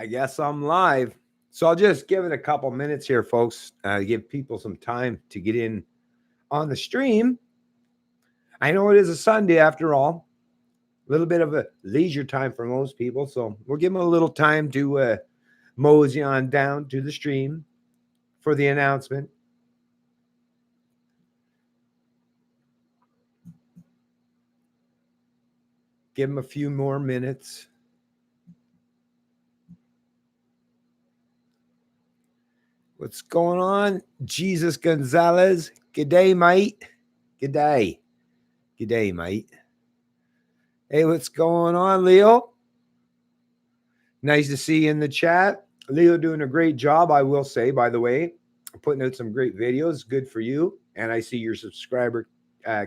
I guess I'm live. So I'll just give it a couple minutes here, folks. Give people some time to get in on the stream. I know it is a Sunday after all, a little bit of a leisure time for most people. So we'll give them a little time to mosey on down to the stream for the announcement. Give them a few more minutes. What's going on? Jesus Gonzalez. Good day, mate. Good day. Good day, mate. Hey, what's going on, Leo? Nice to see you in the chat. Leo doing a great job, I will say, by the way. Putting out some great videos. Good for you. And I see your subscriber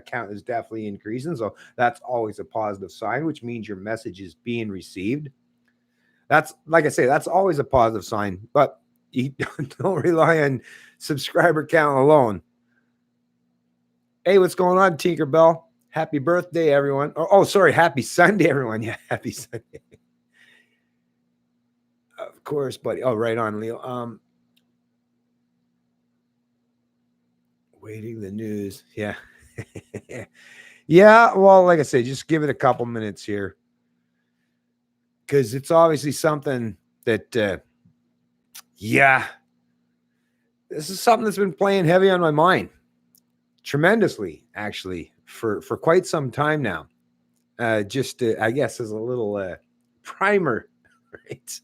count is definitely increasing. So that's always a positive sign, which means your message is being received. That's, like I say, that's always a positive sign. But you don't rely on subscriber count alone. Hey, what's going on, Tinkerbell? Happy birthday, everyone. Oh, sorry. Happy Sunday, everyone. Yeah, happy Sunday. Of course, buddy. Oh, right on, Leo. Waiting the news. Yeah. Yeah, well, like I said, just give it a couple minutes here. Because it's obviously something that, yeah, this is something that's been playing heavy on my mind. Tremendously, actually, for quite some time now. Just, I guess, as a little primer, right?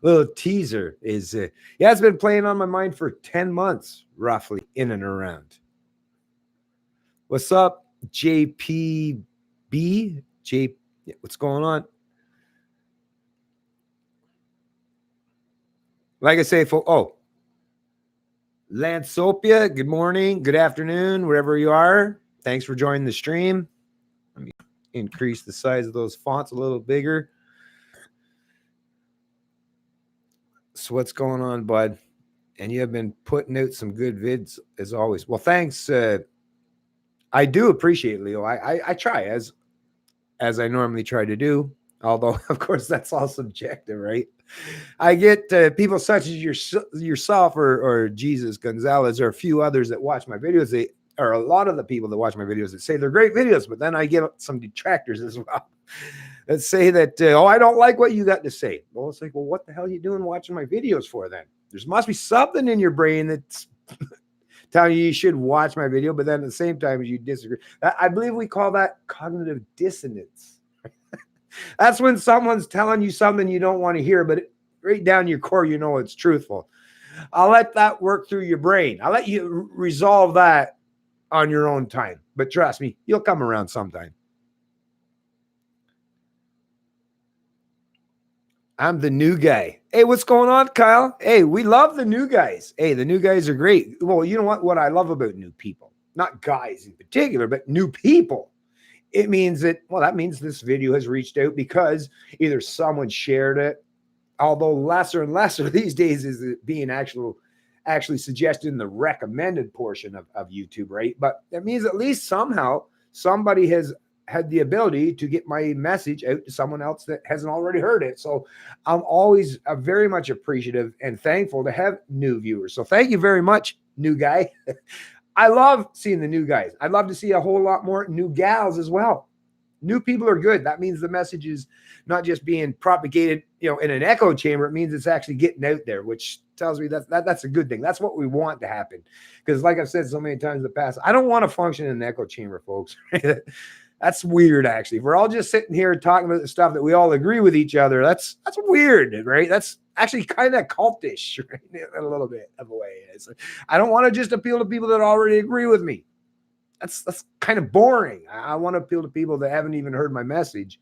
Little teaser is, yeah, it's been playing on my mind for 10 months, roughly, in and around. What's up, JPB? What's going on? Like I say, Lansopia, good morning, good afternoon, wherever you are. Thanks for joining the stream. Let me increase the size of those fonts a little bigger. So what's going on, bud? And you have been putting out some good vids as always. Well, thanks. I do appreciate it, Leo. I try as I normally try to do. Although, of course, that's all subjective, right? I get people such as yourself or Jesus Gonzalez or a few others that watch my videos. Or a lot of the people that watch my videos that say they're great videos, but then I get some detractors as well that say that, oh, I don't like what you got to say. Well, it's like, well, what the hell are you doing watching my videos for then? There must be something in your brain that's telling you should watch my video, but then at the same time as you disagree. I believe we call that cognitive dissonance. That's when someone's telling you something you don't want to hear, but right down your core, you know it's truthful. I'll let that work through your brain. I'll let you resolve that on your own time. But trust me, you'll come around sometime. I'm the new guy. Hey, what's going on, Kyle? Hey, we love the new guys. Hey, the new guys are great. Well, you know what I love about new people? Not guys in particular, but new people. It means that, well, that means this video has reached out because either someone shared it, although lesser and lesser these days is it being actually suggested in the recommended portion of YouTube, right? But that means at least somehow somebody has had the ability to get my message out to someone else that hasn't already heard it. So I'm always very much appreciative and thankful to have new viewers. So thank you very much, new guy. I love seeing the new guys. I'd love to see a whole lot more new gals as well. New people are good. That means the message is not just being propagated, in an echo chamber. It means it's actually getting out there, which tells me that's a good thing. That's what we want to happen. Because like I've said so many times in the past, I don't want to function in an echo chamber, folks. That's weird, actually. If we're all just sitting here talking about the stuff that we all agree with each other, that's weird, right? That's actually kind of cultish, right? In a little bit of a way. I don't want to just appeal to people that already agree with me. That's kind of boring. I want to appeal to people that haven't even heard my message.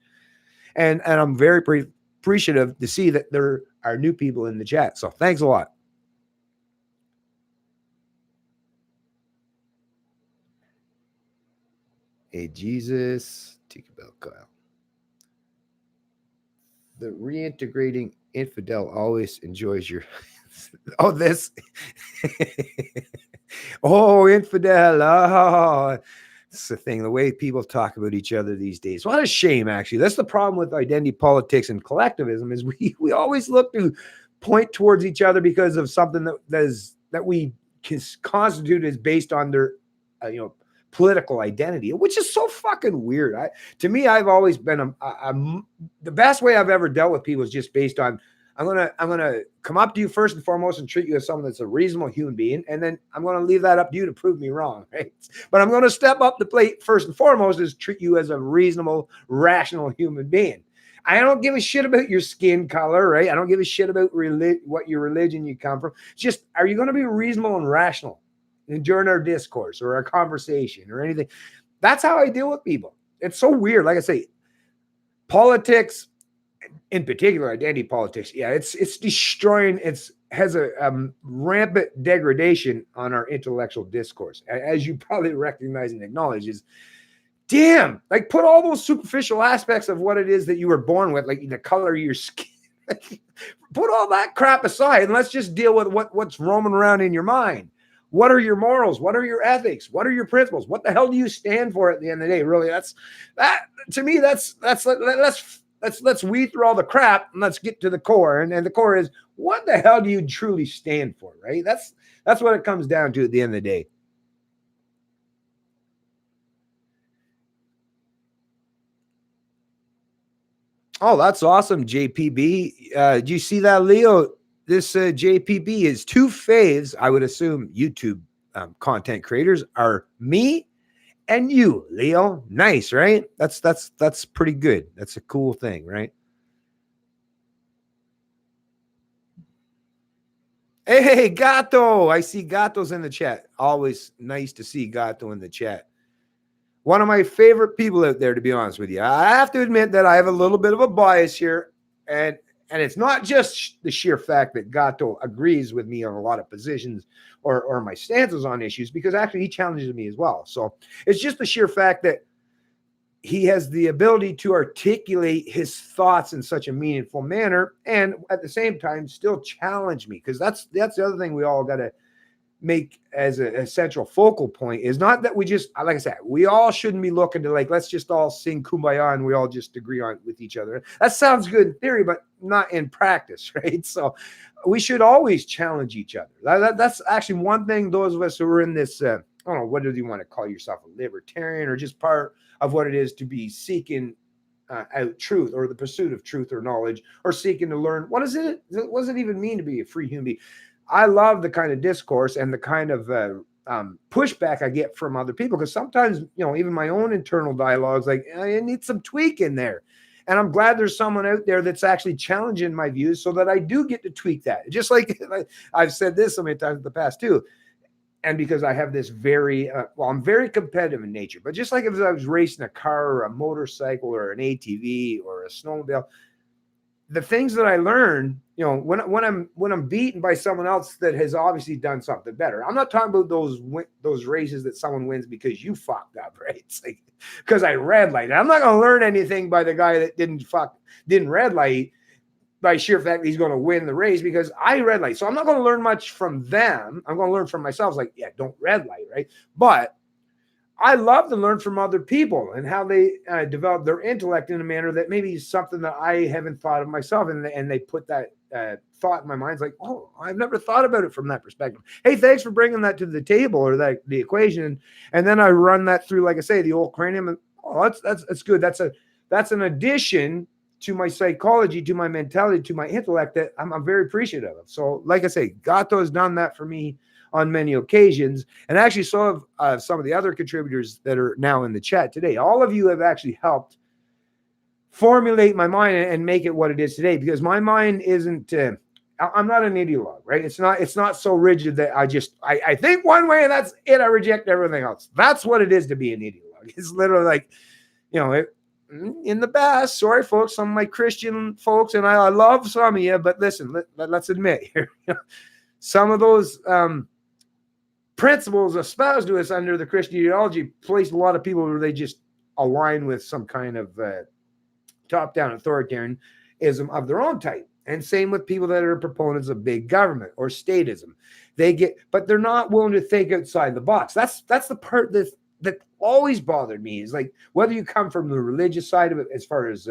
And I'm very appreciative to see that there are new people in the chat. So thanks a lot. Hey, Jesus. Tinkerbell Kyle. The reintegrating infidel always enjoys your... Oh, this... Oh, infidel. Oh, It's the thing, the way people talk about each other these days. What a shame, actually. That's the problem with identity politics and collectivism is we always look to point towards each other because of something that we constitute is based on their, political identity, which is so fucking weird. To me, I've always been the best way I've ever dealt with people is just based on I'm gonna come up to you first and foremost and treat you as someone that's a reasonable human being, and then I'm gonna leave that up to you to prove me wrong, right? But I'm gonna step up the plate first and foremost is treat you as a reasonable, rational human being. I don't give a shit about your skin color, right? I don't give a shit about what your religion you come from. It's just, are you going to be reasonable and rational during our discourse or our conversation or anything? That's how I deal with people. It's so weird. Like I say, politics, in particular, identity politics, yeah, it's destroying. Has a rampant degradation on our intellectual discourse, as you probably recognize and acknowledge. Is damn, like put all those superficial aspects of what it is that you were born with, like the color of your skin, put all that crap aside and let's just deal with what's roaming around in your mind. What are your morals? What are your ethics? What are your principles? What the hell do you stand for at the end of the day? Really, that's to me, let's weed through all the crap and let's get to the core. And the core is, what the hell do you truly stand for, right? That's what it comes down to at the end of the day. Oh, that's awesome, JPB. Do you see that, Leo? This JPB is two faves. I would assume YouTube content creators are me and you, Leo. Nice, right? That's pretty good. That's a cool thing, right? Hey, Gato. I see Gato's in the chat. Always nice to see Gato in the chat. One of my favorite people out there, to be honest with you. I have to admit that I have a little bit of a bias here, and it's not just the sheer fact that Gato agrees with me on a lot of positions or my stances on issues, because actually he challenges me as well. So it's just the sheer fact that he has the ability to articulate his thoughts in such a meaningful manner, and at the same time still challenge me, because that's the other thing we all got to make as a central focal point is not that we just, like I said, we all shouldn't be looking to like, let's just all sing Kumbaya and we all just agree on with each other. That sounds good in theory, but not in practice, right? So we should always challenge each other. That's actually one thing, those of us who are in this, I don't know, what do you want to call yourself, a libertarian, or just part of what it is to be seeking out truth or the pursuit of truth or knowledge, or seeking to learn, what does it even mean to be a free human being? I love the kind of discourse and the kind of pushback I get from other people, because sometimes, even my own internal dialogues, like, I need some tweak in there. And I'm glad there's someone out there that's actually challenging my views so that I do get to tweak that. Just like I've said this so many times in the past too. And because I have this I'm very competitive in nature, but just like if I was racing a car or a motorcycle or an ATV or a snowmobile, the things that I learn, when I'm beaten by someone else that has obviously done something better. I'm not talking about those races that someone wins because you fucked up, right? It's like because I red light. I'm not going to learn anything by the guy that didn't red light by sheer fact that he's going to win the race because I red light. So I'm not going to learn much from them. I'm going to learn from myself. It's like, yeah, don't red light, right? But I love to learn from other people and how they develop their intellect in a manner that maybe is something that I haven't thought of myself. And they put that thought in my mind. It's like, oh, I've never thought about it from that perspective. Hey, thanks for bringing that to the table or the equation. And then I run that through, like I say, the old cranium. And that's good. That's an addition to my psychology, to my mentality, to my intellect that I'm very appreciative of. So, like I say, Gato has done that for me on many occasions, and actually so have some of the other contributors that are now in the chat today. All of you have actually helped formulate my mind and make it what it is today, because my mind isn't I'm not an ideologue, right? It's not so rigid that I think one way and that's it. I reject everything else. That's what it is to be an ideologue. It's literally like, in the past, sorry folks, some of my Christian folks, and I love some of you, but listen, let's admit here, some of those principles espoused to us under the Christian ideology place a lot of people where they just align with some kind of top-down authoritarianism of their own type. And same with people that are proponents of big government or statism. But they're not willing to think outside the box. That's the part that always bothered me is like whether you come from the religious side of it as far as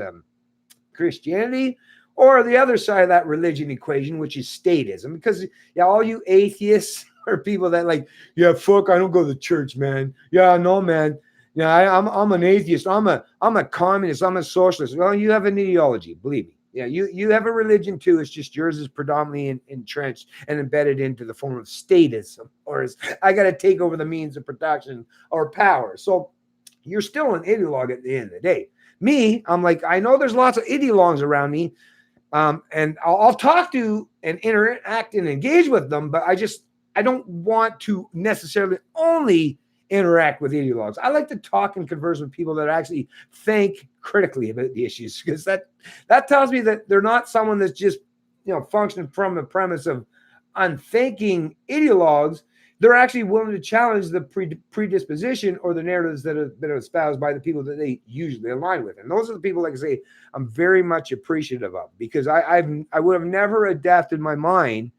Christianity or the other side of that religion equation, which is statism. Because yeah, all you atheists or people that like, yeah, fuck, I don't go to church, man. Yeah, no, man. Yeah, I'm an atheist. I'm a communist. I'm a socialist. Well, you have an ideology, believe me. Yeah, you have a religion too. It's just yours is predominantly entrenched and embedded into the form of statism, or is I got to take over the means of production or power. So you're still an ideologue at the end of the day. Me, I'm like, I know there's lots of ideologues around me, and I'll talk to and interact and engage with them, but I don't want to necessarily only interact with ideologues. I like to talk and converse with people that actually think critically about the issues, because that tells me that they're not someone that's just functioning from the premise of unthinking ideologues. They're actually willing to challenge the predisposition or the narratives that have been espoused by the people that they usually align with. And those are the people, like I say, I'm very much appreciative of, because I would have never adapted my mind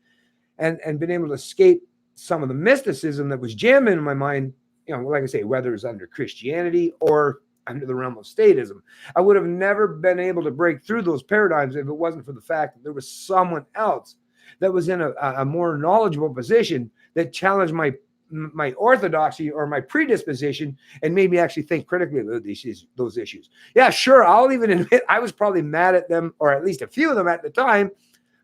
and been able to escape some of the mysticism that was jamming in my mind, like I say, whether it's under Christianity or under the realm of statism. I would have never been able to break through those paradigms if it wasn't for the fact that there was someone else that was in a more knowledgeable position that challenged my orthodoxy or my predisposition and made me actually think critically about those issues. Yeah, sure, I'll even admit I was probably mad at them, or at least a few of them at the time.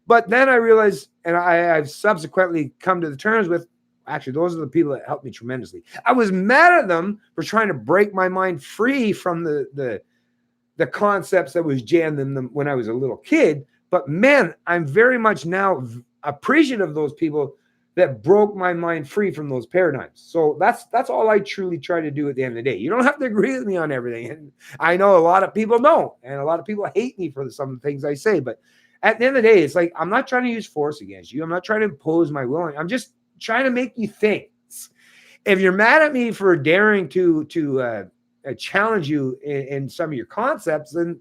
But then I realized, and I've subsequently come to the terms with, actually, those are the people that helped me tremendously. I was mad at them for trying to break my mind free from the concepts that was jammed in them when I was a little kid. But man, I'm very much now appreciative of those people that broke my mind free from those paradigms. So that's all I truly try to do at the end of the day. You don't have to agree with me on everything. And I know a lot of people don't, and a lot of people hate me for some of the things I say. But at the end of the day, it's like, I'm not trying to use force against you. I'm not trying to impose my will. I'm just trying to make you think. If you're mad at me for daring to challenge you in some of your concepts, then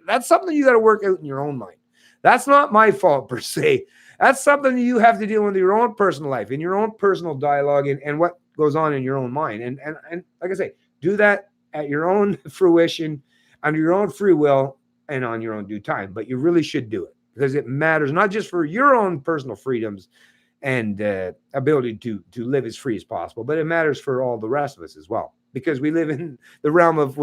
that's something you got to work out in your own mind. That's not my fault per se. That's something you have to deal with in your own personal life, in your own personal dialogue, and what goes on in your own mind. And like I say, do that at your own fruition, under your own free will, and on your own due time. But you really should do it, because it matters not just for your own personal freedoms and ability to live as free as possible, but it matters for all the rest of us as well, because we live in the realm of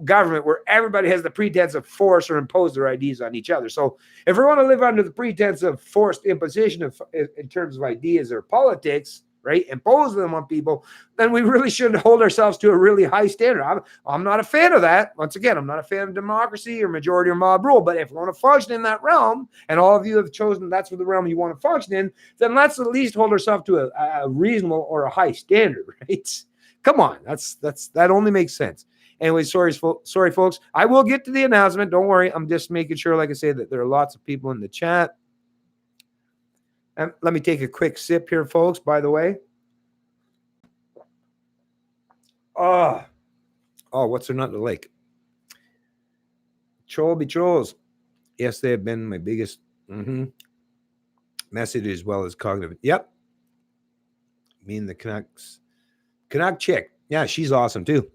government where everybody has the pretense of force or impose their ideas on each other. So if we want to live under the pretense of forced imposition in terms of ideas or politics, right, impose them on people, then we really should hold ourselves to a really high standard. I'm not a fan of that. Once again, I'm not a fan of democracy or majority or mob rule, but if we want to function in that realm, and all of you have chosen that's the realm you want to function in, then let's at least hold ourselves to a reasonable or a high standard, right? Come on, that only makes sense. Anyway, sorry, folks. I will get to the announcement. Don't worry. I'm just making sure, like I say, that there are lots of people in the chat. And let me take a quick sip here, folks, by the way. Oh, what's there not to like? Troll be trolls. Yes, they have been my biggest message, as well as cognitive. Yep. Me and the Canuck chick. Yeah, she's awesome too.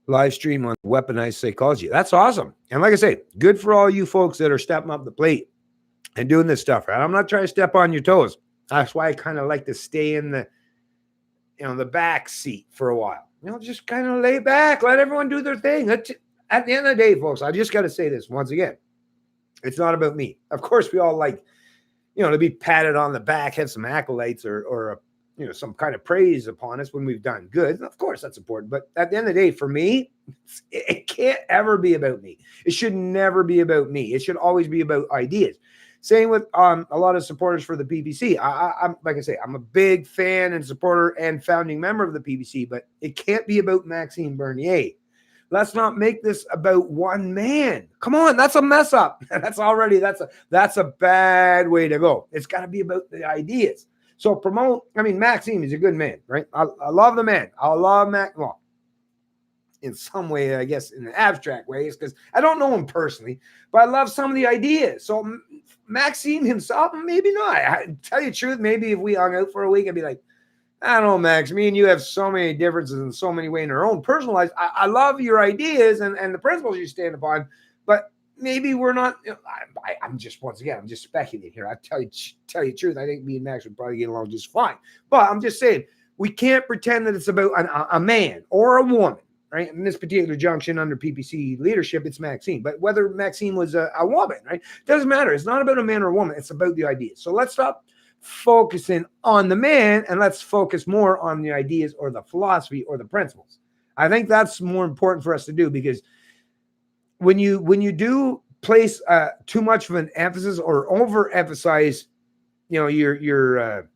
Live stream on weaponized psychology. That's awesome. And like I say, good for all you folks that are stepping up the plate and doing this stuff, right? I'm not trying to step on your toes. That's why I kind of like to stay in the back seat for a while. Just kind of lay back, let everyone do their thing. At the end of the day, folks, I just got to say this once again. It's not about me. Of course, we all like, to be patted on the back, have some accolades or some kind of praise upon us when we've done good. Of course, that's important. But at the end of the day, for me, it can't ever be about me. It should never be about me. It should always be about ideas. Same with a lot of supporters for the PPC. I'm like I say, I'm a big fan and supporter and founding member of the PPC, but it can't be about Maxime Bernier. Let's not make this about one man. Come on, that's a mess up. That's a bad way to go. It's got to be about the ideas. So promote. I mean, Maxime is a good man, right? I love the man. I love Mac. Well, in some way, I guess, in abstract ways, because I don't know him personally, but I love some of the ideas. So Maxime himself, maybe not. I tell you the truth, maybe if we hung out for a week, I'd be like, I don't know, Max. Me and you have so many differences in so many ways in our own personal lives. I love your ideas and the principles you stand upon, but maybe we're not. I'm just once again, I'm just speculating here. I tell you the truth. I think me and Max would probably get along just fine. But I'm just saying we can't pretend that it's about a man or a woman. Right. In this particular junction under PPC leadership, it's Maxine. But whether Maxine was a woman, right, doesn't matter. It's not about a man or a woman. It's about the ideas. So let's stop focusing on the man and let's focus more on the ideas or the philosophy or the principles. I think that's more important for us to do, because when you do place too much of an emphasis or overemphasize, your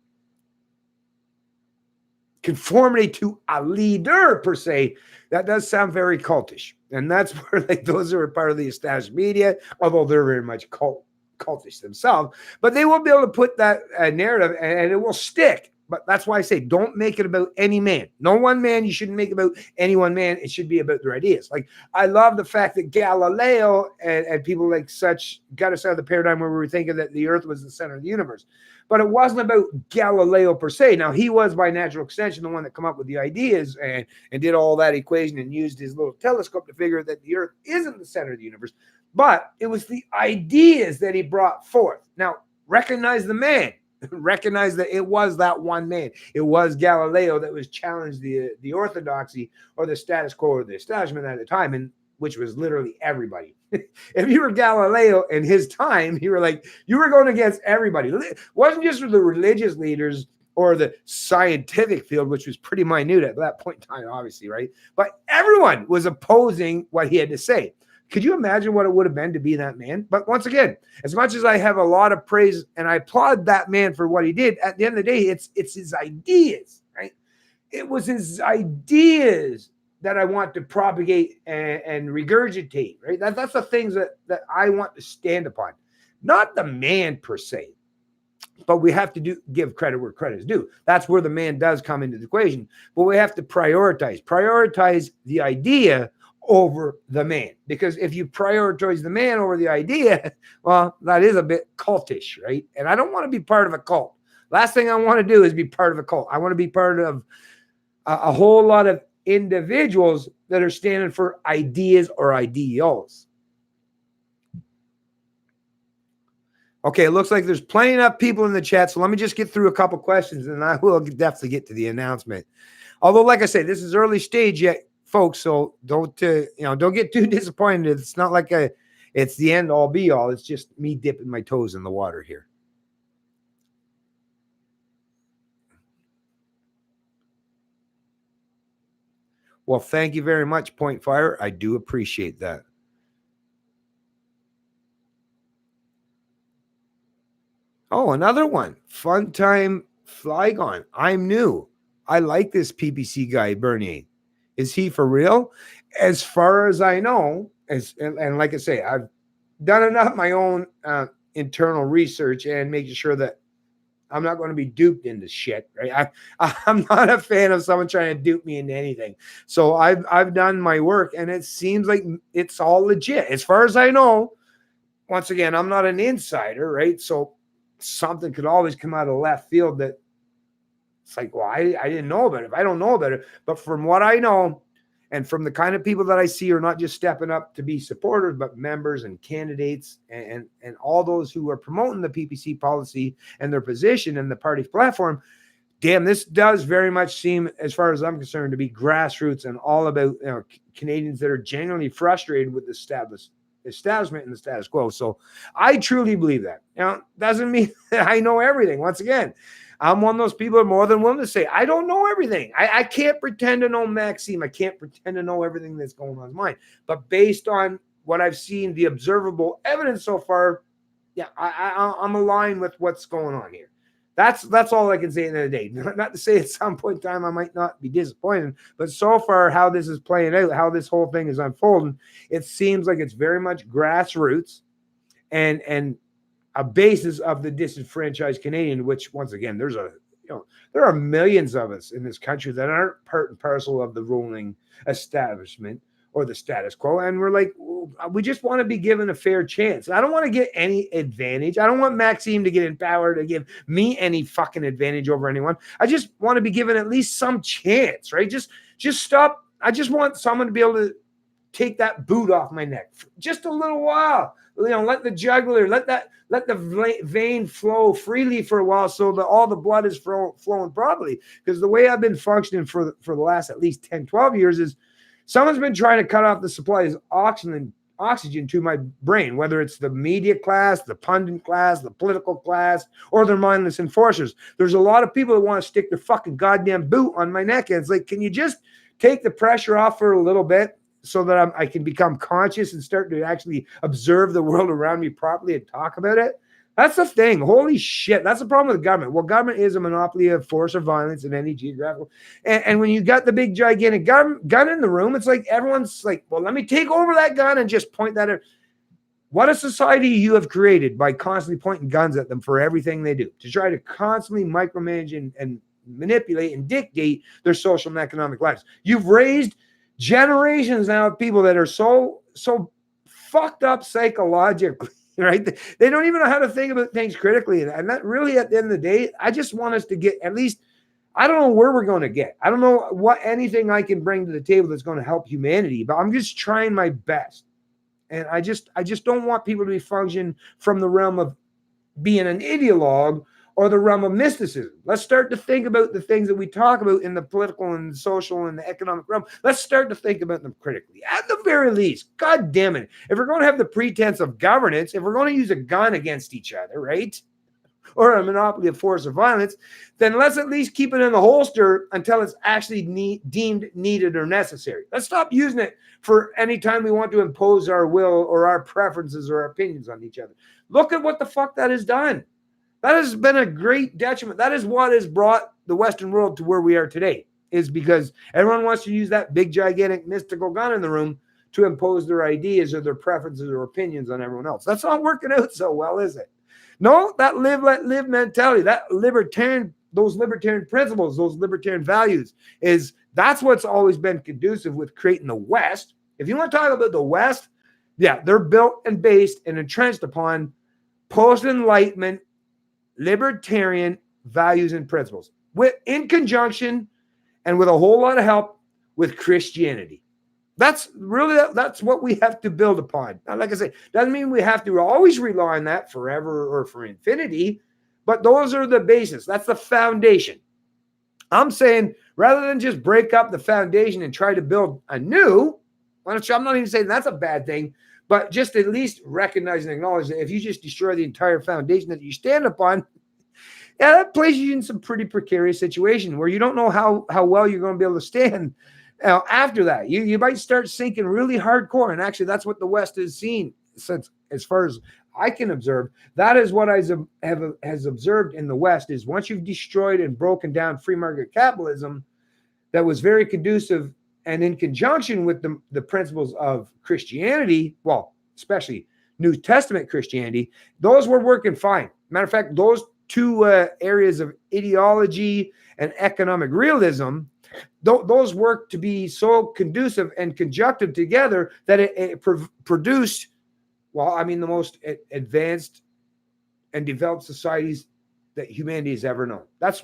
conformity to a leader per se, that does sound very cultish, and that's where like those are part of the established media, although they're very much cultish themselves, but they will be able to put that narrative and it will stick. But that's why I say don't make it about any man. No one man. You shouldn't make it about any one man. It should be about their ideas. Like I love the fact that Galileo and people like such got us out of the paradigm where we were thinking that the earth was the center of the universe. But it wasn't about Galileo per se. Now, he was by natural extension the one that came up with the ideas and did all that equation and used his little telescope to figure that the earth isn't the center of the universe. But it was the ideas that he brought forth. Now, recognize the man. Recognize that it was that one man. It was Galileo that was challenged the orthodoxy or the status quo or the establishment at the time, and which was literally everybody. If you were Galileo in his time, you were going against everybody. It wasn't just for the religious leaders or the scientific field, which was pretty minute at that point in time, obviously, right? But everyone was opposing what he had to say. Could you imagine what it would have been to be that man? But once again, as much as I have a lot of praise and I applaud that man for what he did, at the end of the day, it's his ideas, right? It was his ideas that I want to propagate and regurgitate, right? That's the things that I want to stand upon, not the man per se. But we have to give credit where credit is due. That's where the man does come into the equation. But we have to prioritize the idea over the man, because if you prioritize the man over the idea, well, that is a bit cultish, right? And I don't want to be part of a cult. Last thing I want to do is be part of a cult. I want to be part of a whole lot of individuals that are standing for ideas or ideals. Okay, it looks like there's plenty enough people in the chat, so let me just get through a couple questions and I will definitely get to the announcement. Although, like I say, this is early stage yet, folks, so don't get too disappointed. It's not like it's the end all be all. It's just me dipping my toes in the water here. Well, thank you very much, Point Fire. I do appreciate that. Oh, another one. Fun time Flygon. I'm new. I like this PPC guy, Bernier. Is he for real? As far as I know, and like I say, I've done enough my own internal research and making sure that I'm not going to be duped into shit, right? I'm not a fan of someone trying to dupe me into anything. So I've done my work, and it seems like it's all legit. As far as I know, once again, I'm not an insider, right? So something could always come out of left field that it's like, well, I didn't know about it. I don't know about it. But from what I know, and from the kind of people that I see are not just stepping up to be supporters, but members and candidates and all those who are promoting the PPC policy and their position and the party platform, damn, this does very much seem, as far as I'm concerned, to be grassroots and all about Canadians that are genuinely frustrated with the establishment and the status quo. So I truly believe that. Now, doesn't mean that I know everything. Once again, I'm one of those people who are more than willing to say, I don't know everything. I can't pretend to know Maxime. I can't pretend to know everything that's going on in his mind. But based on what I've seen, the observable evidence so far, yeah, I'm aligned with what's going on here. That's all I can say at the end of the day. Not to say at some point in time I might not be disappointed, but so far how this is playing out, how this whole thing is unfolding, it seems like it's very much grassroots and a basis of the disenfranchised Canadian, which once again, there are millions of us in this country that aren't part and parcel of the ruling establishment or the status quo. And we're like, we just want to be given a fair chance. I don't want to get any advantage. I don't want Maxime to get in power to give me any fucking advantage over anyone. I just want to be given at least some chance, right? Just stop. I just want someone to be able to take that boot off my neck for just a little while. Let the jugular, let the vein flow freely for a while so that all the blood is flowing properly. Because the way I've been functioning for the last at least 10, 12 years is someone's been trying to cut off the supplies of oxygen to my brain, whether it's the media class, the pundit class, the political class, or the mindless enforcers. There's a lot of people that want to stick their fucking goddamn boot on my neck. And it's like, can you just take the pressure off for a little bit so that I can become conscious and start to actually observe the world around me properly and talk about it? That's the thing. Holy shit. That's the problem with the government. Well, government is a monopoly of force or violence in any geographical. And when you got the big, gigantic gun in the room, it's like everyone's like, well, let me take over that gun and just point that at. What a society you have created by constantly pointing guns at them for everything they do, to try to constantly micromanage and manipulate and dictate their social and economic lives. You've raised generations now of people that are so fucked up psychologically, right? They don't even know how to think about things critically. And that really, at the end of the day, I just want us to get at least, I don't know where we're going to get. I don't know what anything I can bring to the table that's going to help humanity, but I'm just trying my best. And I just don't want people to be functioning from the realm of being an ideologue or the realm of mysticism. Let's start to think about the things that we talk about in the political and social and the economic realm. Let's start to think about them critically. At the very least, God damn it, if we're going to have the pretense of governance, if we're going to use a gun against each other, right, or a monopoly of force or violence, then let's at least keep it in the holster until it's actually deemed needed or necessary. Let's stop using it for any time we want to impose our will or our preferences or our opinions on each other. Look at what the fuck that has done. That has been a great detriment. That is what has brought the Western world to where we are today, is because everyone wants to use that big, gigantic, mystical gun in the room to impose their ideas or their preferences or opinions on everyone else. That's not working out so well, is it? No, that live, let live mentality, those libertarian principles, those libertarian values, that's what's always been conducive with creating the West. If you want to talk about the West, yeah, they're built and based and entrenched upon post-Enlightenment libertarian values and principles, in conjunction and with a whole lot of help with Christianity. That's what we have to build upon. Now, like I say, doesn't mean we have to always rely on that forever or for infinity, but those are the basis. That's the foundation. I'm saying rather than just break up the foundation and try to build anew, I'm not even saying that's a bad thing, but just at least recognize and acknowledge that if you just destroy the entire foundation that you stand upon, yeah, that places you in some pretty precarious situation where you don't know how well you're going to be able to stand after that. You might start sinking really hardcore. And actually, that's what the West has seen since, as far as I can observe. That is what I has observed in the West, is once you've destroyed and broken down free market capitalism that was very conducive and in conjunction with the principles of Christianity, well, especially New Testament Christianity, those were working fine. Matter of fact, those two areas of ideology and economic realism, those work to be so conducive and conjunctive together that it produced, the most advanced and developed societies that humanity has ever known. That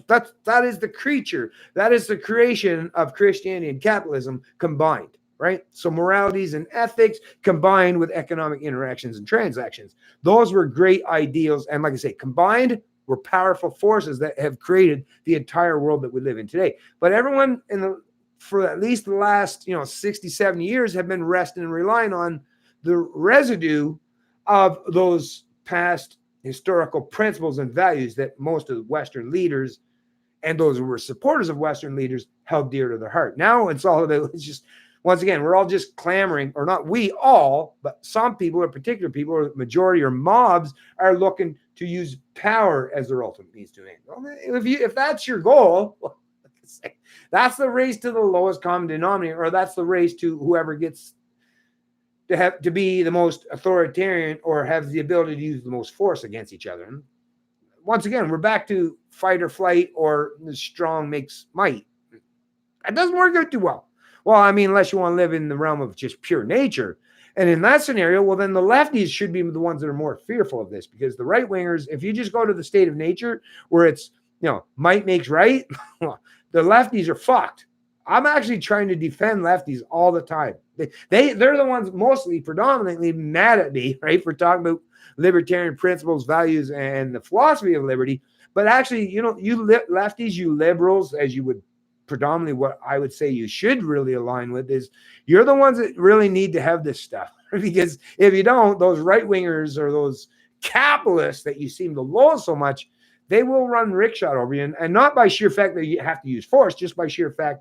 is the creature. That is the creation of Christianity and capitalism combined, right? So moralities and ethics combined with economic interactions and transactions. Those were great ideals. And like I say, combined were powerful forces that have created the entire world that we live in today. But everyone for at least the last 60, 70 years have been resting and relying on the residue of those past historical principles and values that most of the Western leaders and those who were supporters of Western leaders held dear to their heart. Now it's all about, once again, we're all just clamoring, or not we all, but some people or particular people or majority or mobs are looking to use power as their ultimate means to an end. Well, if that's your goal, that's the race to the lowest common denominator, or that's the race to whoever gets to be the most authoritarian or have the ability to use the most force against each other. And once again, we're back to fight or flight, or the strong makes might. That doesn't work out too well. Well, unless you want to live in the realm of just pure nature And in that scenario, well, then the lefties should be the ones that are more fearful of this, because the right wingers, if you just go to the state of nature where it's, might makes right, the lefties are fucked. I'm actually trying to defend lefties all the time. They're the ones mostly predominantly mad at me, right, for talking about libertarian principles, values, and the philosophy of liberty. But actually, you lefties, you liberals, as you would predominantly, what I would say you should really align with is you're the ones that really need to have this stuff. Because if you don't, those right wingers or those capitalists that you seem to loathe so much, they will run rickshaw over you, and not by sheer fact that you have to use force, just by sheer fact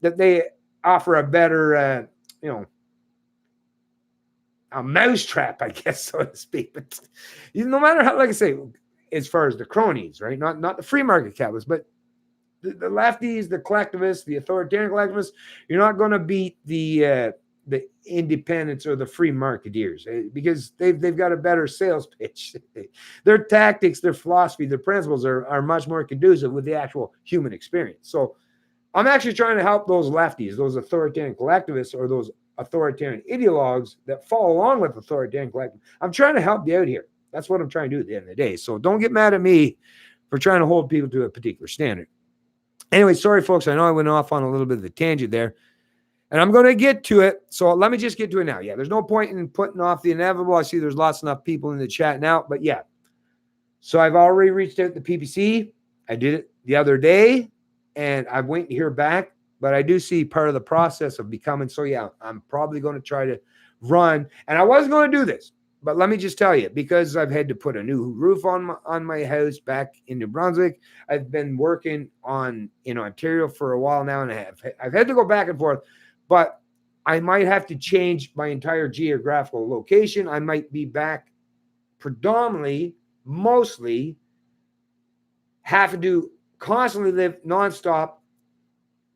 that they offer a better, a mousetrap, I guess, so to speak. But no matter how, like I say, as far as the cronies, right? Not the free market capitalists, but the lefties, the collectivists, the authoritarian collectivists, you're not going to beat the independents or the free marketeers, because they've got a better sales pitch. Their tactics, their philosophy, their principles are much more conducive with the actual human experience. So I'm actually trying to help those lefties, those authoritarian collectivists, or those authoritarian ideologues that follow along with authoritarian collectivists. I'm trying to help you out here. That's what I'm trying to do at the end of the day. So don't get mad at me for trying to hold people to a particular standard. Anyway, sorry, folks. I know I went off on a little bit of a tangent there, and I'm going to get to it. So let me just get to it now. Yeah, there's no point in putting off the inevitable. I see there's lots enough people in the chat now, but yeah. So I've already reached out to PPC. I did it the other day, and I'm waiting to hear back, but I do see part of the process of becoming. So yeah, I'm probably going to try to run, and I was going to do this, but let me just tell you, because I've had to put a new roof on my house back in New Brunswick. I've been working in Ontario for a while now, and I've had to go back and forth, but I might have to change my entire geographical location. I might be back predominantly, mostly, having to constantly live nonstop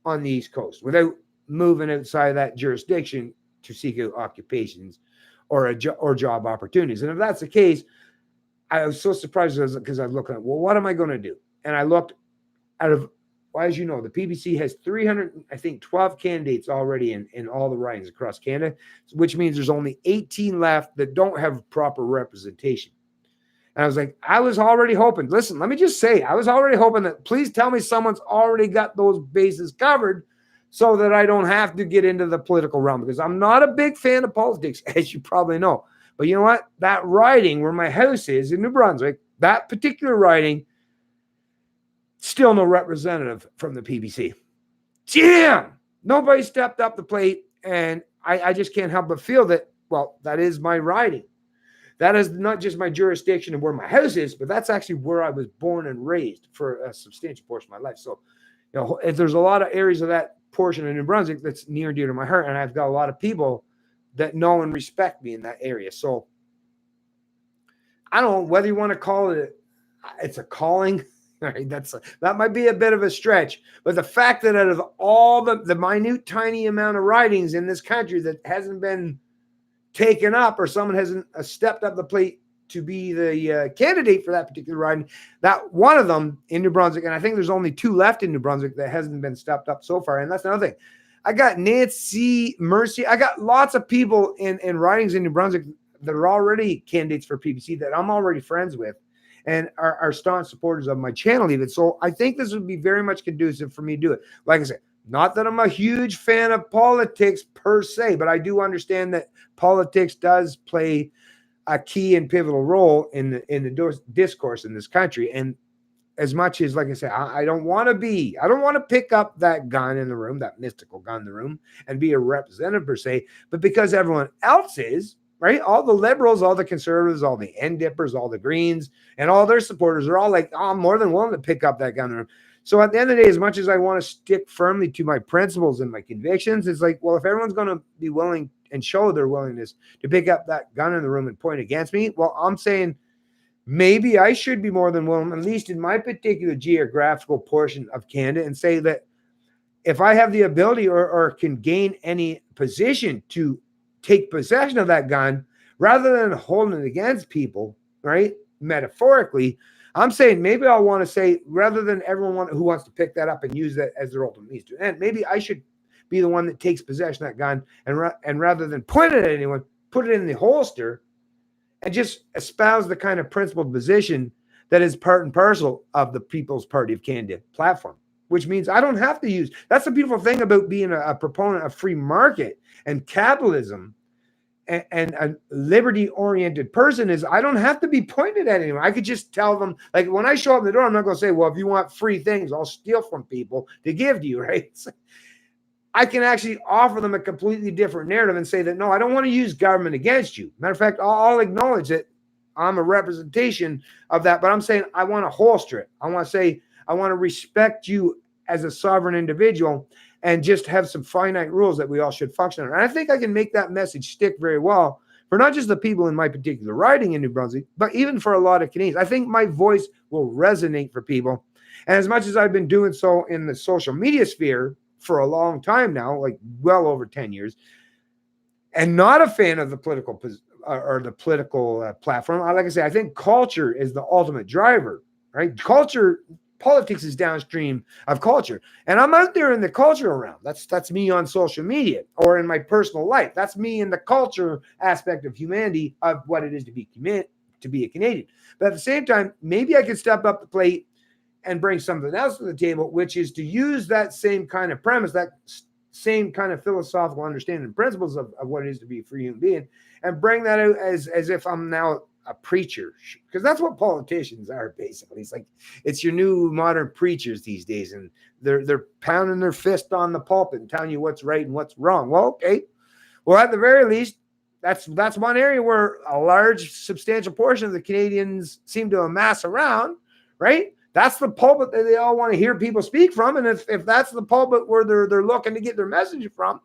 on the East Coast without moving outside of that jurisdiction to seek out occupations or job opportunities. And if that's the case, I was so surprised because I was looking at, well, what am I going to do? And I looked as you know, the PBC has 312 candidates already in all the ridings across Canada, which means there's only 18 left that don't have proper representation. And I was like, I was already hoping, listen, let me just say, I was already hoping that please tell me someone's already got those bases covered so that I don't have to get into the political realm, because I'm not a big fan of politics, as you probably know. But you know what? That riding where my house is in New Brunswick, that particular riding, still no representative from the PBC. Damn! Nobody stepped up the plate, and I just can't help but feel that, well, that is my riding. That is not just my jurisdiction and where my house is, but that's actually where I was born and raised for a substantial portion of my life. So, if there's a lot of areas of that portion of New Brunswick that's near and dear to my heart, and I've got a lot of people that know and respect me in that area. So, I don't know whether you want to call it's a calling. Right? That might be a bit of a stretch, but the fact that out of all the minute, tiny amount of ridings in this country that hasn't been taken up, or someone hasn't stepped up the plate to be the candidate for that particular riding, that one of them in New Brunswick, and I think there's only 2 left in New Brunswick that hasn't been stepped up so far. And that's another thing. I got Nancy Mercy. I got lots of people in ridings in New Brunswick that are already candidates for PPC that I'm already friends with and are staunch supporters of my channel even. So I think this would be very much conducive for me to do it. Like I said, not that I'm a huge fan of politics per se, but I do understand that politics does play a key and pivotal role in the discourse in this country. And as much as, like I said, I don't want to pick up that gun in the room, that mystical gun in the room, and be a representative per se, but because everyone else is, right? All the liberals, all the conservatives, all the end-dippers, all the Greens, and all their supporters are all like, oh, I'm more than willing to pick up that gun in the room. So at the end of the day, as much as I want to stick firmly to my principles and my convictions, it's like, well, if everyone's going to be willing and show their willingness to pick up that gun in the room and point against me, well, I'm saying maybe I should be more than willing, at least in my particular geographical portion of Canada, and say that if I have the ability or can gain any position to take possession of that gun, rather than holding it against people, right, metaphorically, I'm saying maybe I'll want to say, rather than everyone who wants to pick that up and use that as their ultimate means to end, maybe I should be the one that takes possession of that gun, and rather than point it at anyone, put it in the holster and just espouse the kind of principled position that is part and parcel of the People's Party of Canada platform, which means I don't have to use. That's the beautiful thing about being a proponent of free market and capitalism and a liberty-oriented person is I don't have to be pointed at anyone. I could just tell them, like when I show up the door, I'm not going to say, well, if you want free things, I'll steal from people to give to you, right? I can actually offer them a completely different narrative and say that, no, I don't want to use government against you. Matter of fact, I'll acknowledge that I'm a representation of that, but I'm saying I want to holster it. I want to say, I want to respect you as a sovereign individual and just have some finite rules that we all should function on. And I think I can make that message stick very well for not just the people in my particular riding in New Brunswick, but even for a lot of Canadians. I think my voice will resonate for people. And as much as I've been doing so in the social media sphere for a long time now, like well over 10 years, and not a fan of the political platform, like I say, I think culture is the ultimate driver, right? Politics is downstream of culture. And I'm out there in the culture realm. That's me on social media or in my personal life. That's me in the culture aspect of humanity of what it is to be a Canadian. But at the same time, maybe I could step up the plate and bring something else to the table, which is to use that same kind of premise, that same kind of philosophical understanding and principles of what it is to be a free human being, and bring that out as if I'm now a preacher, because that's what politicians are basically. It's like it's your new modern preachers these days, and they're pounding their fist on the pulpit and telling you what's right and what's wrong. Well, okay, well at the very least, that's one area where a large, substantial portion of the Canadians seem to amass around, right? That's the pulpit that they all want to hear people speak from, and if that's the pulpit where they're looking to get their message from,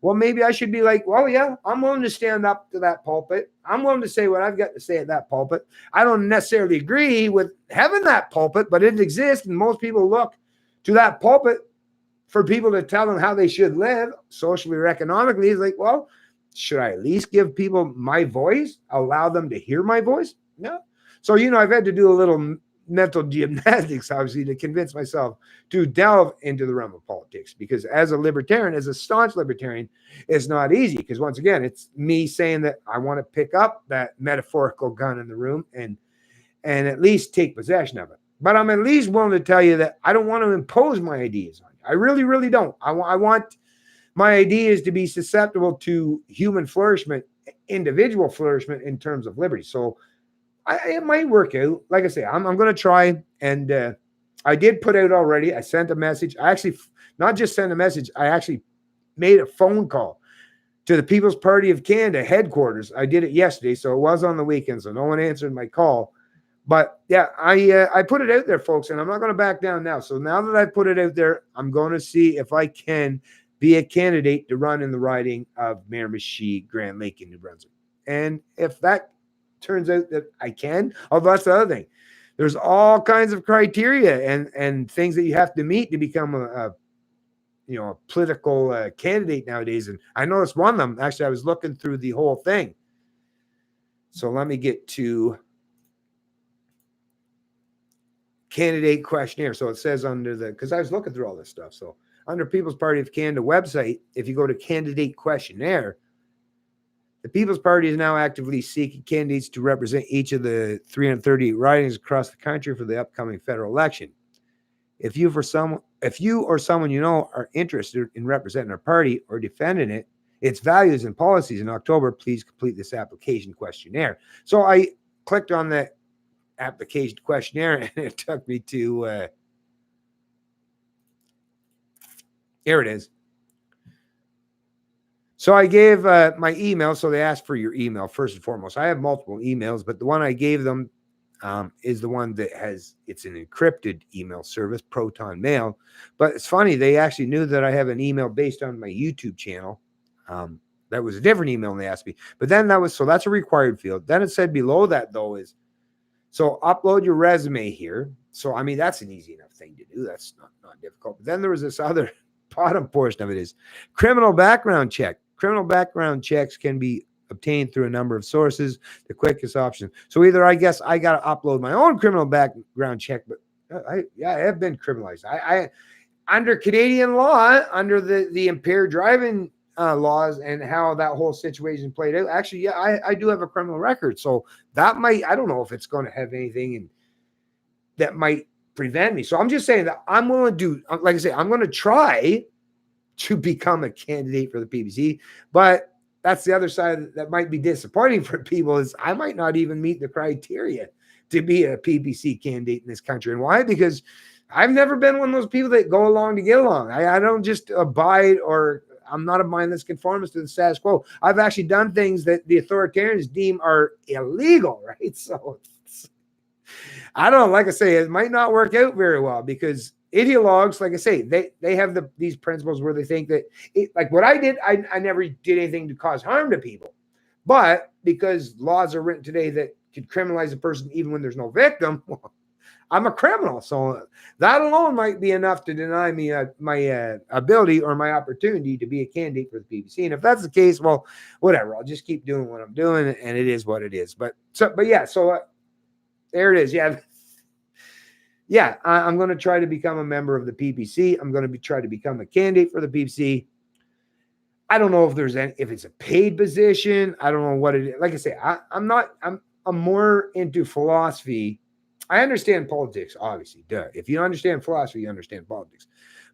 well, maybe I should be like, well, yeah, I'm willing to stand up to that pulpit. I'm willing to say what I've got to say at that pulpit. I don't necessarily agree with having that pulpit, but it exists, and most people look to that pulpit for people to tell them how they should live socially or economically. It's like, well, should I at least give people my voice, allow them to hear my voice? No. So, I've had to do a little mental gymnastics, obviously, to convince myself to delve into the realm of politics, because as a libertarian, as a staunch libertarian, it's not easy, because once again, it's me saying that I want to pick up that metaphorical gun in the room and at least take possession of it. But I'm at least willing to tell you that I don't want to impose my ideas on you. I really, really don't. I want my ideas to be susceptible to human flourishment, individual flourishment in terms of liberty. So it might work out. Like I say, I'm going to try. And I did put out already. I sent a message. I actually not just sent a message. I actually made a phone call to the People's Party of Canada headquarters. I did it yesterday, so it was on the weekend, so no one answered my call. But yeah, I put it out there, folks, and I'm not going to back down now. So now that I put it out there, I'm going to see if I can be a candidate to run in the riding of Miramichi, Grand Lake in New Brunswick. And if that turns out that I can, although that's the other thing, there's all kinds of criteria and things that you have to meet to become a political candidate nowadays. And I noticed one of them, actually, I was looking through the whole thing. So let me get to candidate questionnaire. So it says because I was looking through all this stuff. So under People's Party of Canada website, if you go to candidate questionnaire, the People's Party is now actively seeking candidates to represent each of the 338 ridings across the country for the upcoming federal election. If you or someone you know are interested in representing our party or defending its values and policies in October, please complete this application questionnaire. So I clicked on the application questionnaire, and it took me to here it is. So I gave my email. So they asked for your email first and foremost. I have multiple emails, but the one I gave them is the one that it's an encrypted email service, Proton Mail. But it's funny, they actually knew that I have an email based on my YouTube channel. That was a different email than they asked me. But then that's a required field. Then it said below that, though, so upload your resume here. So, I mean, that's an easy enough thing to do. That's not difficult. But then there was this other bottom portion of it is criminal background check. Criminal background checks can be obtained through a number of sources, the quickest option. So either I guess I got to upload my own criminal background check, but I have been criminalized. I under Canadian law, under the impaired driving laws and how that whole situation played out. Actually, yeah, I do have a criminal record, so that might, I don't know if it's going to have anything that might prevent me. So I'm just saying that I'm willing to do, like I say, I'm going to try to become a candidate for the PPC, but that's the other side that might be disappointing for people is I might not even meet the criteria to be a PPC candidate in this country. And why? Because I've never been one of those people that go along to get along. I don't just abide, or I'm not a mindless conformist to the status quo. I've actually done things that the authoritarians deem are illegal, right? So I don't know, like I say, it might not work out very well because ideologues, like I say, they have these principles where they think that like what I did, I never did anything to cause harm to people. But because laws are written today that could criminalize a person even when there's no victim, well, I'm a criminal. So that alone might be enough to deny me my ability or my opportunity to be a candidate for the PPC. And if that's the case, well, whatever. I'll just keep doing what I'm doing, and it is what it is. But yeah, so there it is. Yeah. Yeah, I'm going to try to become a member of the PPC. I'm going to try to become a candidate for the PPC. I don't know if if it's a paid position. I don't know what it is. Like I say, I'm more into philosophy. I understand politics, obviously. Duh. If you understand philosophy, you understand politics.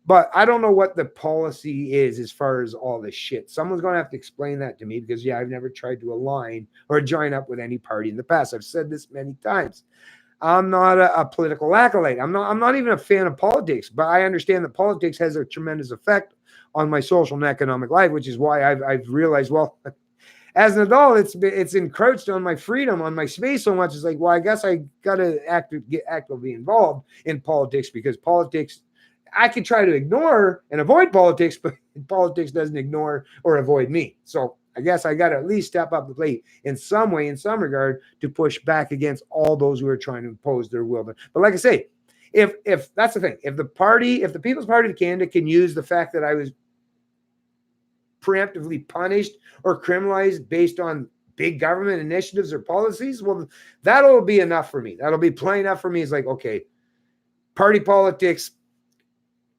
But I don't know what the policy is as far as all this shit. Someone's going to have to explain that to me because, yeah, I've never tried to align or join up with any party in the past. I've said this many times. I'm not a political acolyte. I'm not even a fan of politics, but I understand that politics has a tremendous effect on my social and economic life, which is why I've realized, well, as an adult, it's encroached on my freedom, on my space so much. It's like, well, I guess I got to get actively involved in politics because politics, I could try to ignore and avoid politics, but politics doesn't ignore or avoid me. So I guess I got to at least step up the plate in some way, in some regard, to push back against all those who are trying to impose their will. But like I say, if that's the thing, if the People's Party of Canada can use the fact that I was preemptively punished or criminalized based on big government initiatives or policies, well, that'll be enough for me. That'll be plain enough for me. It's like, okay, party politics,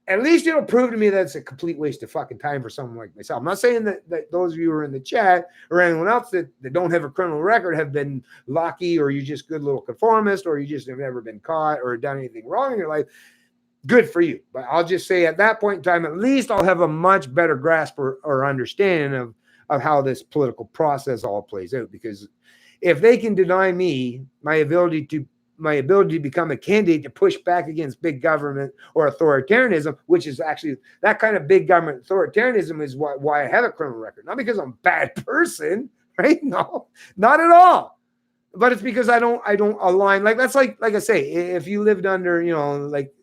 at least it'll prove to me that it's a complete waste of fucking time for someone like myself. I'm not saying that those of you who are in the chat or anyone else that don't have a criminal record have been lucky, or you just good little conformist, or you just have never been caught or done anything wrong in your life. Good for you. But I'll just say at that point in time, at least I'll have a much better grasp or understanding of how this political process all plays out. Because if they can deny me my ability to become a candidate to push back against big government or authoritarianism, which is actually that kind of big government authoritarianism is why I have a criminal record. Not because I'm a bad person, right? No, not at all. But it's because I don't align. Like that's like I say, if you lived under, like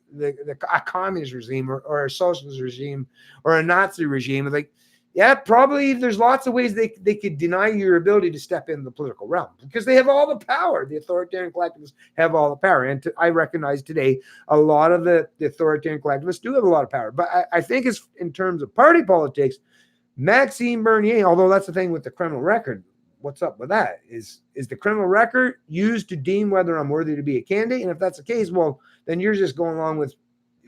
a communist regime or a socialist regime or a Nazi regime, like, yeah, probably there's lots of ways they could deny your ability to step into the political realm because they have all the power. The authoritarian collectivists have all the power. And I recognize today a lot of the authoritarian collectivists do have a lot of power. But I think it's in terms of party politics, Maxime Bernier, although that's the thing with the criminal record, what's up with that? Is the criminal record used to deem whether I'm worthy to be a candidate? And if that's the case, well, then you're just going along with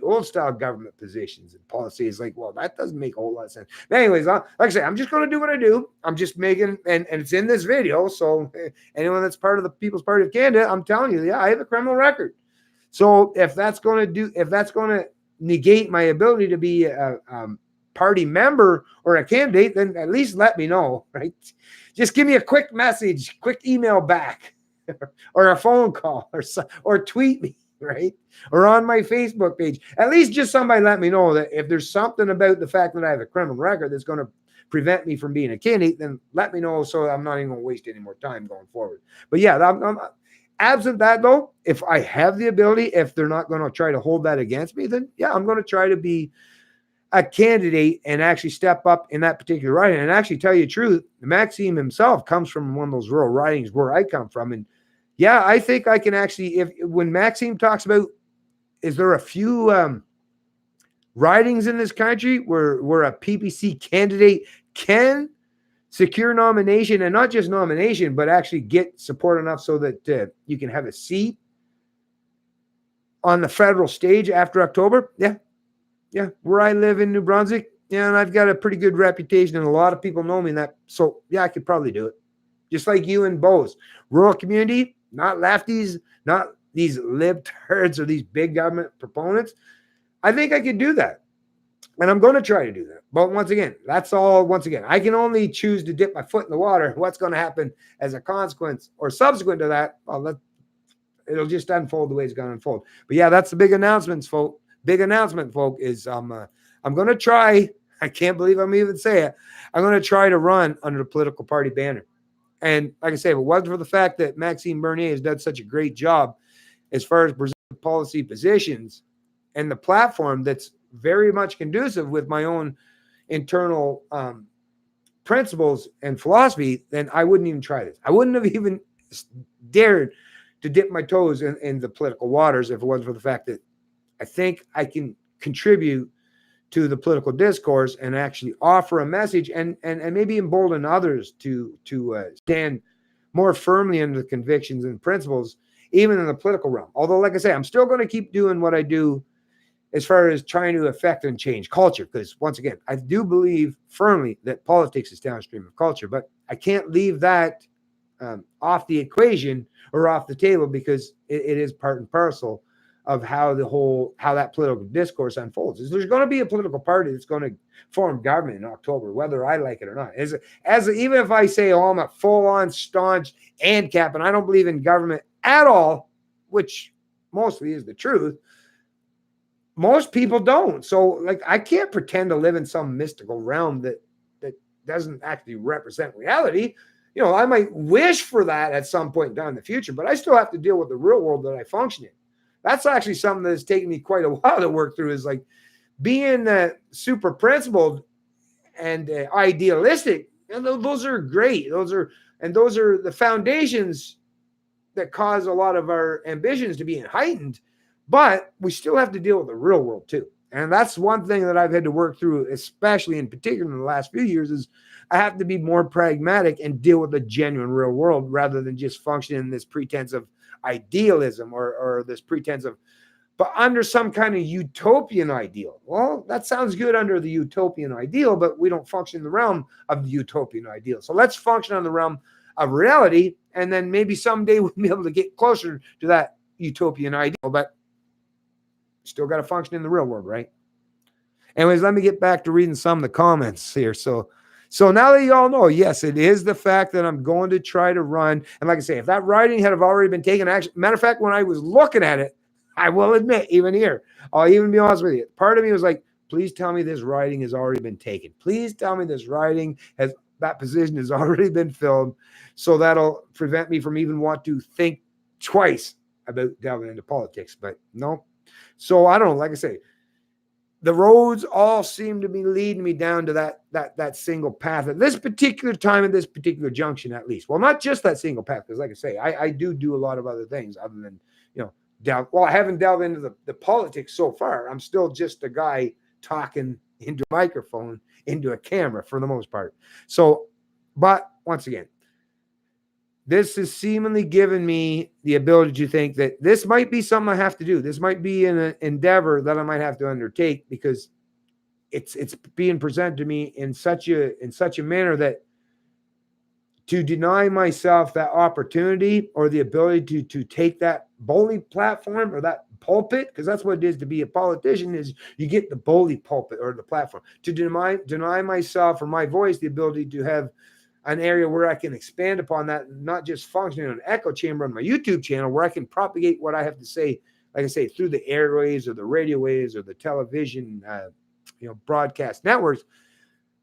old style government positions and policies. Like, well, that doesn't make a whole lot of sense. But anyways, like I say, I'm just going to do what I do. I'm just making, and it's in this video. So anyone that's part of the People's Party of Canada, I'm telling you, yeah, I have a criminal record. So if that's going to negate my ability to be a party member or a candidate, then at least let me know, right? Just give me a quick message, quick email back, or a phone call, or tweet me, right? Or on my Facebook page. At least just somebody let me know that if there's something about the fact that I have a criminal record that's going to prevent me from being a candidate, then let me know so I'm not even going to waste any more time going forward. But yeah, I'm absent that though, if I have the ability, if they're not going to try to hold that against me, then yeah, I'm going to try to be a candidate and actually step up in that particular riding. And actually tell you the truth, Maxime himself comes from one of those rural ridings where I come from. And yeah, I think I can actually, when Maxime talks about, is there a few ridings in this country where a PPC candidate can secure nomination, and not just nomination, but actually get support enough so that you can have a seat on the federal stage after October? Yeah. Where I live in New Brunswick, Yeah, and I've got a pretty good reputation, and a lot of people know me in that. So yeah, I could probably do it. Just like you and Bose. Rural community, not lefties, not these libtards or these big government proponents. I think I could do that. And I'm going to try to do that. But once again, that's all. Once again, I can only choose to dip my foot in the water. What's going to happen as a consequence or subsequent to that, well, it'll just unfold the way it's going to unfold. But yeah, that's the big announcements, folk. Big announcement, folk, is I'm going to try. I can't believe I'm even saying it. I'm going to try to run under the political party banner. And like I say, if it wasn't for the fact that Maxime Bernier has done such a great job as far as presenting policy positions and the platform that's very much conducive with my own internal principles and philosophy, then I wouldn't even try this. I wouldn't have even dared to dip my toes in the political waters if it wasn't for the fact that I think I can contribute to the political discourse and actually offer a message and maybe embolden others to stand more firmly under the convictions and principles, even in the political realm. Although, like I say, I'm still going to keep doing what I do as far as trying to affect and change culture. Because once again, I do believe firmly that politics is downstream of culture, but I can't leave that off the equation or off the table because it is part and parcel of how that political discourse unfolds. There's going to be a political party that's going to form government in October, whether I like it or not. Even if I say, oh, I'm a full-on staunch ANCAP and I don't believe in government at all, which mostly is the truth, most people don't. So, like, I can't pretend to live in some mystical realm that doesn't actually represent reality. You know, I might wish for that at some point down in the future, but I still have to deal with the real world that I function in. That's actually something that's taken me quite a while to work through, is like being super principled and idealistic. And those are great. Those are the foundations that cause a lot of our ambitions to be heightened, but we still have to deal with the real world too. And that's one thing that I've had to work through, especially in particular in the last few years, is I have to be more pragmatic and deal with the genuine real world rather than just function in this pretense of idealism or this pretense of, but under some kind of utopian ideal. Well, that sounds good under the utopian ideal, but we don't function in the realm of the utopian ideal. So let's function on the realm of reality, and then maybe someday we'll be able to get closer to that utopian ideal, but still got to function in the real world, right? Anyways, let me get back to reading some of the comments here. So now that you all know, yes, it is the fact that I'm going to try to run. And like I say, if that writing had already been taken, actually, matter of fact, when I was looking at it, I will admit, even here, I'll even be honest with you, part of me was like, please tell me this writing has already been taken. Please tell me this writing that position has already been filled. So that'll prevent me from even want to think twice about delving into politics. But no. So I don't know, like I say, the roads all seem to be leading me down to that single path at this particular time, at this particular junction, at least. Well, not just that single path, because like I say, I do a lot of other things other than, I haven't delved into the politics so far. I'm still just a guy talking into a microphone, into a camera for the most part. So, but once again, this has seemingly given me the ability to think that this might be something I have to do. This might be an endeavor that I might have to undertake because it's being presented to me in such a manner that to deny myself that opportunity or the ability to take that bully platform or that pulpit, because that's what it is to be a politician, is you get the bully pulpit or the platform. To deny myself or my voice the ability to have an area where I can expand upon that, not just functioning in an echo chamber on my YouTube channel, where I can propagate what I have to say, like I say, through the airwaves or the radio waves or the television, broadcast networks.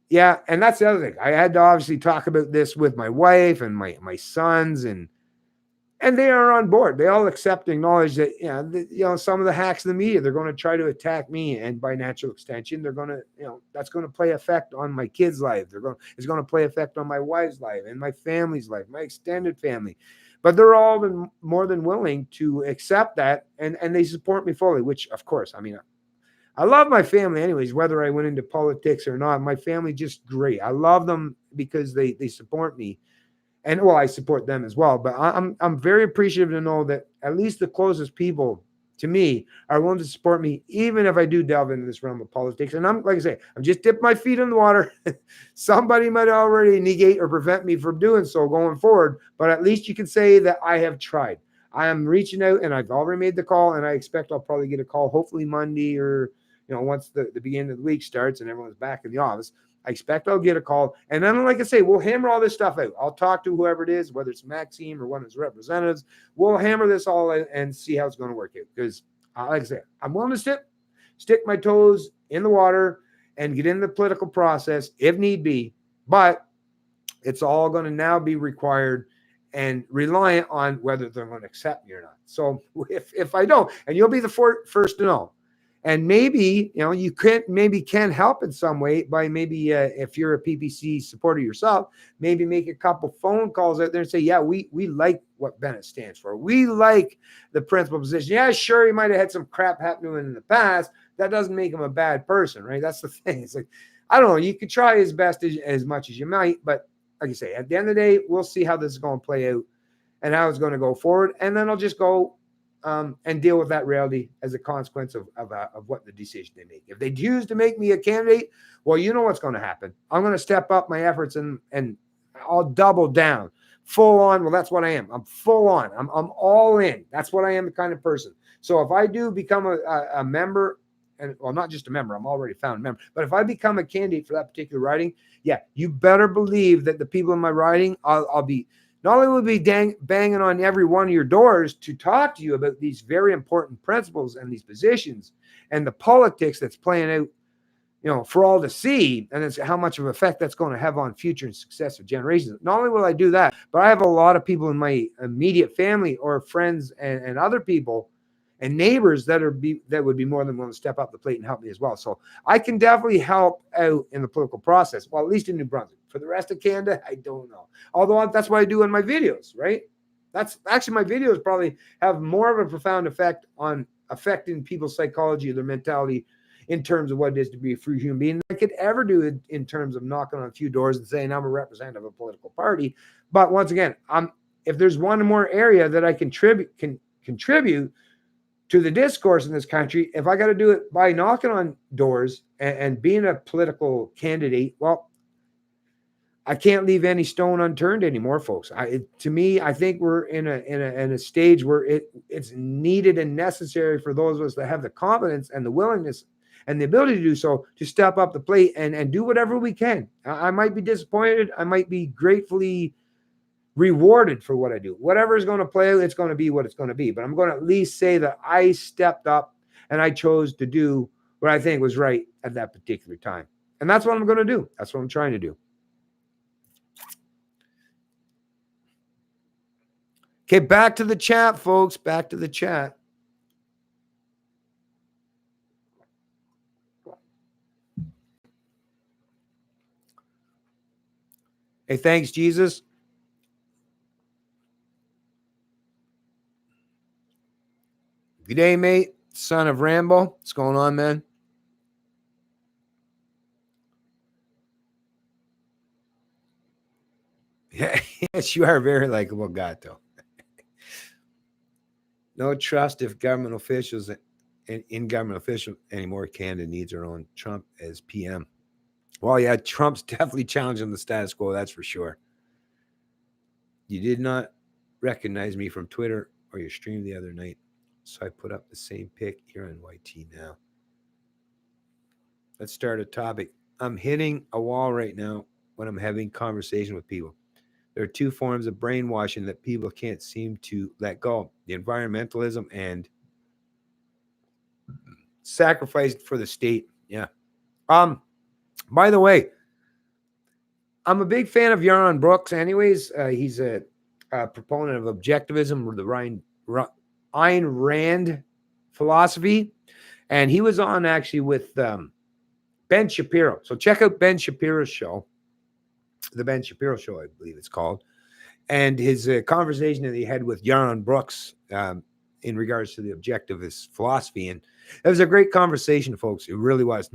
Yeah, and that's the other thing. I had to obviously talk about this with my wife and my sons, and they are on board. They all accept and acknowledge that some of the hacks of the media, they're going to try to attack me, and by natural extension, they're going to that's going to play effect on my kids' life. It's going to play effect on my wife's life and my family's life, my extended family. But they're all been more than willing to accept that, and they support me fully. Which, of course, I love my family anyways, whether I went into politics or not. My family just great. I love them because they support me. And I support them as well. But I'm very appreciative to know that at least the closest people to me, are willing to support me, even if I do delve into this realm of politics. And I'm, like I say, I'm just dipping my feet in the water. Somebody might already negate or prevent me from doing so going forward, but at least you can say that I have tried. I am reaching out, and I've already made the call, and I expect I'll probably get a call hopefully Monday, or once the beginning of the week starts and everyone's back in the office. I expect I'll get a call. And then, like I say, we'll hammer all this stuff out. I'll talk to whoever it is, whether it's Maxime or one of his representatives. We'll hammer this all out and see how it's going to work out. Because, like I said, I'm willing to stick my toes in the water and get in the political process if need be. But it's all going to now be required and reliant on whether they're going to accept me or not. So if I don't, and you'll be the first to know. And maybe, you can help in some way by maybe if you're a PPC supporter yourself, maybe make a couple phone calls out there and say, yeah, we like what Bennett stands for. We like the principal position. Yeah, sure, he might have had some crap happen to him in the past. That doesn't make him a bad person, right? That's the thing. It's like, I don't know. You could try as best as much as you might, but like I say, at the end of the day, we'll see how this is going to play out and how it's going to go forward. And then I'll just go and deal with that reality as a consequence of what the decision they make. If they choose to make me a candidate, well, you know what's going to happen. I'm going to step up my efforts and I'll double down full on. Well, that's what I am. I'm full on. I'm all in. That's what I am, the kind of person. So if I do become a member, and well, not just a member, I'm already found a member, but if I become a candidate for that particular riding, yeah, you better believe that the people in my riding, I'll be not only will be banging on every one of your doors to talk to you about these very important principles and these positions and the politics that's playing out, for all to see, and it's how much of an effect that's going to have on future and successive generations. Not only will I do that, but I have a lot of people in my immediate family or friends and other people and neighbors that would be more than willing to step up the plate and help me as well. So I can definitely help out in the political process. Well, at least in New Brunswick. For the rest of Canada, I don't know. Although that's what I do in my videos, right? That's actually, my videos probably have more of a profound effect on affecting people's psychology or their mentality in terms of what it is to be a free human being than I could ever do it in terms of knocking on a few doors and saying I'm a representative of a political party. But once again, if there's one more area that I can contribute to the discourse in this country, if I got to do it by knocking on doors and being a political candidate, well, I can't leave any stone unturned anymore, folks. To me, I think we're in a stage where it's needed and necessary for those of us that have the confidence and the willingness and the ability to do so to step up the plate and do whatever we can. I might be disappointed. I might be gratefully rewarded for what I do. Whatever is going to play out, it's going to be what it's going to be. But I'm going to at least say that I stepped up and I chose to do what I think was right at that particular time. And that's what I'm going to do. That's what I'm trying to do. Okay, back to the chat, folks. Back to the chat. Hey, thanks, Jesus. Good day, mate. Son of Rambo. What's going on, man? Yeah, yes, you are a very likable guy, though. No trust if government officials in government official anymore. Canada needs our own Trump as PM. Well, yeah, Trump's definitely challenging the status quo. That's for sure. You did not recognize me from Twitter or your stream the other night, so I put up the same pic here on YT now. Let's start a topic. I'm hitting a wall right now when I'm having conversation with people. There are two forms of brainwashing that people can't seem to let go: the environmentalism and sacrifice for the state. Yeah. By the way, I'm a big fan of Yaron Brooks. Anyways, he's a proponent of objectivism, or the Ayn Rand philosophy, and he was on actually with Ben Shapiro. So check out Ben Shapiro's show, the Ben Shapiro Show, I believe it's called, and his conversation that he had with Yaron Brooks in regards to the objectivist philosophy. And it was a great conversation, folks. It really was.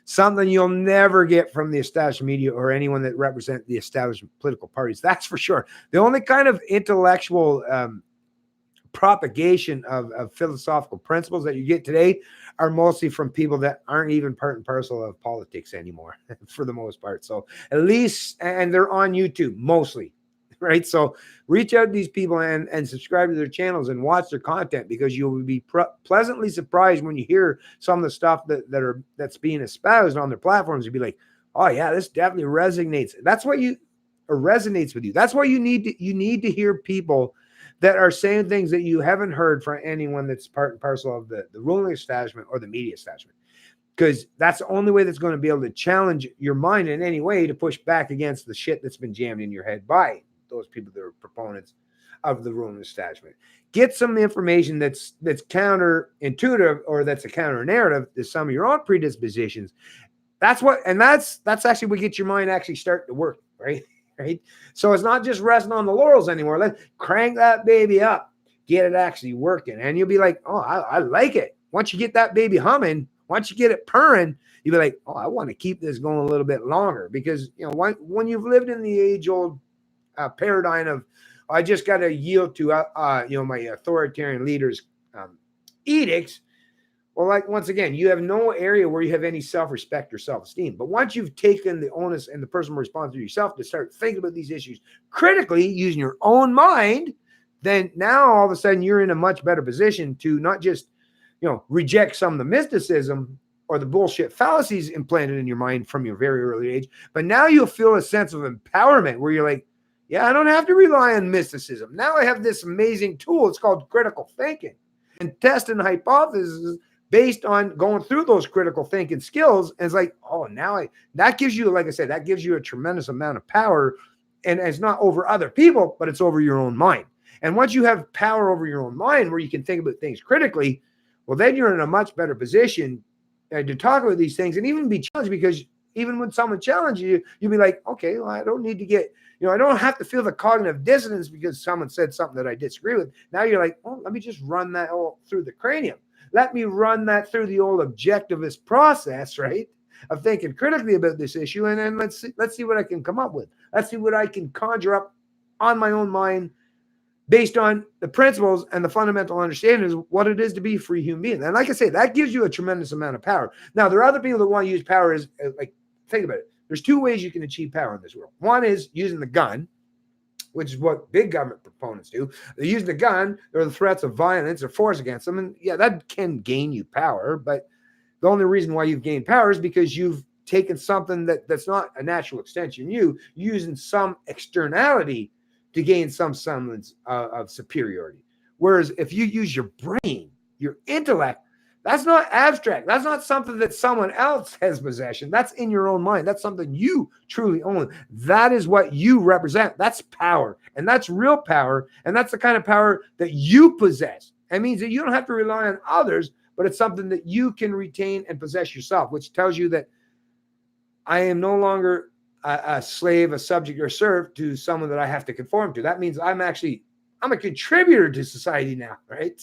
Something you'll never get from the established media or anyone that represent the established political parties. That's for sure. The only kind of intellectual propagation of philosophical principles that you get today are mostly from people that aren't even part and parcel of politics anymore for the most part. So at least, and they're on YouTube mostly, right? So reach out to these people and subscribe to their channels and watch their content, because you will be pleasantly surprised when you hear some of the stuff that's being espoused on their platforms. You'll be like, oh yeah, this definitely resonates. Resonates with you. That's why you need to hear people that are saying things that you haven't heard from anyone that's part and parcel of the ruling establishment or the media establishment, because that's the only way that's going to be able to challenge your mind in any way to push back against the shit that's been jammed in your head by those people that are proponents of the ruling establishment. Get some information that's counterintuitive, or that's a counter narrative to some of your own predispositions. That's actually what gets your mind actually start to work, right? Right. So it's not just resting on the laurels anymore. Let's crank that baby up, get it actually working. And you'll be like, oh, I like it. Once you get that baby humming, once you get it purring, you'll be like, oh, I want to keep this going a little bit longer. Because, when you've lived in the age-old paradigm of, I just got to yield to, my authoritarian leaders' edicts. Well, like, once again, you have no area where you have any self-respect or self-esteem. But once you've taken the onus and the personal responsibility yourself to start thinking about these issues critically using your own mind, then now all of a sudden you're in a much better position to not just, reject some of the mysticism or the bullshit fallacies implanted in your mind from your very early age. But now you'll feel a sense of empowerment where you're like, yeah, I don't have to rely on mysticism. Now I have this amazing tool. It's called critical thinking, and testing hypotheses based on going through those critical thinking skills. And it's like, oh, that gives you, like I said, that gives you a tremendous amount of power. And it's not over other people, but it's over your own mind. And once you have power over your own mind where you can think about things critically, well, then you're in a much better position to talk about these things and even be challenged, because even when someone challenges you, you'll be like, okay, well, I don't need to get, I don't have to feel the cognitive dissonance because someone said something that I disagree with. Now you're like, oh, let me just run that all through the cranium. Let me run that through the old objectivist process, right, of thinking critically about this issue, and then let's see what I can come up with. Let's see what I can conjure up on my own mind based on the principles and the fundamental understanding of what it is to be a free human being. And like I say, that gives you a tremendous amount of power. Now, there are other people that want to use power as, like, think about it. There's two ways you can achieve power in this world. One is using the gun, which is what big government proponents do. They use the gun or the threats of violence or force against them. And yeah, that can gain you power. But the only reason why you've gained power is because you've taken something that's not a natural extension. Using some externality to gain some semblance of superiority. Whereas if you use your brain, your intellect, that's not abstract. That's not something that someone else has possession. That's in your own mind. That's something you truly own. That is what you represent. That's power. And that's real power. And that's the kind of power that you possess. It means that you don't have to rely on others, but it's something that you can retain and possess yourself, which tells you that I am no longer a slave, a subject, or serf to someone that I have to conform to. That means I'm a contributor to society now, right?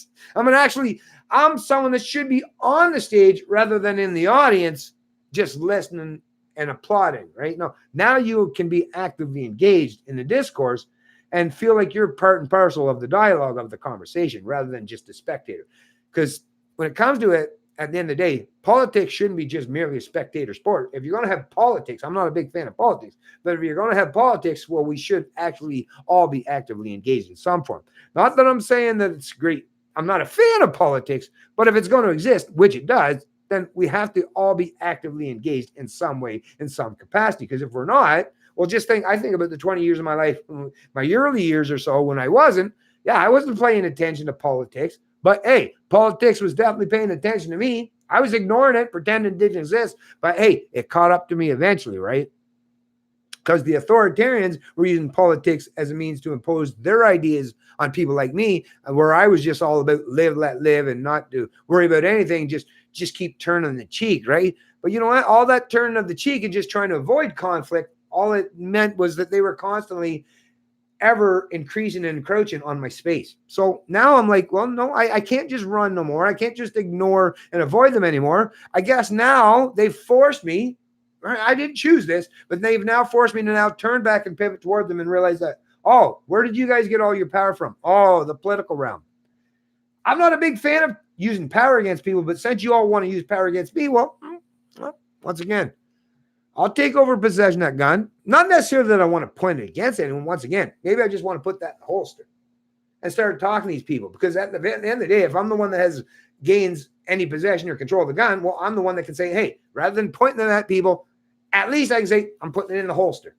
I'm someone that should be on the stage rather than in the audience, just listening and applauding, right? No, now you can be actively engaged in the discourse and feel like you're part and parcel of the dialogue of the conversation rather than just a spectator. Because when it comes to it, at the end of the day, politics shouldn't be just merely a spectator sport. If you're going to have politics, I'm not a big fan of politics, but if you're going to have politics, well, we should actually all be actively engaged in some form. Not that I'm saying that it's great. I'm not a fan of politics, but if it's going to exist, which it does, then we have to all be actively engaged in some way, in some capacity. Because if we're not, well, I think about the 20 years of my life, my early years or so when I wasn't paying attention to politics. But hey, politics was definitely paying attention to me. I was ignoring it, pretending it didn't exist. But hey, it caught up to me eventually, right? Because the authoritarians were using politics as a means to impose their ideas on people like me, where I was just all about live, let live, and not to worry about anything, just keep turning the cheek, right? But you know what? All that turning of the cheek and just trying to avoid conflict, all it meant was that they were constantly ever increasing and encroaching on my space. So now I'm like, well, no, I can't just run no more. I can't just ignore and avoid them anymore. I guess now they've forced me. I didn't choose this, but they've now forced me to now turn back and pivot toward them and realize that, oh, where did you guys get all your power from? Oh, the political realm. I'm not a big fan of using power against people, but since you all want to use power against me, well, once again, I'll take over possession of that gun. Not necessarily that I want to point it against anyone. Once again, maybe I just want to put that in the holster and start talking to these people. Because at the end of the day, if I'm the one that gains any possession or control of the gun, well, I'm the one that can say, hey, rather than pointing them at people, at least I can say, I'm putting it in the holster.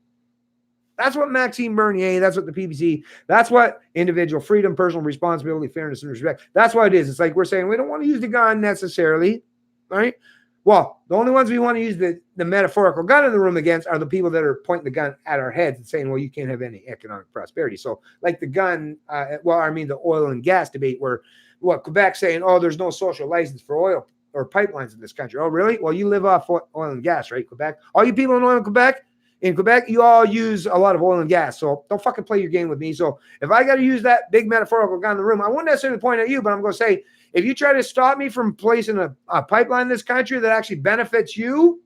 That's what Maxime Bernier, that's what the PPC, that's what individual freedom, personal responsibility, fairness, and respect. That's what it is. It's like we're saying we don't want to use the gun necessarily, right? Well, the only ones we want to use the metaphorical gun in the room against are the people that are pointing the gun at our heads and saying, well, you can't have any economic prosperity. So like the gun, the oil and gas debate where Quebec saying, oh, there's no social license for oil or pipelines in this country. Oh, really? Well, you live off oil and gas, right, Quebec? All you people in oil in Quebec, you all use a lot of oil and gas. So don't fucking play your game with me. So if I got to use that big metaphorical gun in the room, I wouldn't necessarily point at you, but I'm going to say, if you try to stop me from placing a pipeline in this country that actually benefits you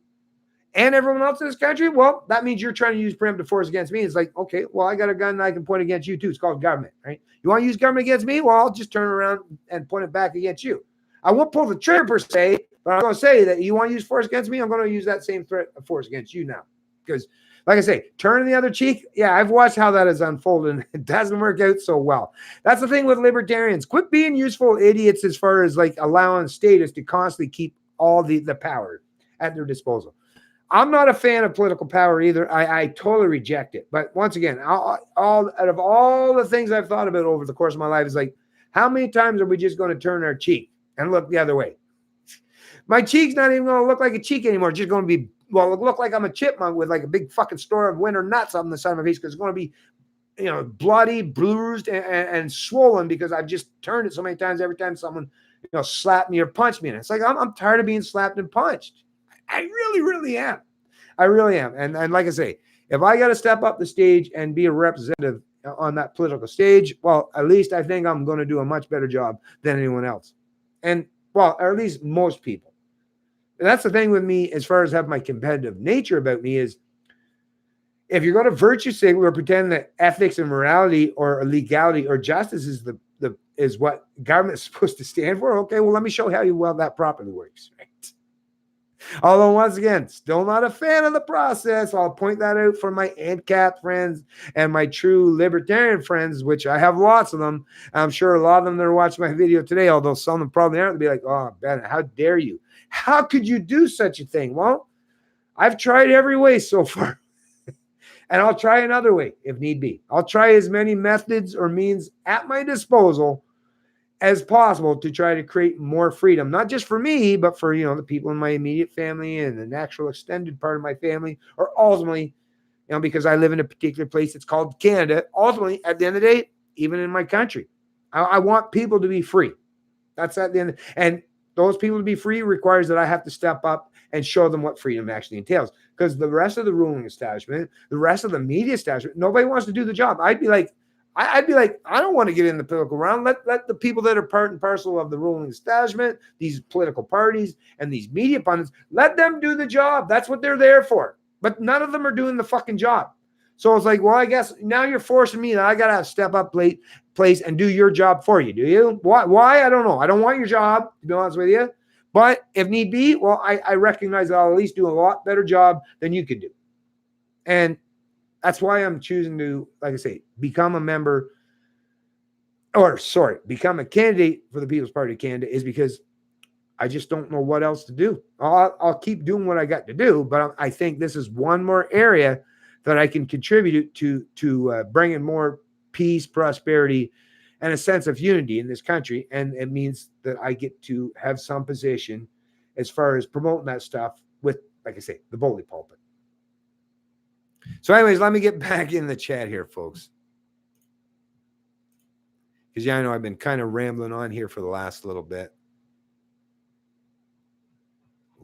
and everyone else in this country, well, that means you're trying to use preemptive force against me. It's like, okay, well, I got a gun that I can point against you too. It's called government, right? You want to use government against me? Well, I'll just turn around and point it back against you. I won't pull the trigger per se, but I'm going to say that you want to use force against me, I'm going to use that same threat of force against you now. Because like I say, turning the other cheek, yeah, I've watched how that has unfolded, and it doesn't work out so well. That's the thing with libertarians. Quit being useful idiots as far as like allowing statists to constantly keep all the power at their disposal. I'm not a fan of political power either. I totally reject it. But once again, out of all the things I've thought about over the course of my life is like, how many times are we just going to turn our cheek and look the other way? My cheek's not even going to look like a cheek anymore. It's just going to be, well, it look like I'm a chipmunk with like a big fucking store of winter nuts on the side of my face because it's going to be, bloody, bruised, and swollen because I've just turned it so many times every time someone, slapped me or punched me. And it's like, I'm tired of being slapped and punched. I really, really am. I really am. And like I say, if I got to step up the stage and be a representative on that political stage, well, at least I think I'm going to do a much better job than anyone else. And, well, or at least most people. And that's the thing with me as far as have my competitive nature about me is if you're going to virtue signal or pretend that ethics and morality or legality or justice is what government is supposed to stand for, okay, well, let me show how well that properly works, right? Although, once again, still not a fan of the process. I'll point that out for my ANCAP friends and my true libertarian friends, which I have lots of them. I'm sure a lot of them that are watching my video today, although some of them probably aren't, they'll be like, oh, Ben, how dare you? How could you do such a thing? Well, I've tried every way so far. And I'll try another way if need be. I'll try as many methods or means at my disposal as possible to try to create more freedom, not just for me, but for, the people in my immediate family and the natural extended part of my family, or ultimately, because I live in a particular place that's called Canada, ultimately, at the end of the day, even in my country, I want people to be free. That's at the end. And those people to be free requires that I have to step up and show them what freedom actually entails. Because the rest of the ruling establishment, the rest of the media establishment, nobody wants to do the job. I'd be like, I don't want to get in the political realm. Let the people that are part and parcel of the ruling establishment, these political parties and these media pundits, let them do the job. That's what they're there for. But none of them are doing the fucking job. So it's like, well, I guess now you're forcing me that I got to step up place and do your job for you. Do you? Why? I don't know. I don't want your job, to be honest with you. But if need be, well, I recognize that I'll at least do a lot better job than you could do. And that's why I'm choosing to, like I say, become a candidate for the People's Party of Canada is because I just don't know what else to do. I'll keep doing what I got to do, but I think this is one more area that I can contribute to bringing more peace, prosperity, and a sense of unity in this country. And it means that I get to have some position as far as promoting that stuff with, like I say, the bully pulpit. So anyways, let me get back in the chat here, folks. Because, I know I've been kind of rambling on here for the last little bit.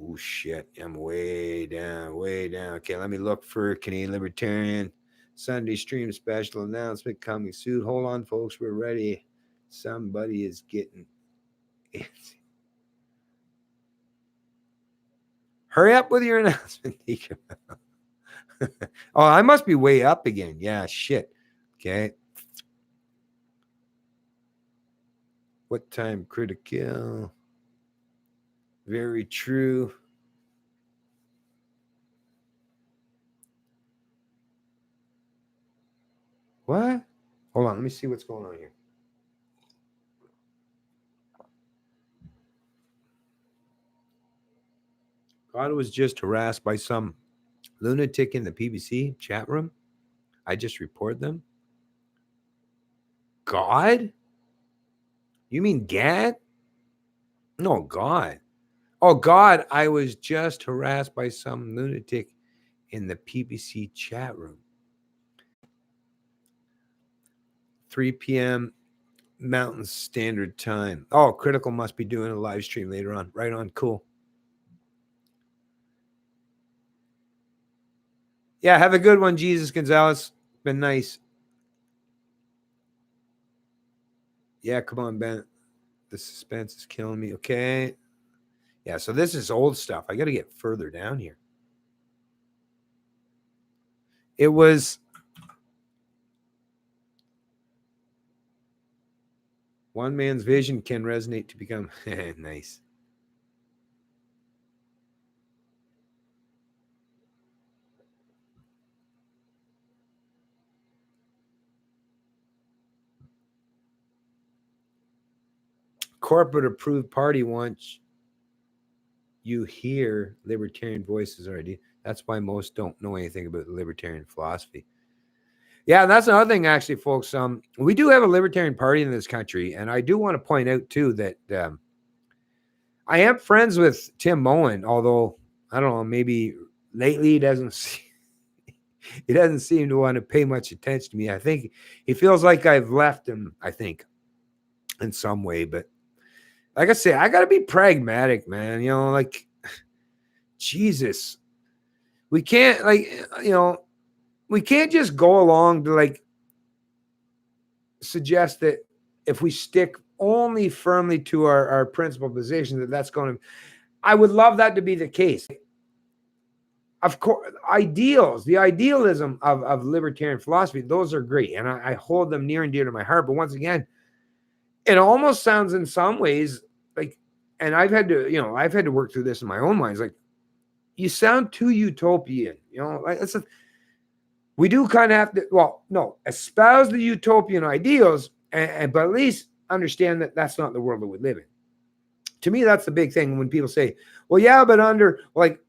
Oh, shit. I'm way down. Okay, let me look for Canadian Libertarian Sunday stream special announcement coming soon. Hold on, folks. We're ready. Somebody is getting it. Hurry up with your announcement, Deacon. Oh, I must be way up again. Yeah, shit. Okay. What time critical? Very true. What? Hold on, let me see what's going on here. God was just harassed by some lunatic in the PBC chat room. I just report them. God? You mean Gad? No, God. Oh, God, I was just harassed by some lunatic in the PBC chat room. 3 p.m. Mountain Standard Time. Oh, Critical must be doing a live stream later on. Right on. Cool. Yeah, have a good one, Jesus Gonzalez. Been nice. Yeah, come on, Ben. The suspense is killing me. Okay. Yeah, so this is old stuff. I got to get further down here. It was one man's vision can resonate to become nice. Corporate approved party wants you hear libertarian voices already. That's why most don't know anything about the libertarian philosophy. Yeah, and that's another thing, actually, folks. We do have a libertarian party in this country, and I do want to point out too that I am friends with Tim Moen, although I don't know, maybe lately he doesn't seem to want to pay much attention to me. I think he feels like I've left him, I think, in some way. But like I say, I got to be pragmatic, man. You know, like, Jesus, we can't, like, you know, we can't just go along to, like, suggest that if we stick only firmly to our principal position, that's going to, I would love that to be the case. Of course, the idealism of libertarian philosophy, those are great. And I hold them near and dear to my heart. But once again, it almost sounds in some ways like, and I've had to work through this in my own mind. It's like, you sound too utopian, you know, like we do kind of have to, well, no, espouse the utopian ideals, but at least understand that that's not the world that we live in. To me, that's the big thing when people say, well, yeah, but under, like,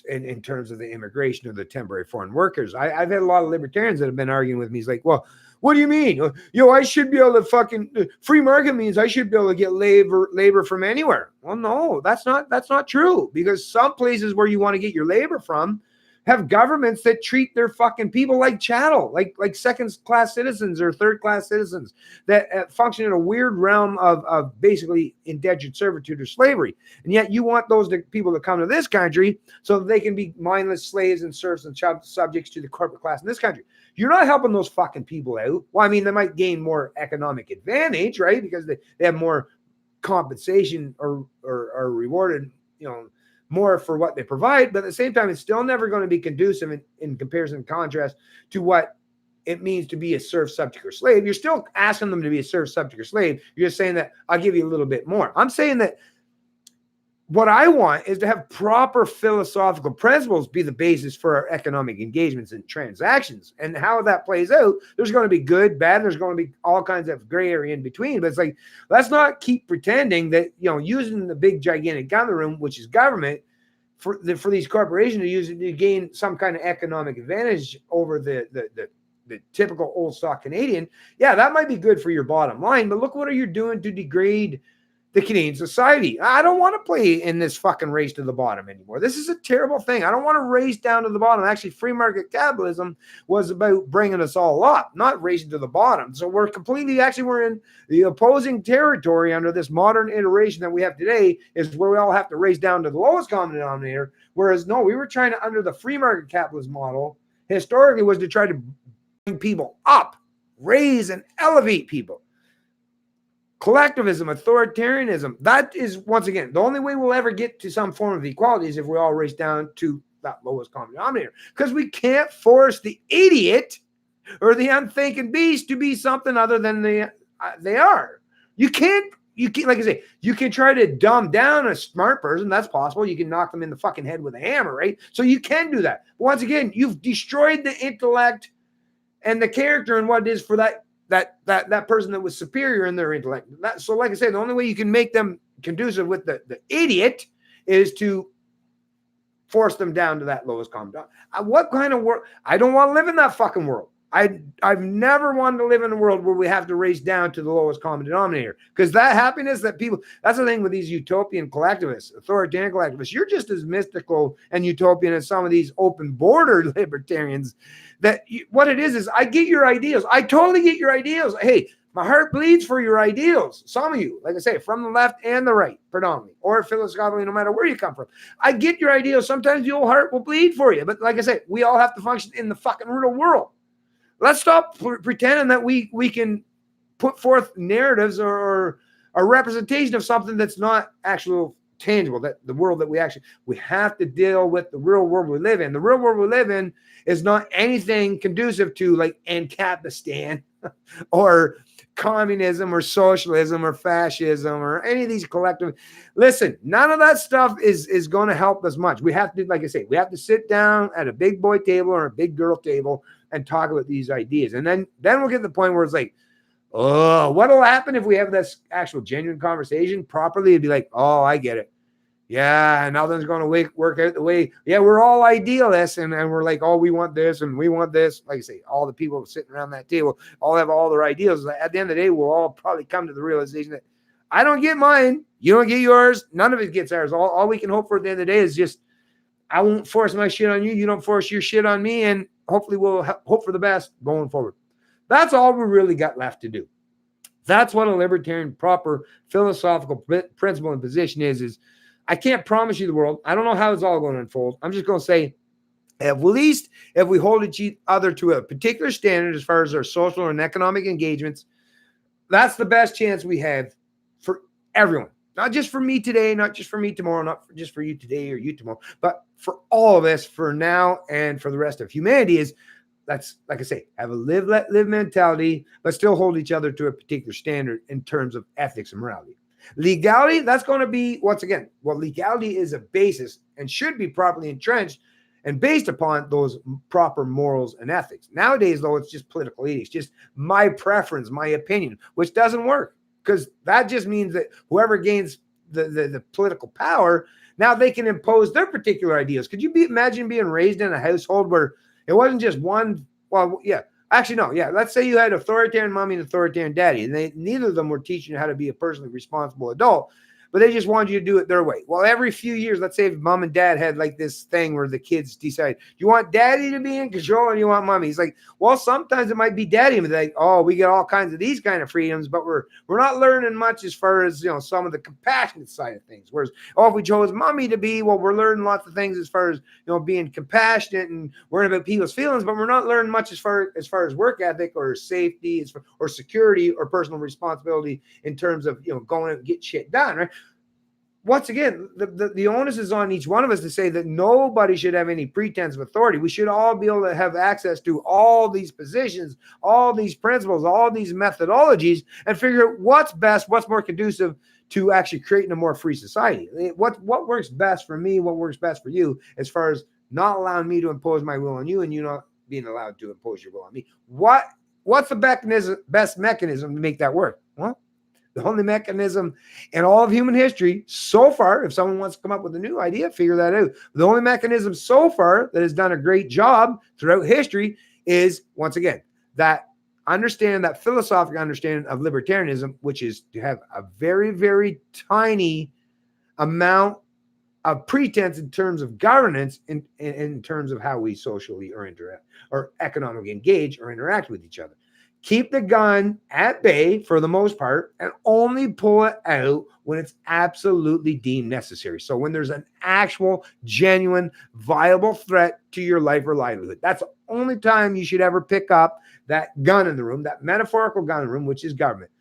in terms of the immigration of the temporary foreign workers, I've had a lot of libertarians that have been arguing with me. He's like, well, what do you mean? I should be able to fucking free market means I should be able to get labor from anywhere. Well, no, that's not true, because some places where you want to get your labor from have governments that treat their fucking people like chattel, like second-class citizens or third-class citizens that function in a weird realm of basically indentured servitude or slavery. And yet you want those people to come to this country so that they can be mindless slaves and serfs and subjects to the corporate class in this country. You're not helping those fucking people out. Well, I mean, they might gain more economic advantage, right? Because they have more compensation or are rewarded, you know, more for what they provide, but at the same time, it's still never going to be conducive in comparison and contrast to what it means to be a serf, subject, or slave. You're still asking them to be a serf, subject, or slave. You're just saying that I'll give you a little bit more. I'm saying that what I want is to have proper philosophical principles be the basis for our economic engagements and transactions. And how that plays out, there's going to be good, bad, there's going to be all kinds of gray area in between. But it's like, let's not keep pretending that, you know, using the big gigantic gun in the room, which is government, for these corporations to use it to gain some kind of economic advantage over the typical old stock Canadian. Yeah, that might be good for your bottom line, but look what you're doing to degrade the Canadian society. I don't want to play in this fucking race to the bottom anymore. This is a terrible thing. I don't want to race down to the bottom. Actually, free market capitalism was about bringing us all up, not racing to the bottom. So we're in the opposing territory under this modern iteration that we have today, is where we all have to race down to the lowest common denominator. Whereas, no, we were trying to, under the free market capitalist model, historically, was to try to bring people up, raise and elevate people. Collectivism, authoritarianism, that is, once again, the only way we'll ever get to some form of equality is if we all race down to that lowest common denominator. Because we can't force the idiot or the unthinking beast to be something other than they are. You can't you can, like I say, you can try to dumb down a smart person. That's possible. You can knock them in the fucking head with a hammer, right? So you can do that. But once again, you've destroyed the intellect and the character and what it is for that person that was superior in their intellect. So, like I said, the only way you can make them conducive with the idiot is to force them down to that lowest common denominator. What kind of world? I don't want to live in that fucking world. I've never wanted to live in a world where we have to race down to the lowest common denominator, because that happiness that people, that's the thing with these utopian collectivists, authoritarian collectivists, you're just as mystical and utopian as some of these open border libertarians. What it is I get your ideals. I totally get your ideals. Hey, my heart bleeds for your ideals. Some of you, like I say, from the left and the right, predominantly, or philosophically, no matter where you come from. I get your ideals. Sometimes your heart will bleed for you. But like I said, we all have to function in the fucking real world. Let's stop pretending that we can put forth narratives or a representation of something that's not actual tangible, that the world that we have to deal with the real world we live in. The real world we live in is not anything conducive to like Ancapistan or communism or socialism or fascism or any of these collective. Listen, none of that stuff is going to help us much. We have to, like I say, we have to sit down at a big boy table or a big girl table and talk about these ideas. And then we'll get to the point where it's like, oh, what'll happen if we have this actual genuine conversation properly? It'd be like, oh, I get it. Yeah, nothing's going to work out the way. Yeah, we're all idealists, and we're like, oh, we want this and we want this. Like I say, all the people sitting around that table all have all their ideals. At the end of the day, we'll all probably come to the realization that I don't get mine, you don't get yours, none of it gets ours. All we can hope for at the end of the day is just, I won't force my shit on you, you don't force your shit on me, and hopefully we'll hope for the best going forward. That's all we really got left to do. That's what a libertarian proper philosophical principle and position is I can't promise you the world. I don't know how it's all going to unfold. I'm just going to say, at least if we hold each other to a particular standard as far as our social and economic engagements, that's the best chance we have for everyone. Not just for me today, not just for me tomorrow, not just for you today or you tomorrow, but for all of us for now and for the rest of humanity is, that's, like I say, have a live, let live mentality, but still hold each other to a particular standard in terms of ethics and morality. Legality, that's going to be, once again, well, legality is a basis and should be properly entrenched and based upon those proper morals and ethics. Nowadays, though, it's just political edict. It's just my preference, my opinion, which doesn't work, because that just means that whoever gains the political power, now they can impose their particular ideas. Could you imagine being raised in a household where it wasn't just one, well, yeah, actually, no. Yeah. Let's say you had authoritarian mommy and authoritarian daddy, and neither of them were teaching you how to be a personally responsible adult, but they just wanted you to do it their way. Well, every few years, let's say if mom and dad had like this thing where the kids decide, you want daddy to be in control and you want mommy. He's like, well, sometimes it might be daddy. And like, oh, we get all kinds of these kind of freedoms, but we're not learning much as far as, some of the compassionate side of things. Whereas, oh, if we chose mommy to be, well, we're learning lots of things as far as, being compassionate and worrying about people's feelings, but we're not learning much as far as work ethic or safety or security or personal responsibility in terms of, going and get shit done, right? Once again, the onus is on each one of us to say that nobody should have any pretense of authority. We should all be able to have access to all these positions, all these principles, all these methodologies, and figure out what's best, what's more conducive to actually creating a more free society. What works best for me, what works best for you, as far as not allowing me to impose my will on you and you not being allowed to impose your will on me. What's the best mechanism to make that work? Well, the only mechanism in all of human history so far, if someone wants to come up with a new idea, figure that out. The only mechanism so far that has done a great job throughout history is, once again, that philosophical understanding of libertarianism, which is to have a very, very tiny amount of pretense in terms of governance, in terms of how we socially or interact or economically engage or interact with each other. Keep the gun at bay for the most part and only pull it out when it's absolutely deemed necessary. So when there's an actual, genuine, viable threat to your life or livelihood, that's the only time you should ever pick up that gun in the room, that metaphorical gun in the room, which is government.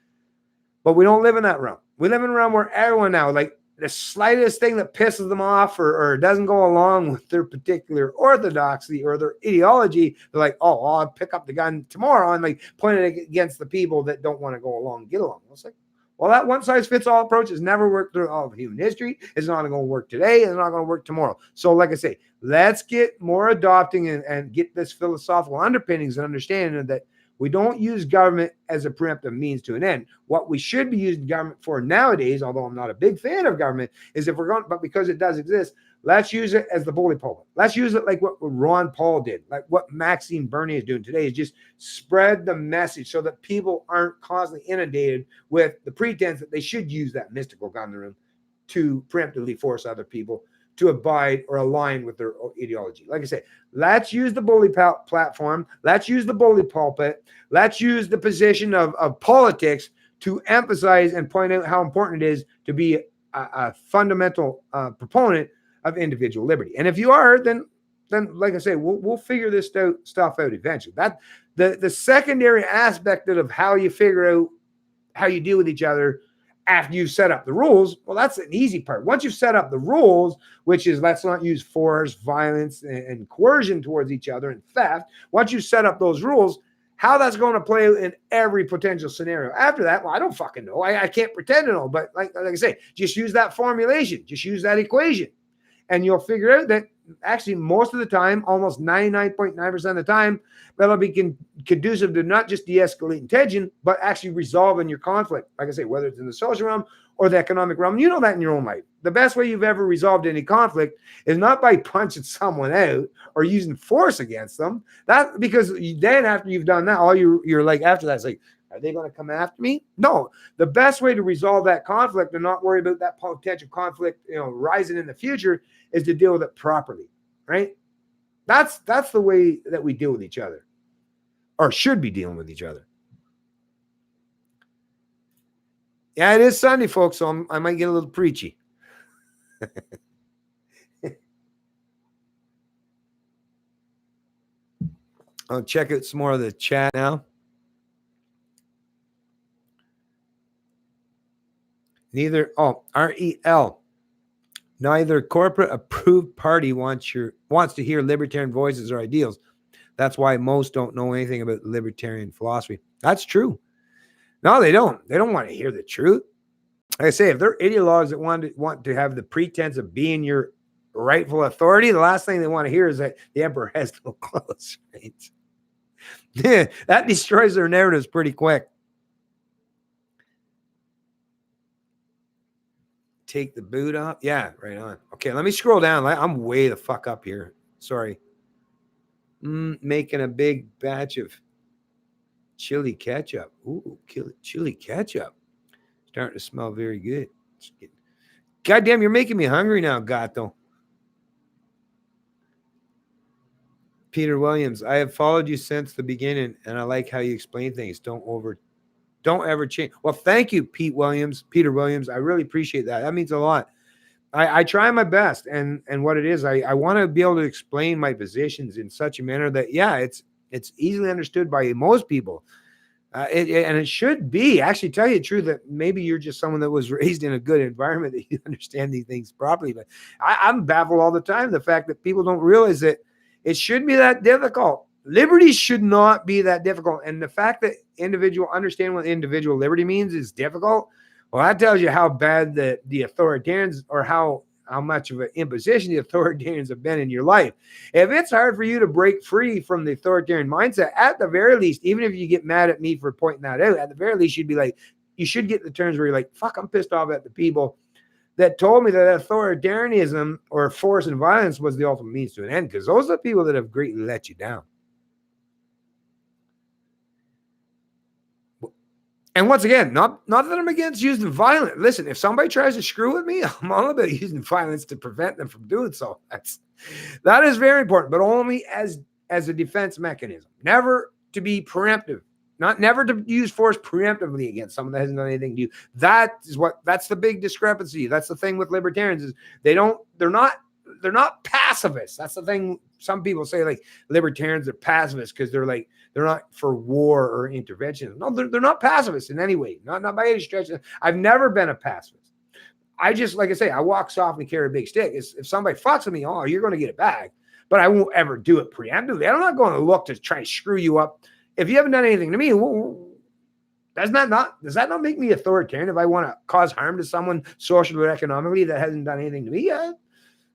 But we don't live in that realm. We live in a realm where everyone now, like, the slightest thing that pisses them off or doesn't go along with their particular orthodoxy or their ideology, they're like, oh, I'll pick up the gun tomorrow and like point it against the people that don't want to go along and get along. It's like, Well, that one-size-fits-all approach has never worked through all of human history. It's not going to work today. It's not going to work tomorrow. So like I say, let's get more adopting and get this philosophical underpinnings and understanding that we don't use government as a preemptive means to an end. What we should be using government for nowadays, although I'm not a big fan of government, is if we're going, but because it does exist, let's use it as the bully pulpit. Let's use it like what Ron Paul did, like what Maxime Bernier is doing today, is just spread the message so that people aren't constantly inundated with the pretense that they should use that mystical gun in the room to preemptively force other people to abide or align with their ideology. Like I say, let's use the bully platform. Let's use the bully pulpit. Let's use the position of politics to emphasize and point out how important it is to be a fundamental proponent of individual liberty. And if you are, then like I say, we'll figure this stuff out eventually. That the secondary aspect of how you figure out how you deal with each other after you set up the rules, well, that's an easy part. Once you've set up the rules, which is let's not use force, violence, and coercion towards each other and theft. Once you set up those rules, how that's going to play in every potential scenario after that, well, I don't fucking know. I can't pretend to know. But like I say, just use that formulation. Just use that equation. And you'll figure out that actually most of the time, almost 99.9% of the time, that'll be conducive to not just de-escalating tension, but actually resolving your conflict. Like I say, whether it's in the social realm or the economic realm, you know that in your own life. The best way you've ever resolved any conflict is not by punching someone out or using force against them. That because then after you've done that, all you're like after that is like, are they going to come after me? No. The best way to resolve that conflict and not worry about that potential conflict, rising in the future is to deal with it properly, right? That's the way that we deal with each other, or should be dealing with each other. Yeah, it is Sunday, folks, so I might get a little preachy. I'll check out some more of the chat now. REL. Neither corporate approved party wants to hear libertarian voices or ideals. That's why most don't know anything about libertarian philosophy. That's true. No, they don't. They don't want to hear the truth. Like I say, if they're ideologues that want to have the pretense of being your rightful authority, the last thing they want to hear is that the emperor has no clothes. Right? Yeah, that destroys their narratives pretty quick. Take the boot off. Yeah, right on. Okay, let me scroll down. I'm way the fuck up here. Sorry. Making a big batch of chili ketchup. Ooh, chili ketchup. Starting to smell very good. God damn, you're making me hungry now, Gato. Peter Williams, I have followed you since the beginning, and I like how you explain things. Don't ever change. Well, thank you, Peter Williams. I really appreciate that. That means a lot. I try my best, and what it is, I want to be able to explain my positions in such a manner that, yeah, it's easily understood by most people. And it should be. Actually, tell you the truth, that maybe you're just someone that was raised in a good environment that you understand these things properly. But I'm baffled all the time, the fact that people don't realize that it shouldn't be that difficult. Liberty should not be that difficult. And the fact that understanding what individual liberty means is difficult, well, that tells you how bad the authoritarians, or how much of an imposition the authoritarians have been in your life. If it's hard for you to break free from the authoritarian mindset, at the very least, even if you get mad at me for pointing that out, at the very least, you'd be like, you should get the terms where you're like, fuck, I'm pissed off at the people that told me that authoritarianism or force and violence was the ultimate means to an end, because those are the people that have greatly let you down. And once again, not that I'm against using violence. Listen, if somebody tries to screw with me, I'm all about using violence to prevent them from doing so. That is very important, but only as a defense mechanism. Never to be preemptive. Never to use force preemptively against someone that hasn't done anything to you. That's the big discrepancy. That's the thing with libertarians, is they're not pacifists. That's the thing. Some people say like libertarians are pacifists because they're not for war or intervention. No, they're not pacifists in any way. Not by any stretch. I've never been a pacifist. I just, like I say, I walk softly, carry a big stick. If somebody fucks with me, oh, you're going to get it back. But I won't ever do it preemptively. I'm not going to look to try and screw you up. If you haven't done anything to me, does that not make me authoritarian if I want to cause harm to someone socially or economically that hasn't done anything to me? Yeah,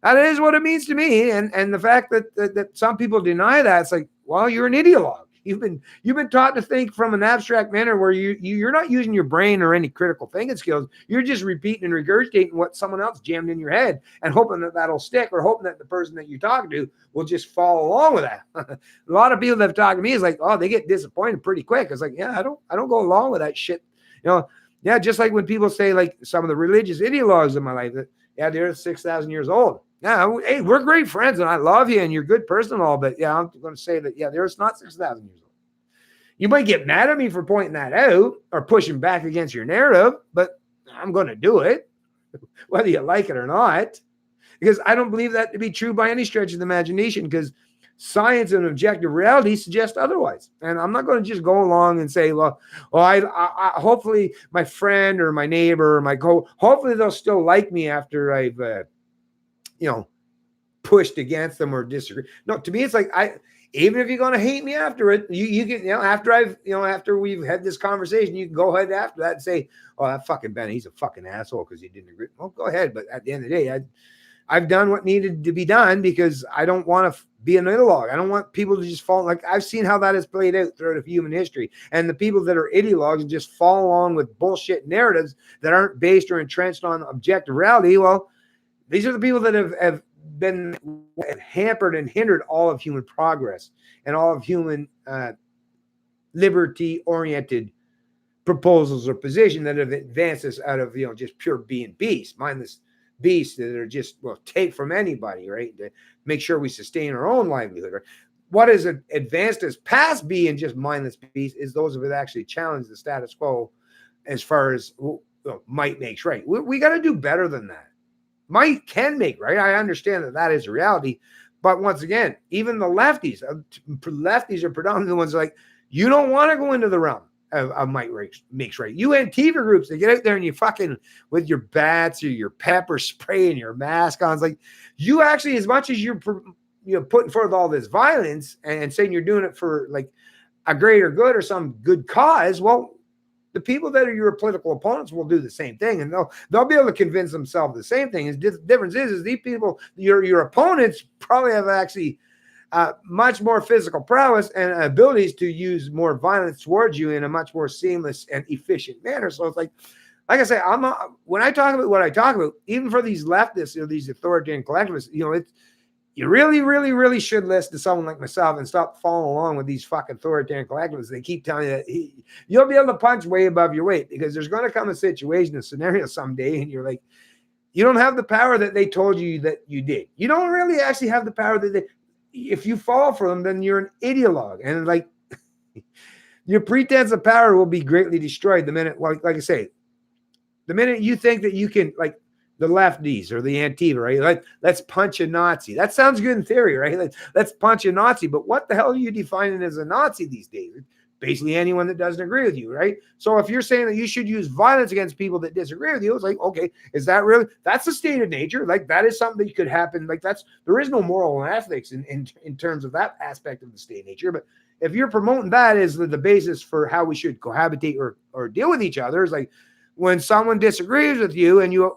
that is what it means to me. And the fact that some people deny that, it's like, well, you're an ideologue. You've been taught to think from an abstract manner where you're not using your brain or any critical thinking skills. You're just repeating and regurgitating what someone else jammed in your head and hoping that that'll stick, or hoping that the person that you're talking to will just follow along with that. A lot of people that have talked to me is like, oh, they get disappointed pretty quick. It's like, yeah, I don't go along with that shit. Yeah, just like when people say, like, some of the religious ideologues in my life, that, yeah, they're 6,000 years old. Yeah, hey, we're great friends and I love you and you're a good person and all, but yeah, I'm going to say that, yeah, there's not 6,000 years old. You might get mad at me for pointing that out or pushing back against your narrative, but I'm going to do it, whether you like it or not, because I don't believe that to be true by any stretch of the imagination, because science and objective reality suggest otherwise. And I'm not going to just go along and say, well, I hopefully my friend or my neighbor or my hopefully they'll still like me after I've, pushed against them or disagree. No, to me, it's like, even if you're going to hate me after it, you can, after we've had this conversation, you can go ahead after that and say, oh, that fucking Ben, he's a fucking asshole because he didn't agree. Well, go ahead. But at the end of the day, I've done what needed to be done because I don't want to be an ideologue. I don't want people to just fall. Like, I've seen how that has played out throughout human history. And the people that are ideologues and just follow along with bullshit narratives that aren't based or entrenched on objective reality, well, these are the people that have been hampered and hindered all of human progress and all of human liberty-oriented proposals or position that have advanced us out of, just pure being beasts, mindless beasts that are just, take from anybody, right? To make sure we sustain our own livelihood. Right? What has advanced us past being just mindless beasts is those that actually challenge the status quo as far as might makes right. We got to do better than that. Might can make right. I understand that is a reality. But once again, even the lefties are predominantly the ones like, you don't want to go into the realm of might makes right. You Antifa groups, they get out there and you fucking with your bats or your pepper spray and your mask on. It's like, you actually, as much as you're putting forth all this violence and saying you're doing it for like a greater good or some good cause, well, the people that are your political opponents will do the same thing, and they'll be able to convince themselves the same thing. And the difference is these people, your opponents, probably have actually much more physical prowess and abilities to use more violence towards you in a much more seamless and efficient manner. So it's like I say, when I talk about what I talk about, even for these leftists, these authoritarian collectivists, you really, really, really should listen to someone like myself and stop following along with these fucking authoritarian collectivists. They keep telling you that you'll be able to punch way above your weight, because there's going to come a scenario someday, and you're like, you don't have the power that they told you that you did. You don't really actually have the power that if you fall for them, then you're an ideologue. And like, your pretense of power will be greatly destroyed the minute, like I say, the minute you think that you can, like, the lefties or the Antifa, right? Let's punch a Nazi. That sounds good in theory, right? Let's punch a Nazi. But what the hell are you defining as a Nazi these days? Basically anyone that doesn't agree with you, right? So if you're saying that you should use violence against people that disagree with you, it's like, okay, is that really, that's a state of nature? Like, that is something that could happen. Like, there is no moral and ethics in terms of that aspect of the state of nature. But if you're promoting that as the basis for how we should cohabitate or deal with each other, it's like, when someone disagrees with you and you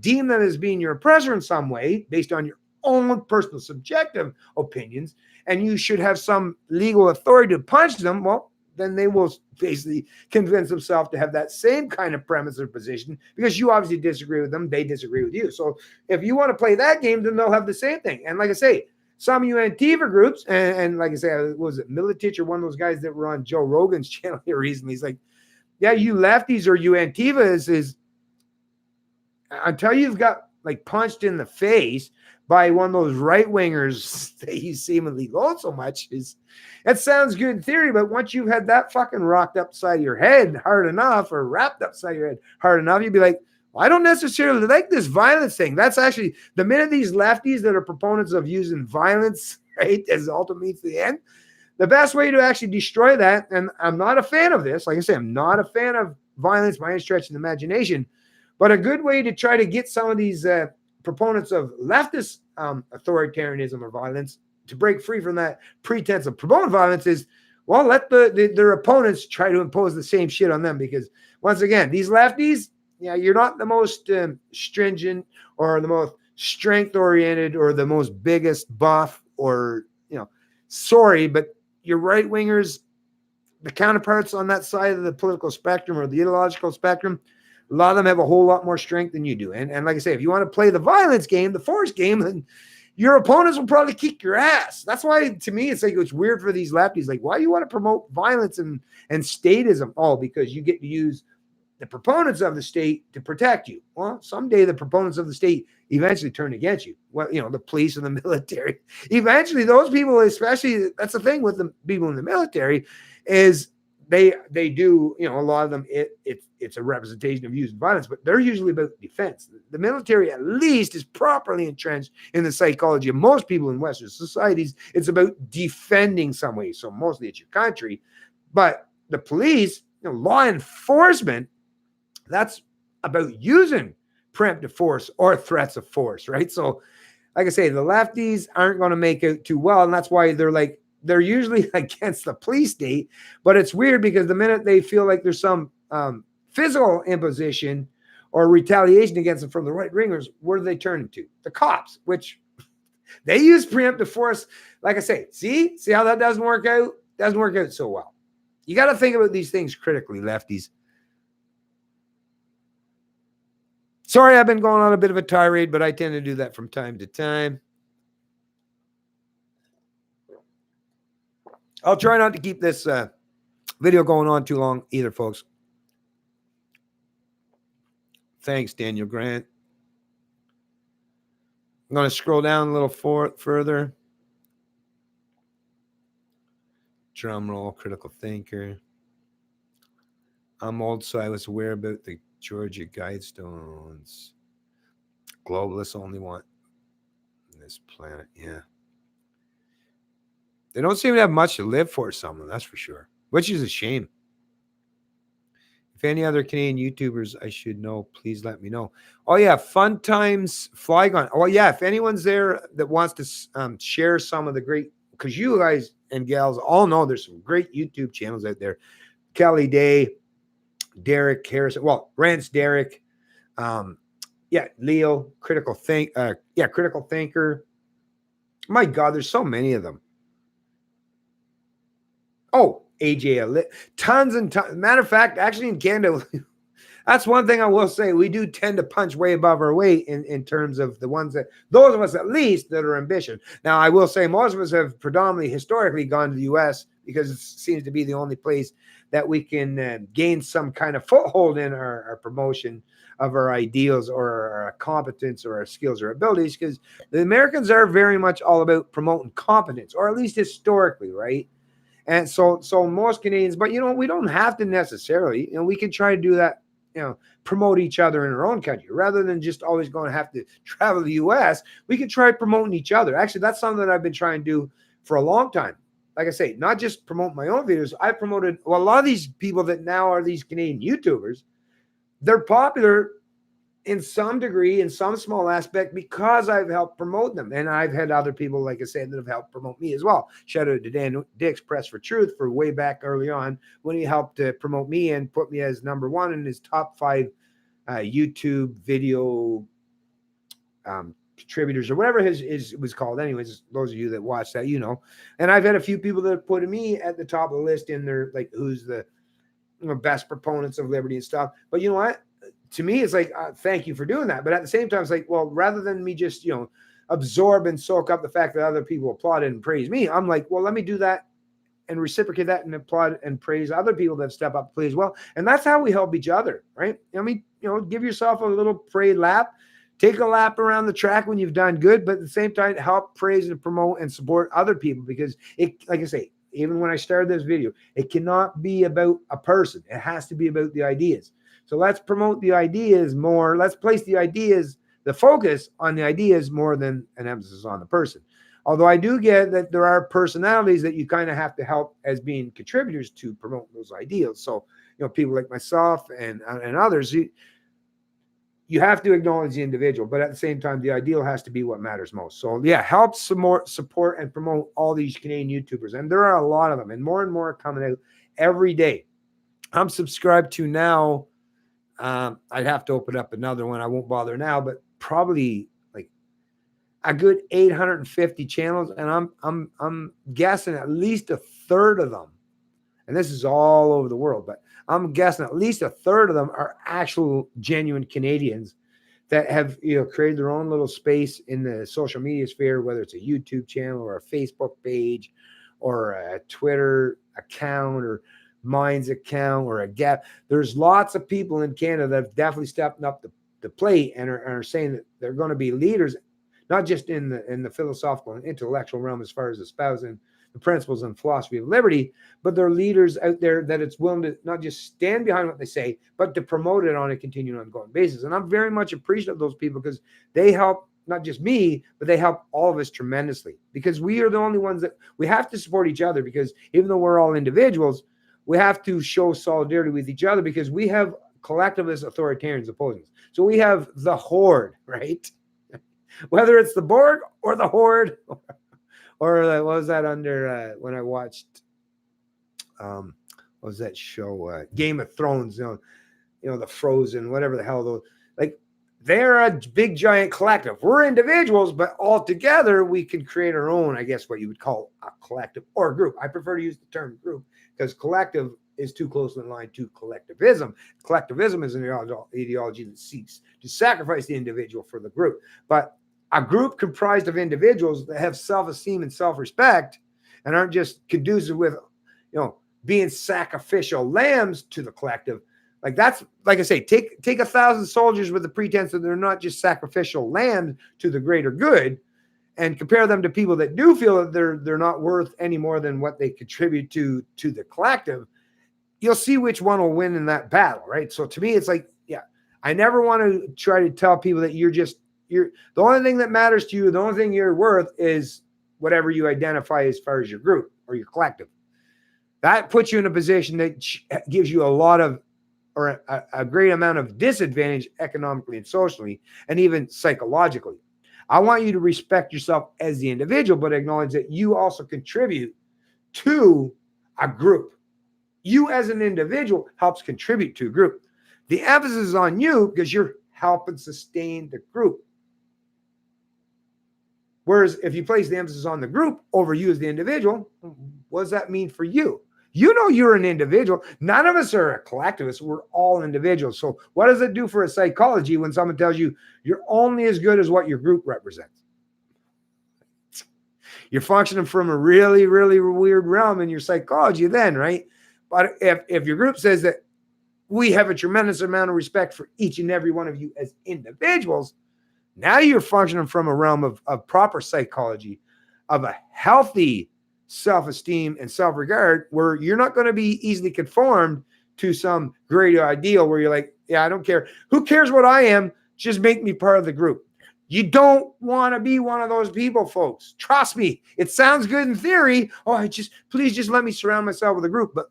deem them as being your oppressor in some way based on your own personal subjective opinions, and you should have some legal authority to punch them, well, then they will basically convince themselves to have that same kind of premise or position, because you obviously disagree with them, they disagree with you. So if you want to play that game, then they'll have the same thing. And like I say, some of you Antifa groups, and like I say, was it Militich or one of those guys that were on Joe Rogan's channel here recently? He's like, yeah, you lefties or you Antifa is until you've got like punched in the face by one of those right wingers that you seemingly loathe so much, that sounds good in theory, but once you've had that fucking rocked upside your head hard enough, or wrapped upside your head hard enough, you'd be like, well, I don't necessarily like this violence thing. That's actually the minute these lefties that are proponents of using violence, right, as the ultimate means to the end, the best way to actually destroy that, and I'm not a fan of this, like I say, I'm not a fan of violence by any stretch of the imagination, but a good way to try to get some of these proponents of leftist authoritarianism or violence to break free from that pretense of promoting violence is, well, let their opponents try to impose the same shit on them, because once again, these lefties, yeah, you're not the most stringent or the most strength oriented or the most biggest buff, or sorry, but your right wingers, the counterparts on that side of the political spectrum or the ideological spectrum, a lot of them have a whole lot more strength than you do. And like I say, if you want to play the violence game, the force game, then your opponents will probably kick your ass. That's why, to me, it's like, it's weird for these lefties. Like, why do you want to promote violence and statism? Oh, because you get to use the proponents of the state to protect you. Well, someday the proponents of the state eventually turn against you. Well, the police and the military. Eventually, those people, especially, that's the thing with the people in the military, is they do, a lot of them, it's a representation of using violence, but they're usually about defense. The military, at least, is properly entrenched in the psychology of most people in Western societies. It's about defending some way. So mostly it's your country. But the police, law enforcement, that's about using preemptive force or threats of force, right? So, like I say, the lefties aren't going to make it too well, and that's why they're usually against the police state. But it's weird, because the minute they feel like there's some physical imposition or retaliation against them from the right wingers, where do they turn to? The cops, which they use preemptive force. Like I say, see how that doesn't work out? Doesn't work out so well. You got to think about these things critically, lefties. Sorry, I've been going on a bit of a tirade, but I tend to do that from time to time. I'll try not to keep this video going on too long either, folks. Thanks, Daniel Grant. I'm going to scroll down a little further. Drum roll, critical thinker. I'm old, so I was aware about the Georgia Guidestones. Globalists only want this planet. Yeah. They don't seem to have much to live for, some of them, that's for sure. Which is a shame. If any other Canadian YouTubers I should know, please let me know. Oh, yeah, Fun Times Flygon. Oh, yeah, if anyone's there that wants to share some of the great, because you guys and gals all know there's some great YouTube channels out there. Kelly Day, Derek Harrison, well, Rance Derek, Leo, Critical Thinker. My God, there's so many of them. Oh, AJ, tons and tons. Matter of fact, actually in Canada, that's one thing I will say. We do tend to punch way above our weight in terms of the ones that, those of us at least, that are ambitious. Now, I will say most of us have predominantly historically gone to the U.S. because it seems to be the only place that we can gain some kind of foothold in our promotion of our ideals or our competence or our skills or abilities, because the Americans are very much all about promoting competence, or at least historically, right? And so most Canadians, but we don't have to necessarily, we can try to do that, promote each other in our own country rather than just always going to have to travel to the US. We can try promoting each other. Actually, that's something that I've been trying to do for a long time. Like I say, not just promote my own videos. I promoted, a lot of these people that now are these Canadian YouTubers, they're popular in some degree, in some small aspect, because I've helped promote them. And I've had other people, like I said, that have helped promote me as well. Shout out to Dan Dix, Press for Truth, for way back early on when he helped promote me and put me as #1 in his top 5 YouTube video contributors, or whatever his was called. Anyways, those of you that watch that, And I've had a few people that put me at the top of the list in their, like, who's the best proponents of liberty and stuff. But you know what? To me, it's like, thank you for doing that. But at the same time, it's like, well, rather than me just, absorb and soak up the fact that other people applauded and praised me, I'm like, well, let me do that and reciprocate that and applaud and praise other people that step up to play as well. And that's how we help each other, right? I mean, give yourself a little parade lap, take a lap around the track when you've done good, but at the same time, help praise and promote and support other people, because it, like I say, even when I started this video, it cannot be about a person. It has to be about the ideas. So let's promote the ideas more. Let's place the focus on the ideas more than an emphasis on the person. Although I do get that there are personalities that you kind of have to help as being contributors to promote those ideals. So, people like myself and others, you have to acknowledge the individual, but at the same time, the ideal has to be what matters most. So yeah, help support and promote all these Canadian YouTubers. And there are a lot of them, and more coming out every day. I'm subscribed to now. I'd have to open up another one. I won't bother now, but probably like a good 850 channels. And I'm guessing at least a third of them, and this is all over the world, but I'm guessing at least a third of them are actual genuine Canadians that have, created their own little space in the social media sphere, whether it's a YouTube channel or a Facebook page or a Twitter account or Minds account or a Gap. There's lots of people in Canada that have definitely stepped up the plate and are saying that they're going to be leaders, not just in the philosophical and intellectual realm as far as espousing the principles and philosophy of liberty, but they're leaders out there that it's willing to not just stand behind what they say, but to promote it on a continuing ongoing basis. And I'm very much appreciative of those people because they help not just me, but they help all of us tremendously, because we are the only ones that we have to support each other, because even though we're all individuals, we have to show solidarity with each other because we have collectivist authoritarians opposing us. So we have the Horde, right? Whether it's the Borg or the Horde, or what was that under when I watched what was that show, Game of Thrones, the Frozen, whatever the hell those, like, they're a big giant collective. We're individuals, but all together we can create our own, I guess what you would call a collective or a group. I prefer to use the term group because collective is too closely in line to collectivism. Collectivism is an ideology that seeks to sacrifice the individual for the group. But a group comprised of individuals that have self-esteem and self-respect and aren't just conducive with, being sacrificial lambs to the collective. Like, that's, like I say, take 1,000 soldiers with the pretense that they're not just sacrificial lambs to the greater good, and compare them to people that do feel that they're not worth any more than what they contribute to the collective. You'll see which one will win in that battle, right? So to me, it's like, yeah, I never want to try to tell people that you're the only thing that matters to you, the only thing you're worth is whatever you identify as far as your group or your collective. That puts you in a position that gives you a lot of, or a great amount of disadvantage economically and socially, and even psychologically. I want you to respect yourself as the individual, but acknowledge that you also contribute to a group. You as an individual helps contribute to a group. The emphasis is on you because you're helping sustain the group. Whereas if you place the emphasis on the group over you as the individual, what does that mean for you? You're an individual. None of us are a collectivist. We're all individuals. So what does it do for a psychology when someone tells you you're only as good as what your group represents? You're functioning from a really, really weird realm in your psychology then, right? But if your group says that we have a tremendous amount of respect for each and every one of you as individuals, now you're functioning from a realm of proper psychology, of a healthy self-esteem and self-regard, where you're not going to be easily conformed to some greater ideal where you're like, yeah, I don't care. Who cares what I am? Just make me part of the group. You don't want to be one of those people, folks. Trust me. It sounds good in theory. Oh, please just let me surround myself with a group. But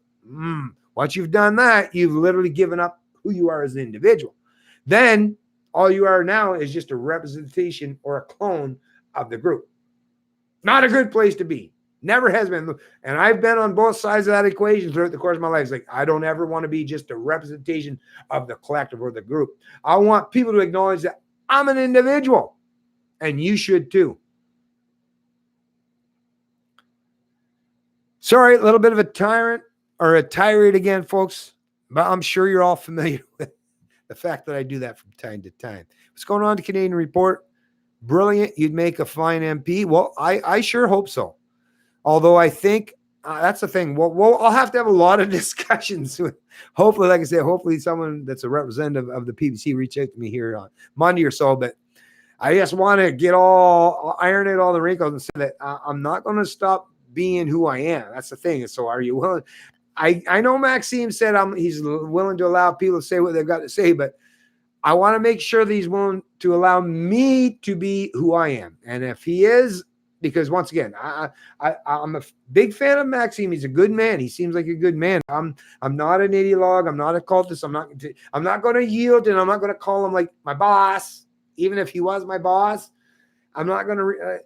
once you've done that, you've literally given up who you are as an individual. Then all you are now is just a representation or a clone of the group. Not a good place to be. Never has been. And I've been on both sides of that equation throughout the course of my life. It's like, I don't ever want to be just a representation of the collective or the group. I want people to acknowledge that I'm an individual, and you should too. Sorry, a little bit of a tyrant or a tirade again, folks, but I'm sure you're all familiar with the fact that I do that from time to time. What's going on, the Canadian Report? Brilliant. You'd make a fine MP. Well, I sure hope so. Although I think that's the thing. Well, I'll have to have a lot of discussions with, hopefully, like I said, hopefully someone that's a representative of the PBC reach out to me here on Monday or so. But I just want to iron out all the wrinkles and say that I'm not going to stop being who I am. That's the thing. So are you willing? I know Maxime said he's willing to allow people to say what they've got to say, but I want to make sure that he's willing to allow me to be who I am. And if he is, because once again, I'm a big fan of Maxime. He's a good man. He seems like a good man. I'm not an ideologue. I'm not a cultist. I'm not going to yield, and I'm not going to call him like my boss, even if he was my boss. I'm not going to.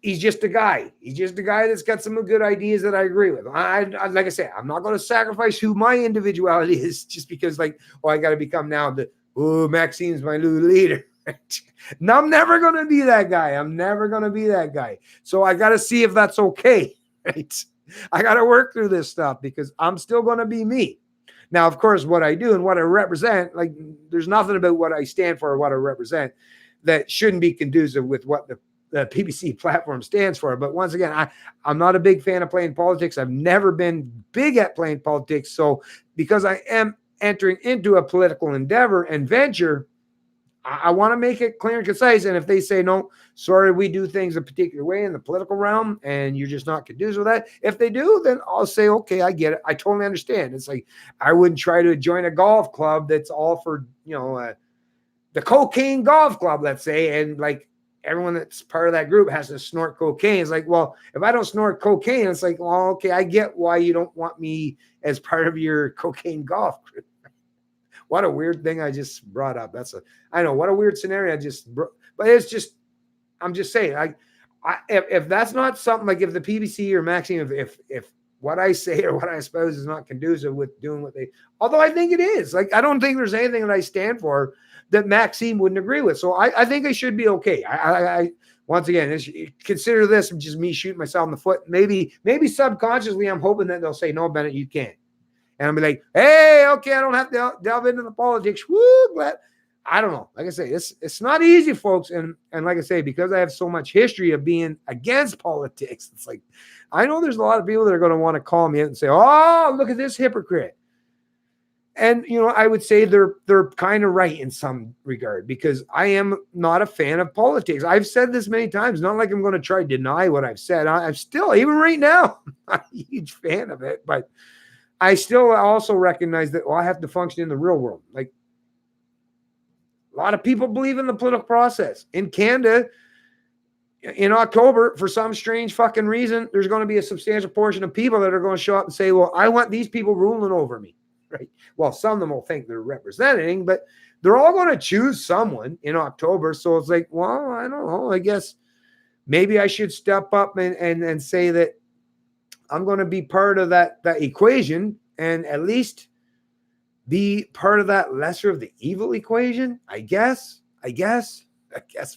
He's just a guy. He's just a guy that's got some good ideas that I agree with. Like I said, I'm not going to sacrifice who my individuality is just because, like, I got to become now Maxime's my new leader. No, I'm never going to be that guy. I'm never going to be that guy. So I got to see if that's okay, right? I got to work through this stuff because I'm still going to be me. Now, of course, what I do and what I represent, like, there's nothing about what I stand for or what I represent that shouldn't be conducive with what the PBC platform stands for. But once again, I'm not a big fan of playing politics. I've never been big at playing politics. So because I am entering into a political endeavor and venture, I want to make it clear and concise. And if they say, no, sorry, we do things a particular way in the political realm and you're just not conducive with that. If they do, then I'll say, okay, I get it. I totally understand. It's like, I wouldn't try to join a golf club that's all for, the cocaine golf club, let's say. And like everyone that's part of that group has to snort cocaine. It's like, well, if I don't snort cocaine, it's like, well, okay, I get why you don't want me as part of your cocaine golf group. What a weird thing I just brought up. I know what a weird scenario but it's just, I'm just saying, if that's not something, like if the PBC or Maxime, if what I say or what I suppose is not conducive with doing what although I think it is, like, I don't think there's anything that I stand for that Maxime wouldn't agree with. So I think I should be okay. I once again, consider this just me shooting myself in the foot. Maybe subconsciously I'm hoping that they'll say, no, Bennett, you can't. And I'll be like, hey, okay, I don't have to delve into the politics. Woo, glad. I don't know. Like I say, it's not easy, folks. And like I say, because I have so much history of being against politics, it's like, I know there's a lot of people that are going to want to call me out and say, oh, look at this hypocrite. And, I would say they're kind of right in some regard, because I am not a fan of politics. I've said this many times, not like I'm going to try to deny what I've said. I'm still, even right now, I'm a huge fan of it, but I still also recognize that, I have to function in the real world. Like, a lot of people believe in the political process. In Canada, in October, for some strange fucking reason, there's going to be a substantial portion of people that are going to show up and say, well, I want these people ruling over me, right? Well, some of them will think they're representing, but they're all going to choose someone in October. So it's like, well, I don't know. I guess maybe I should step up and say that I'm going to be part of that equation and at least be part of that lesser of the evil equation. I guess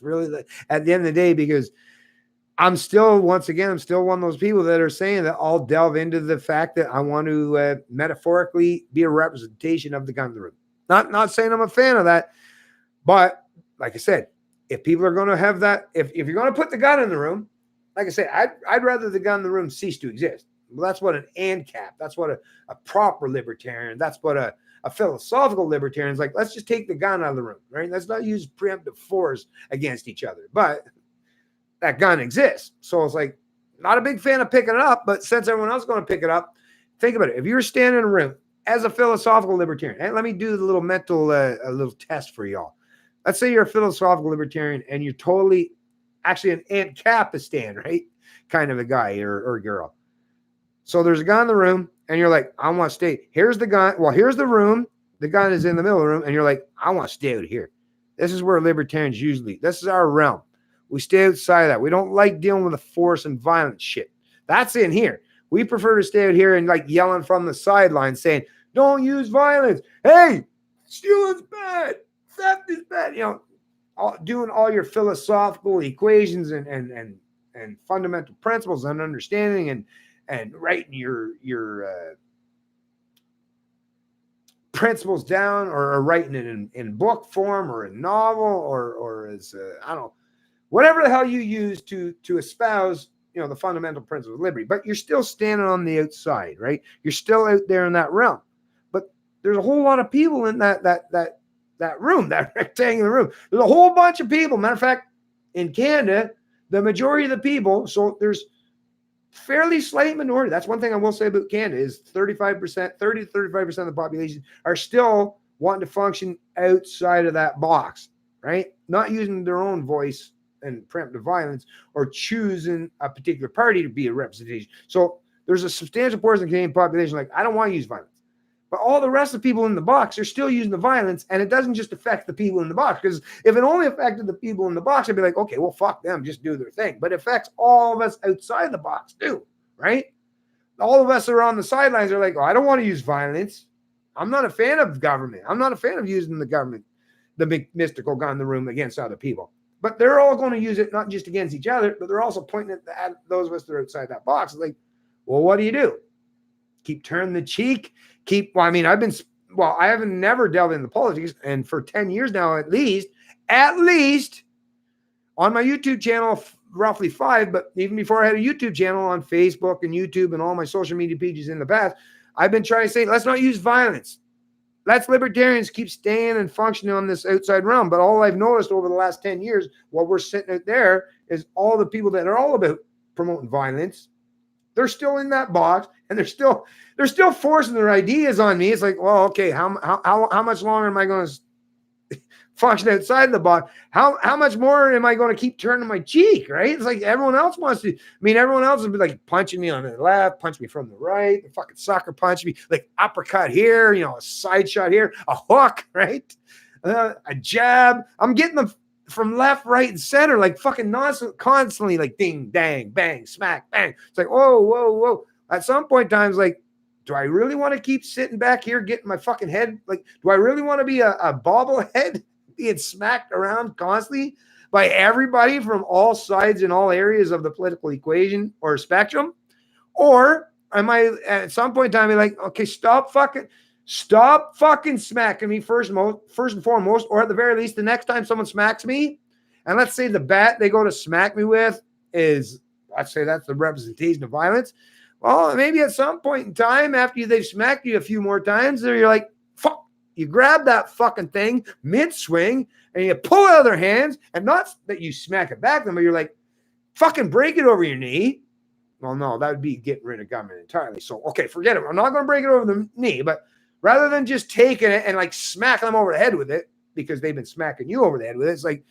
really at the end of the day, because I'm still one of those people that are saying that I'll delve into the fact that I want to metaphorically be a representation of the gun in the room. Not saying I'm a fan of that, but like I said, if people are going to have that, if you're going to put the gun in the room, like I say, I'd rather the gun in the room cease to exist. Well, that's what an ANCAP, that's what a proper libertarian, that's what a philosophical libertarian is like. Let's just take the gun out of the room, right? Let's not use preemptive force against each other. But that gun exists. So it's like, not a big fan of picking it up, but since everyone else is going to pick it up, think about it. If you're standing in a room as a philosophical libertarian, and let me do the little mental, a little test for y'all. Let's say you're a philosophical libertarian and you're totally actually an ANCAPistan, right? Kind of a guy or girl. So there's a gun in the room and you're like, I want to stay. Here's the gun. Well, here's the room. The gun is in the middle of the room. And you're like, I want to stay out here. This is where libertarians usually, this is our realm. We stay outside of that. We don't like dealing with the force and violence shit. That's in here. We prefer to stay out here and like yelling from the sidelines saying, don't use violence. Hey, stealing's bad. Theft is bad. Doing all your philosophical equations and fundamental principles and understanding and writing your principles down or writing it in book form or in novel or as I don't know, whatever the hell you use to espouse the fundamental principles of liberty. But you're still standing on the outside, right? You're still out there in that realm. But there's a whole lot of people in that room, that rectangular room. There's a whole bunch of people. Matter of fact, in Canada, the majority of the people, so there's fairly slight minority. That's one thing I will say about Canada is 35%, 30 to 35% of the population are still wanting to function outside of that box, right? Not using their own voice and preemptive violence or choosing a particular party to be a representation. So there's a substantial portion of the Canadian population like, I don't want to use violence. But all the rest of the people in the box are still using the violence, and it doesn't just affect the people in the box. Because if it only affected the people in the box, I'd be like, okay, well, fuck them, just do their thing. But it affects all of us outside the box too, right? All of us are on the sidelines are like, oh, I don't want to use violence. I'm not a fan of government. I'm not a fan of using the government, the big mystical gun in the room against other people. But they're all going to use it not just against each other, but they're also pointing at those of us that are outside that box. It's like, well, what do? Keep turning the cheek? I haven't never delved into politics, and for 10 years now, at least on my YouTube channel, roughly 5, but even before I had a YouTube channel on Facebook and YouTube and all my social media pages in the past, I've been trying to say, let's not use violence. Let's libertarians keep staying and functioning on this outside realm. But all I've noticed over the last 10 years, while we're sitting out there, is all the people that are all about promoting violence, they're still in that box, and they're still forcing their ideas on me. It's like, well, okay, how much longer am I going to function outside the box? How much more am I going to keep turning my cheek? Right? It's like everyone else wants to. I mean, everyone else would be like punching me on the left, punch me from the right, the fucking sucker punch me, like uppercut here, a side shot here, a hook, right? A jab. I'm getting them from left, right, and center, like fucking constantly, like ding, dang, bang, smack, bang. It's like, whoa. At some point in time, it's like, do I really want to keep sitting back here getting my fucking head? Like, do I really want to be a bobblehead being smacked around constantly by everybody from all sides and all areas of the political equation or spectrum? Or am I at some point in time be like, okay, stop fucking smacking me first and foremost, or at the very least, the next time someone smacks me, and let's say the bat they go to smack me with is, let's say that's the representation of violence. Well, maybe at some point in time, after they've smacked you a few more times, you're like, fuck, you grab that fucking thing mid-swing, and you pull out of their hands, and not that you smack it back, but you're like, fucking break it over your knee. Well, no, that would be getting rid of government entirely. So, okay, forget it. I'm not going to break it over the knee, but rather than just taking it and like smacking them over the head with it because they've been smacking you over the head with it, it's like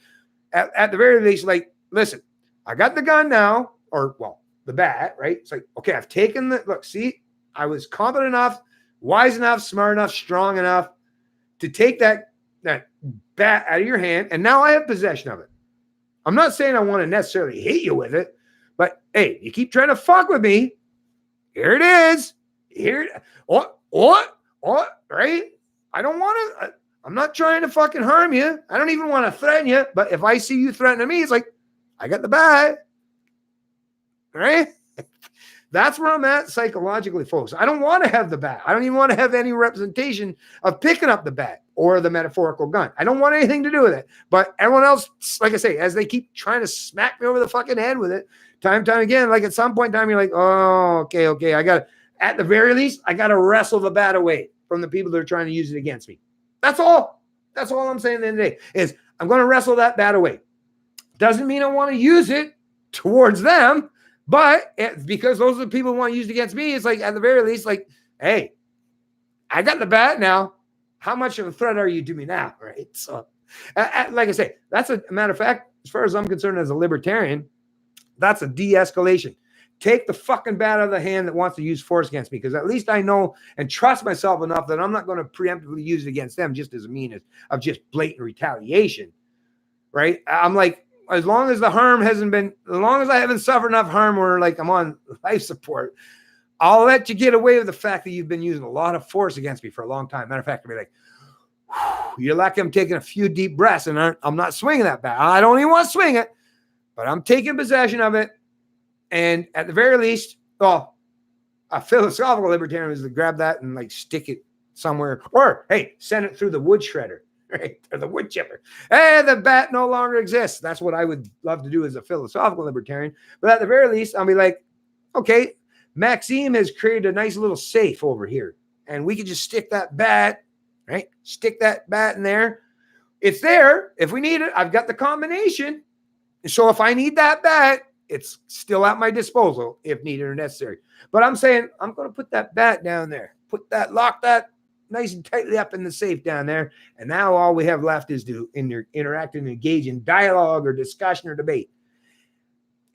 at the very least, like, listen, I got the gun now, or well, the bat, right? It's like, okay, I've taken see, I was competent enough, wise enough, smart enough, strong enough to take that bat out of your hand, and now I have possession of it. I'm not saying I want to necessarily hit you with it, but hey, you keep trying to fuck with me. Here it is. What? Right? I don't want to. I'm not trying to fucking harm you. I don't even want to threaten you. But if I see you threatening me, it's like, I got the bat. Right? That's where I'm at psychologically, folks. I don't want to have the bat. I don't even want to have any representation of picking up the bat or the metaphorical gun. I don't want anything to do with it. But everyone else, like I say, as they keep trying to smack me over the fucking head with it, time again, like at some point in time, you're like, oh, okay. At the very least, I got to wrestle the bat away from the people that are trying to use it against me. That's all. That's all I'm saying at the end of the day is I'm going to wrestle that bat away. Doesn't mean I want to use it towards them, but because those are the people who want to use it against me, it's like at the very least, like, hey, I got the bat now. How much of a threat are you to me now? Right. So, like I say, that's a matter of fact, as far as I'm concerned as a libertarian, that's a de-escalation. Take the fucking bat out of the hand that wants to use force against me, because at least I know and trust myself enough that I'm not going to preemptively use it against them just as a mean of just blatant retaliation, right? I'm like, as long as I haven't suffered enough harm where like I'm on life support, I'll let you get away with the fact that you've been using a lot of force against me for a long time. Matter of fact, I'll be like, you're lucky I'm taking a few deep breaths and I'm not swinging that bat. I don't even want to swing it, but I'm taking possession of it. And at the very least, well, a philosophical libertarian is to grab that and like stick it somewhere, or hey, send it through the wood shredder, right? Or the wood chipper. Hey, the bat no longer exists. That's what I would love to do as a philosophical libertarian. But at the very least, I'll be like, okay, Maxime has created a nice little safe over here, and we can just stick that bat, right? Stick that bat in there. It's there. If we need it, I've got the combination. So if I need that bat, it's still at my disposal if needed or necessary. But I'm saying I'm going to put that bat down there, lock that nice and tightly up in the safe down there. And now all we have left is to interact and engage in dialogue or discussion or debate.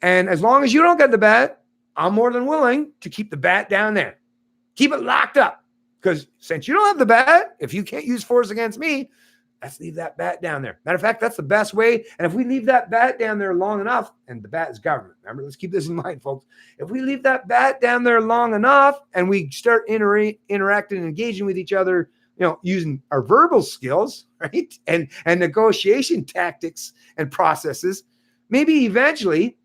And as long as you don't get the bat, I'm more than willing to keep the bat down there. Keep it locked up. Because since you don't have the bat, if you can't use force against me, let's leave that bat down there. Matter of fact, that's the best way. And if we leave that bat down there long enough, and the bat is government, remember, let's keep this in mind, folks. If we leave that bat down there long enough and we start interacting and engaging with each other, using our verbal skills, right, and negotiation tactics and processes, maybe eventually,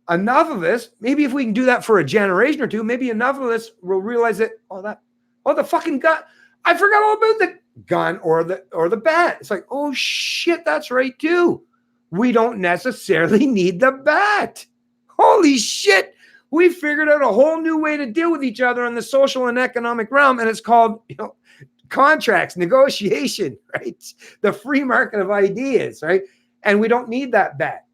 enough of us, maybe if we can do that for a generation or two, maybe enough of us will realize that, the fucking gun, I forgot all about the gun or the bat. It's like, oh shit, that's right too. We don't necessarily need the bat. Holy shit. We figured out a whole new way to deal with each other in the social and economic realm. And it's called, contracts, negotiation, right? The free market of ideas, right? And we don't need that bat.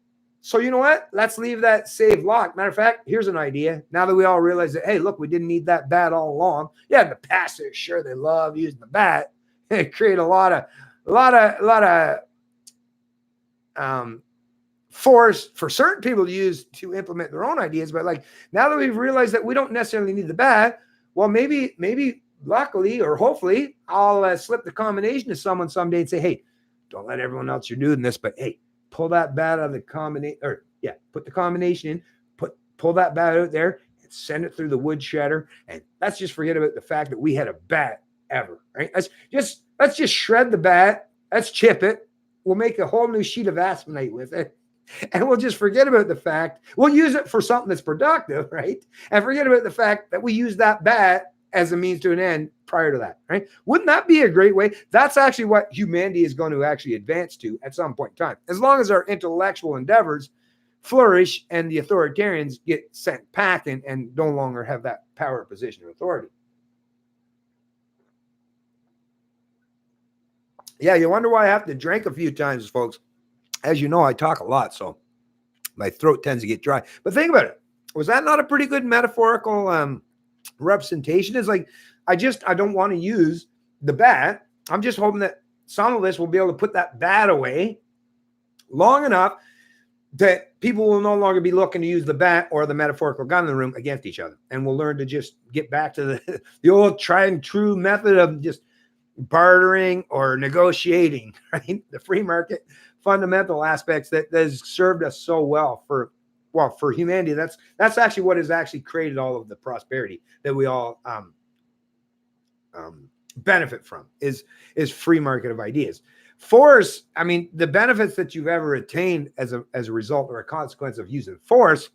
So you know what? Let's leave that safe locked. Matter of fact, here's an idea. Now that we all realize that, hey, look, we didn't need that bat all along. Yeah, the passive, sure, they love using the bat. It create a lot of force for certain people to use to implement their own ideas. But like now that we've realized that we don't necessarily need the bat, well, maybe luckily or hopefully I'll slip the combination to someone someday and say, hey, don't let everyone else you're doing this, but hey, pull that bat out of the combination, put the combination in, pull that bat out there and send it through the wood shredder. And let's just forget about the fact that we had a bat ever, right? Let's just shred the bat. Let's chip it. We'll make a whole new sheet of aspenite with it. And we'll just forget about the fact, we'll use it for something that's productive, right? And forget about the fact that we use that bat as a means to an end prior to that, right? Wouldn't that be a great way? That's actually what humanity is going to actually advance to at some point in time. As long as our intellectual endeavors flourish and the authoritarians get sent packing and no longer have that power position of authority. Yeah, you wonder why I have to drink a few times, folks. As you know, I talk a lot, so my throat tends to get dry. But think about it. Was that not a pretty good metaphorical representation? Is like, I don't want to use the bat. I'm just hoping that some of us will be able to put that bat away long enough that people will no longer be looking to use the bat or the metaphorical gun in the room against each other. And we'll learn to just get back to the old tried and true method of just bartering or negotiating, right? The free market fundamental aspects that has served us so well for humanity. That's actually what has actually created all of the prosperity that we all benefit from is free market of ideas. Force, I mean, the benefits that you've ever attained as a result or a consequence of using force,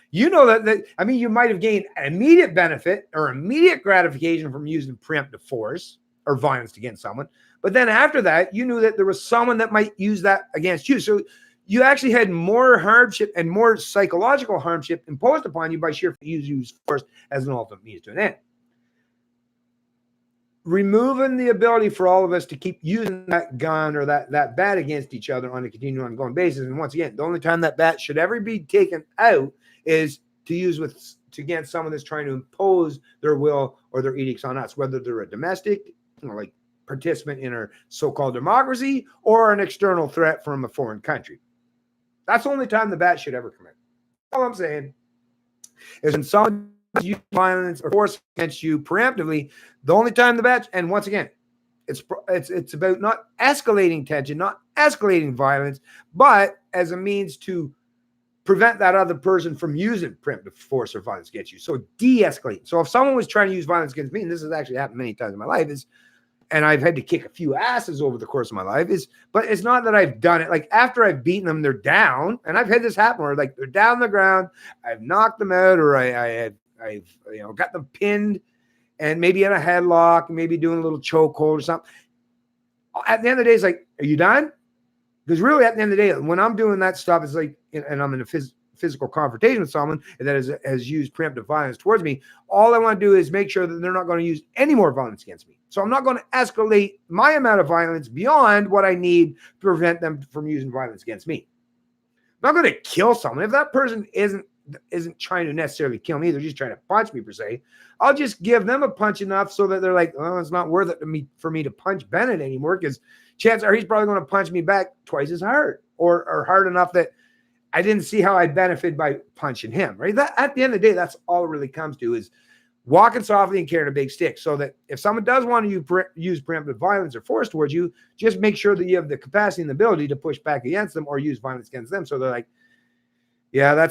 you know that I mean, you might have gained an immediate benefit or immediate gratification from using preemptive force or violence against someone. But then after that, you knew that there was someone that might use that against you. So you actually had more hardship and more psychological hardship imposed upon you by sheer use force as an ultimate means to an end. Removing the ability for all of us to keep using that gun or that bat against each other on a continuing ongoing basis. And once again, the only time that bat should ever be taken out is to use against someone that's trying to impose their will or their edicts on us, whether they're a domestic, like participant in our so-called democracy or an external threat from a foreign country. That's the only time the bat should ever come in. All I'm saying is when someone uses violence or force against you preemptively, the only time the bat, and once again, it's about not escalating tension, not escalating violence, but as a means to prevent that other person from using preemptive force or violence against you. So de-escalate. So if someone was trying to use violence against me, and this has actually happened many times in my life, and I've had to kick a few asses over the course of my life, but it's not that I've done it. Like after I've beaten them, they're down, and I've had this happen where like they're down on the ground, I've knocked them out, or I've got them pinned, and maybe in a headlock, maybe doing a little chokehold or something. At the end of the day, it's like, are you done? Because really, at the end of the day, when I'm doing that stuff, it's like, and I'm in a physical confrontation with someone that has used preemptive violence towards me, all I want to do is make sure that they're not going to use any more violence against me. So I'm not going to escalate my amount of violence beyond what I need to prevent them from using violence against me. I'm not going to kill someone. If that person isn't isn't trying to necessarily kill me. They're just trying to punch me per se. I'll just give them a punch enough so that they're like, oh, it's not worth it for me to punch Bennett anymore, because chances are he's probably going to punch me back twice as hard or hard enough that I didn't see how I benefit by punching him, right? That at the end of the day, that's all it really comes to, is walking softly and carrying a big stick, so that if someone does want to use preemptive violence or force towards you, just make sure that you have the capacity and the ability to push back against them or use violence against them. So they're like, yeah,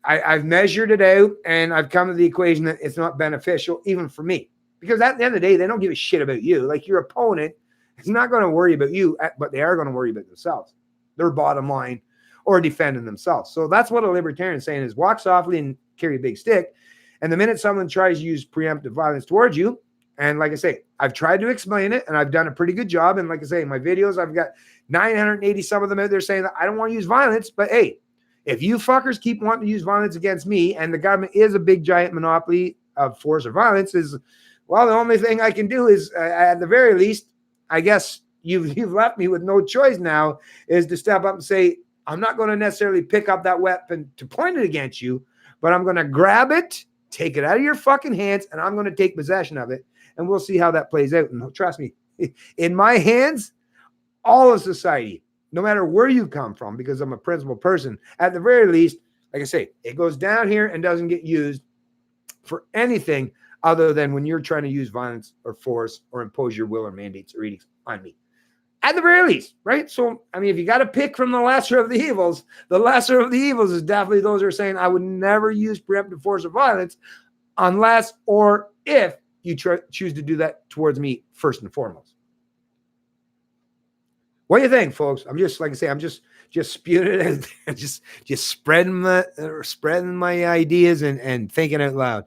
I've measured it out, and I've come to the equation that it's not beneficial even for me, because at the end of the day, they don't give a shit about you. Like, your opponent is not going to worry about you, but they are going to worry about themselves, their bottom line, or defending themselves. So that's what a libertarian is saying, is walk softly and carry a big stick. And the minute someone tries to use preemptive violence towards you, and like I say, I've tried to explain it, and I've done a pretty good job. And like I say, in my videos, I've got 980 some of them out there saying that I don't want to use violence. But hey, if you fuckers keep wanting to use violence against me, and the government is a big giant monopoly of force or violence, is, well, the only thing I can do is, at the very least, I guess you've left me with no choice now, is to step up and say, I'm not going to necessarily pick up that weapon to point it against you, but I'm going to grab it, take it out of your fucking hands, and I'm going to take possession of it. And we'll see how that plays out. And trust me, in my hands, all of society, no matter where you come from, because I'm a principled person, at the very least, like I say, it goes down here and doesn't get used for anything other than when you're trying to use violence or force or impose your will or mandates or edicts on me. At the very least, right? So, I mean, if you got to pick from the lesser of the evils is definitely those who are saying, I would never use preemptive force or violence unless or if you choose to do that towards me first and foremost. What do you think, folks? I'm just, like I say, I'm just spewing it out there, just spreading my ideas and thinking out loud.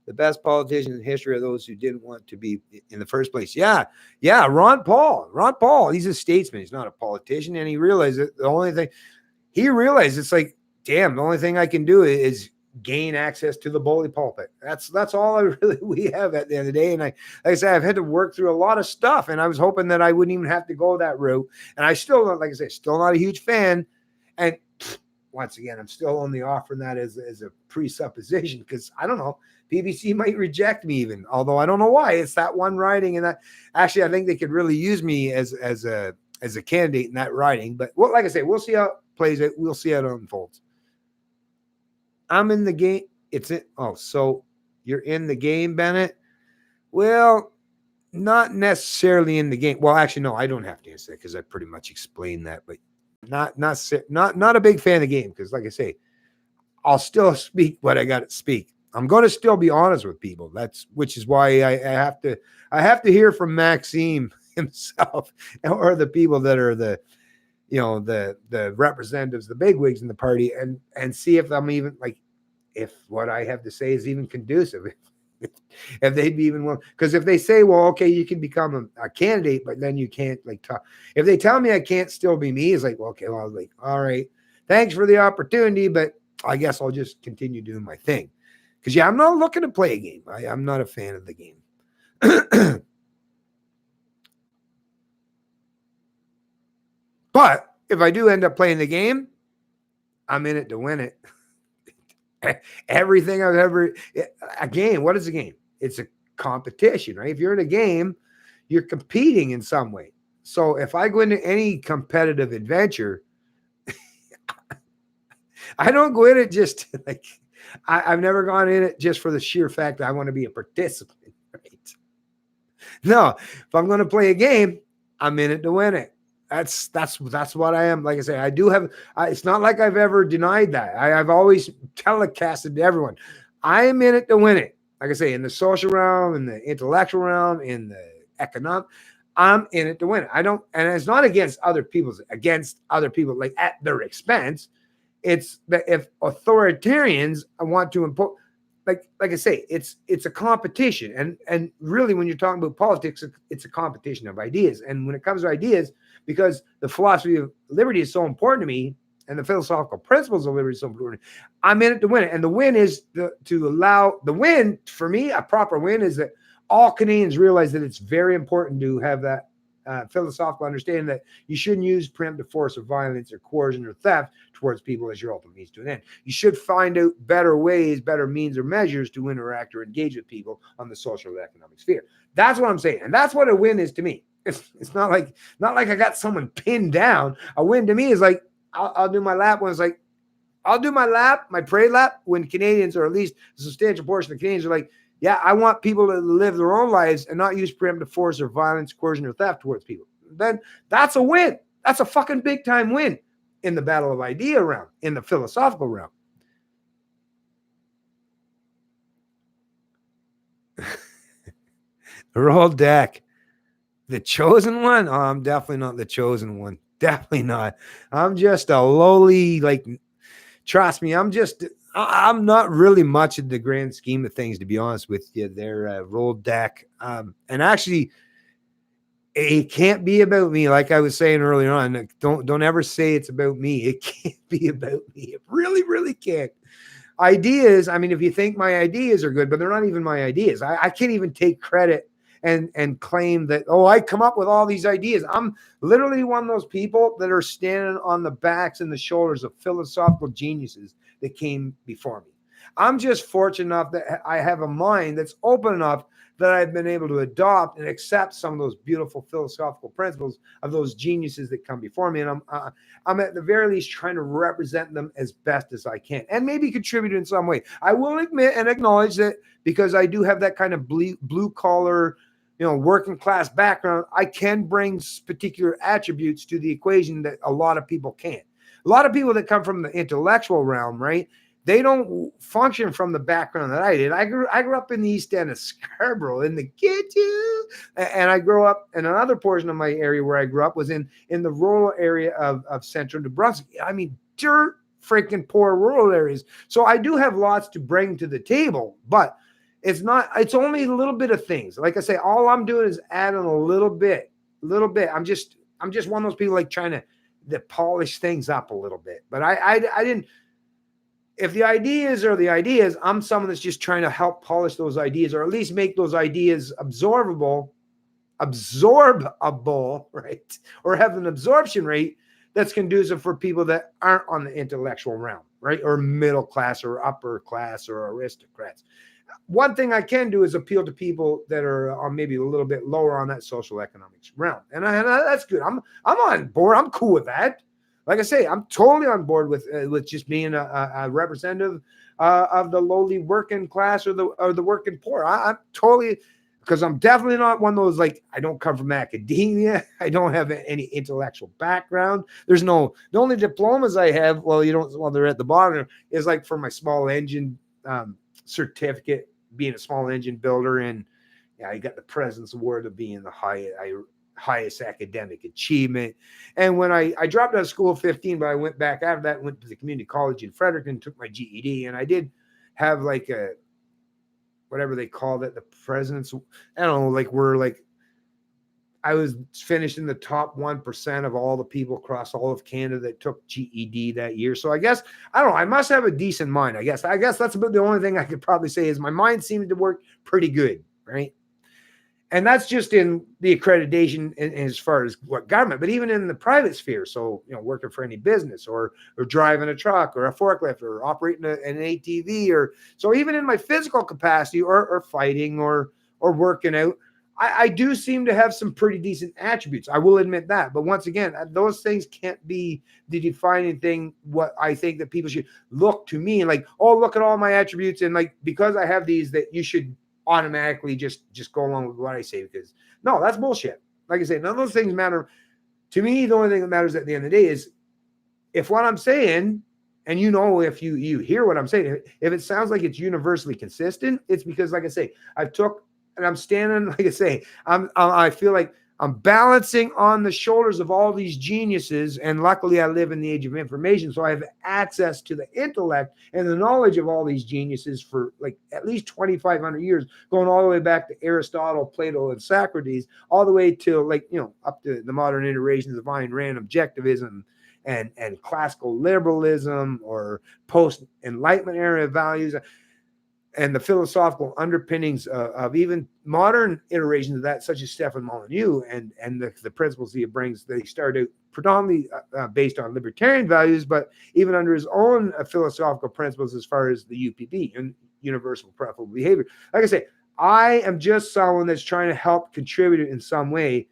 The best politicians in history are those who didn't want to be in the first place. Yeah. Ron Paul, he's a statesman. He's not a politician. And he realized that it's like, damn, the only thing I can do is gain access to the bully pulpit. That's all we have at the end of the day. And like I said, I've had to work through a lot of stuff, and I was hoping that I wouldn't even have to go that route. And I still, like I say, still not a huge fan. And once again, I'm still only offering that as a presupposition, because I don't know, PBC might reject me even, although I don't know why. It's that one riding, and that actually I think they could really use me as a candidate in that riding. But like I say, we'll see how it plays out. We'll see how it unfolds. I'm in the game. So you're in the game, Bennett? Well, not necessarily in the game. Well, actually, no, I don't have to answer that because I pretty much explained that. But not a big fan of the game, because, like I say, I'll still speak what I got to speak. I'm going to still be honest with people. Which is why I have to hear from Maxime himself, or the people that are the representatives, the bigwigs in the party, and see if I'm even, like, if what I have to say is even conducive, if they'd be even willing. Because if they say, well, okay, you can become a candidate, but then you can't, like, talk. If they tell me I can't still be me, it's like, well, okay, well, I was like, all right, thanks for the opportunity, but I guess I'll just continue doing my thing. Because, yeah, I'm not looking to play a game. I'm not a fan of the game. But if I do end up playing the game, I'm in it to win it. Everything I've ever... A game, what is a game? It's a competition, right? If you're in a game, you're competing in some way. So if I go into any competitive adventure, I don't go in it just like... I've never gone in it just for the sheer fact that I want to be a participant, right? No, if I'm going to play a game, I'm in it to win it. That's what I am. Like I say, I do have. It's not like I've ever denied that. I've always telecasted to everyone, I am in it to win it. Like I say, in the social realm, in the intellectual realm, in the economic, I'm in it to win it. I don't, and it's not against other people, like at their expense. It's that if authoritarians want to impose, like I say, it's a competition, and really, when you're talking about politics, it's a competition of ideas. And when it comes to ideas, because the philosophy of liberty is so important to me, and the philosophical principles of liberty is so important, I'm in it to win it. And the win is to allow the win for me. A proper win is that all Canadians realize that it's very important to have that philosophical understanding that you shouldn't use preemptive force or violence or coercion or theft towards people as your ultimate means to an end. You should find out better ways, better means or measures to interact or engage with people on the social or economic sphere. That's what I'm saying. And that's what a win is to me. It's not like I got someone pinned down. A win to me is like, I'll do my lap when it's like, I'll do my lap, my parade lap, when Canadians, or at least a substantial portion of Canadians, are like, yeah, I want people to live their own lives and not use preemptive force or violence, coercion, or theft towards people. Then that's a win. That's a fucking big time win in the battle of idea realm, in the philosophical realm. Roll deck. The chosen one? Oh, I'm definitely not the chosen one. Definitely not. I'm just a lowly, like, trust me, I'm not really much in the grand scheme of things, to be honest with you. They're roll deck. And actually, it can't be about me. Like I was saying earlier on, don't ever say it's about me. It can't be about me. It really, really can't. Ideas, I mean, if you think my ideas are good, but they're not even my ideas. I can't even take credit and claim that, oh, I come up with all these ideas. I'm literally one of those people that are standing on the backs and the shoulders of philosophical geniuses that came before me. I'm just fortunate enough that I have a mind that's open enough that I've been able to adopt and accept some of those beautiful philosophical principles of those geniuses that come before me. And I'm at the very least trying to represent them as best as I can and maybe contribute in some way. I will admit and acknowledge that because I do have that kind of blue collar, working class background, I can bring particular attributes to the equation that a lot of people can't. A lot of people that come from the intellectual realm, right? They don't function from the background that I did. I grew up in the East End of Scarborough in the ghetto, and I grew up in another portion of my area where I grew up was in the rural area of central New Brunswick. I mean, dirt freaking poor rural areas. So I do have lots to bring to the table, but it's only a little bit of things. Like I say, all I'm doing is adding a little bit. I'm just one of those people like trying to polish things up a little bit. But I didn't. If the ideas are the ideas, I'm someone that's just trying to help polish those ideas, or at least make those ideas absorbable, right? Or have an absorption rate that's conducive for people that aren't on the intellectual realm, right? Or middle class or upper class or aristocrats. One thing I can do is appeal to people that are maybe a little bit lower on that social economics realm. And that's good. I'm on board. I'm cool with that. Like I say, I'm totally on board with just being a representative of the lowly working class or the working poor. I'm totally, because I'm definitely not one of those, like, I don't come from academia. I don't have any intellectual background. The only diplomas I have, they're at the bottom, is like for my small engine certificate, being a small engine builder. And yeah, I got the President's Award of being the highest academic achievement. And when I dropped out of school at 15, but I went back after that, went to the community college in Fredericton, took my GED, and I did have like a, whatever they called it, the president's, I don't know, I was finished in the top 1% of all the people across all of Canada that took GED that year. So I guess, I don't know, I must have a decent mind. I guess that's about the only thing I could probably say is my mind seemed to work pretty good, right? And that's just in the accreditation as far as what government, but even in the private sphere. So, working for any business or driving a truck or a forklift or operating an ATV, or so even in my physical capacity or fighting or working out, I do seem to have some pretty decent attributes. I will admit that. But once again, those things can't be the defining thing. What I think that people should look to me like, oh, look at all my attributes. And like, because I have these, that you should automatically just go along with what I say, because no, that's bullshit. Like I say, none of those things matter to me. The only thing that matters at the end of the day is if what I'm saying, and if you hear what I'm saying, if it sounds like it's universally consistent, it's because, like I say, and I'm standing, like I say, I feel like I'm balancing on the shoulders of all these geniuses. And luckily I live in the age of information. So I have access to the intellect and the knowledge of all these geniuses for like at least 2,500 years, going all the way back to Aristotle, Plato, and Socrates, all the way to up to the modern iterations of Ayn Rand, objectivism and classical liberalism or post-enlightenment era values. and the philosophical underpinnings of even modern iterations of that, such as Stefan Molyneux, and the principles he brings. They started predominantly based on libertarian values, but even under his own philosophical principles as far as the UPB and universal preferable behavior. Like I say, I am just someone that's trying to help contribute in some way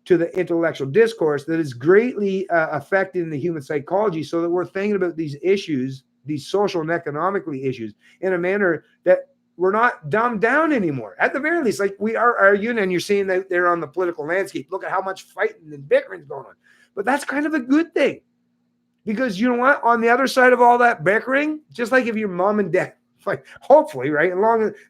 to the intellectual discourse that is greatly affecting the human psychology, so that we're thinking about these issues, these social and economically issues, in a manner that we're not dumbed down anymore. At the very least, like we are arguing, and you're seeing that they're on the political landscape. Look at how much fighting and bickering is going on. But that's kind of a good thing, because you know what? On the other side of all that bickering, just like if your mom and dad, like hopefully, right,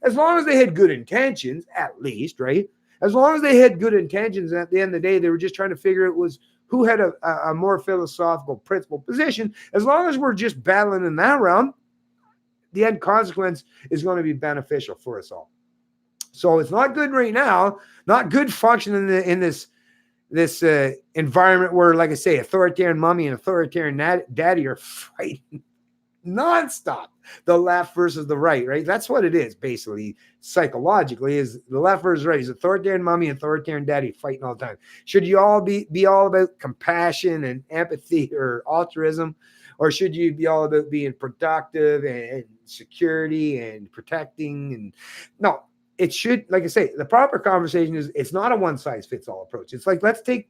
as long as they had good intentions, at least, right? As long as they had good intentions, and at the end of the day, they were just trying to figure out who had a more philosophical principle position. As long as we're just battling in that realm, the end consequence is going to be beneficial for us all. So it's not good right now, not good functioning in this environment where, like I say, authoritarian mommy and authoritarian daddy are fighting nonstop, the left versus the right. That's what it is, basically, psychologically, is the left versus right. Is authoritarian mommy and authoritarian daddy fighting all the time. Should you all be all about compassion and empathy or altruism, or should you be all about being productive and security and protecting? And no, it should, like I say, the proper conversation is, it's not a one size fits all approach. It's like, let's pick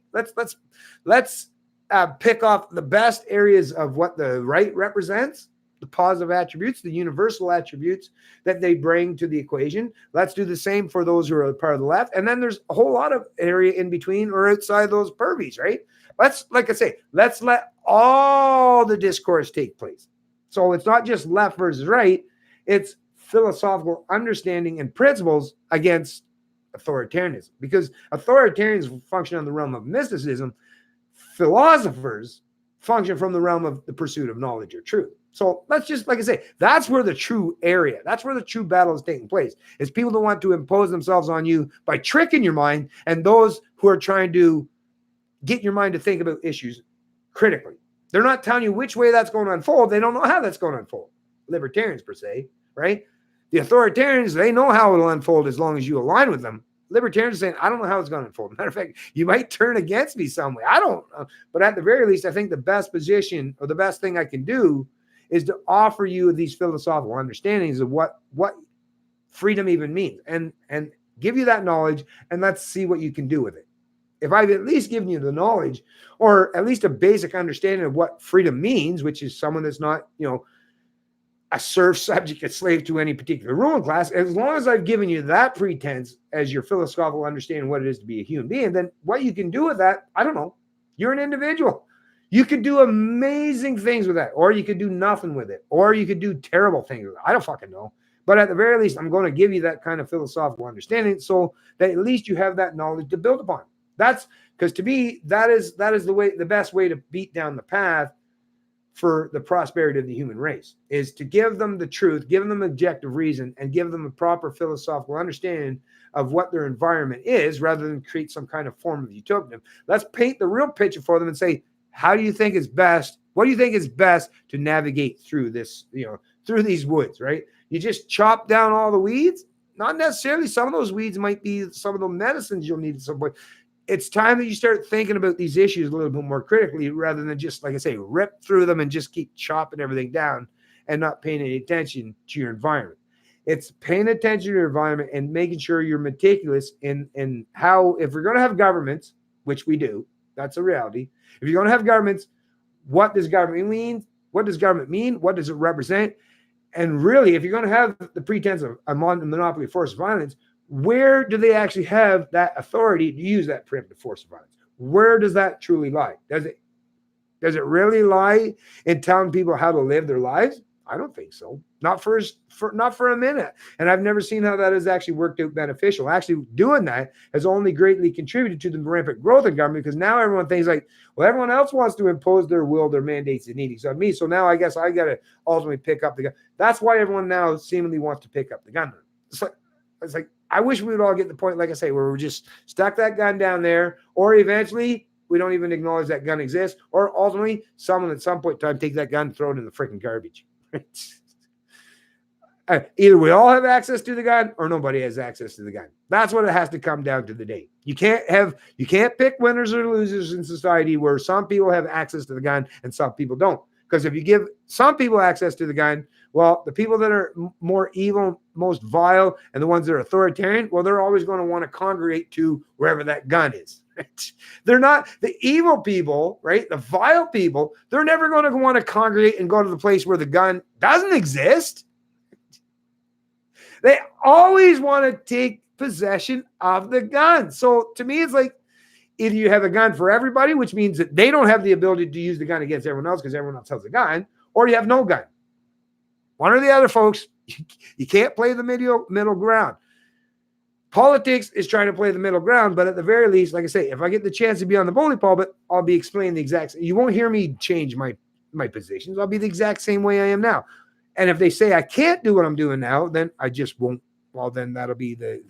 off the best areas of what the right represents, the positive attributes, the universal attributes that they bring to the equation. Let's do the same for those who are part of the left. And then there's a whole lot of area in between or outside those purviews, right? Let's let all the discourse take place. So it's not just left versus right. It's philosophical understanding and principles against authoritarianism, because authoritarians function on the realm of mysticism. Philosophers function from the realm of the pursuit of knowledge or truth. So let's just, like I say, that's where the true area, that's where the true battle is taking place. It's people that want to impose themselves on you by tricking your mind, and those who are trying to get your mind to think about issues critically. They're not telling you which way that's going to unfold. They don't know how that's going to unfold. Libertarians, per se, right? The authoritarians, they know how it'll unfold as long as you align with them. Libertarians are saying, I don't know how it's going to unfold. Matter of fact, you might turn against me some way. I don't know. But at the very least, I think the best position, or the best thing I can do, is to offer you these philosophical understandings of what freedom even means, and give you that knowledge, and let's see what you can do with it. If I've at least given you the knowledge, or at least a basic understanding of what freedom means, which is someone that's not, a serf, subject, a slave to any particular ruling class, as long as I've given you that pretense as your philosophical understanding of what it is to be a human being, then what you can do with that, I don't know. You're an individual. You could do amazing things with that, or you could do nothing with it, or you could do terrible things with it. I don't fucking know. But at the very least, I'm going to give you that kind of philosophical understanding, so that at least you have that knowledge to build upon. That's because, to me, that is the best way to beat down the path for the prosperity of the human race, is to give them the truth, give them objective reason, and give them a proper philosophical understanding of what their environment is, rather than create some kind of form of utopian. Let's paint the real picture for them and say, how do you think is best? What do you think is best to navigate through this, through these woods, right? You just chop down all the weeds? Not necessarily. Some of those weeds might be some of the medicines you'll need at some point. It's time that you start thinking about these issues a little bit more critically, rather than just, like I say, rip through them and just keep chopping everything down and not paying any attention to your environment. It's paying attention to your environment and making sure you're meticulous in how, if we're going to have governments, which we do, that's a reality. If you're going to have governments, what does government mean? What does government mean? What does it represent? And really, if you're going to have the pretense of a monopoly of force of violence, where do they actually have that authority to use that preemptive force of violence? Where does that truly lie? Does it really lie in telling people how to live their lives? I don't think so. Not for a minute. And I've never seen how that has actually worked out beneficial. Actually, doing that has only greatly contributed to the rampant growth of government, because now everyone thinks like, well, everyone else wants to impose their will, their mandates, and edicts on me. So now I guess I got to ultimately pick up the gun. That's why everyone now seemingly wants to pick up the gun. It's like I wish we would all get to the point, like I say, where we're just stuck that gun down there, or eventually we don't even acknowledge that gun exists, or ultimately someone at some point in time take that gun and throw it in the freaking garbage. Either we all have access to the gun or nobody has access to the gun. That's what it has to come down to the day. You can't pick winners or losers in society where some people have access to the gun and some people don't. Because if you give some people access to the gun, well, the people that are more evil, most vile, and the ones that are authoritarian, well, they're always going to want to congregate to wherever that gun is. Right? They're not the evil people, right? The vile people, they're never going to want to congregate and go to the place where the gun doesn't exist. They always want to take possession of the gun. So to me, it's like either you have a gun for everybody, which means that they don't have the ability to use the gun against everyone else because everyone else has a gun, or you have no gun. One or the other, folks. You can't play the middle ground. Politics is trying to play the middle ground, but at the very least, like I say, if I get the chance to be on the bully pulpit, I'll be explaining the exact. You won't hear me change my positions. I'll be the exact same way I am now. And if they say I can't do what I'm doing now, then I just won't. Well, then that'll be the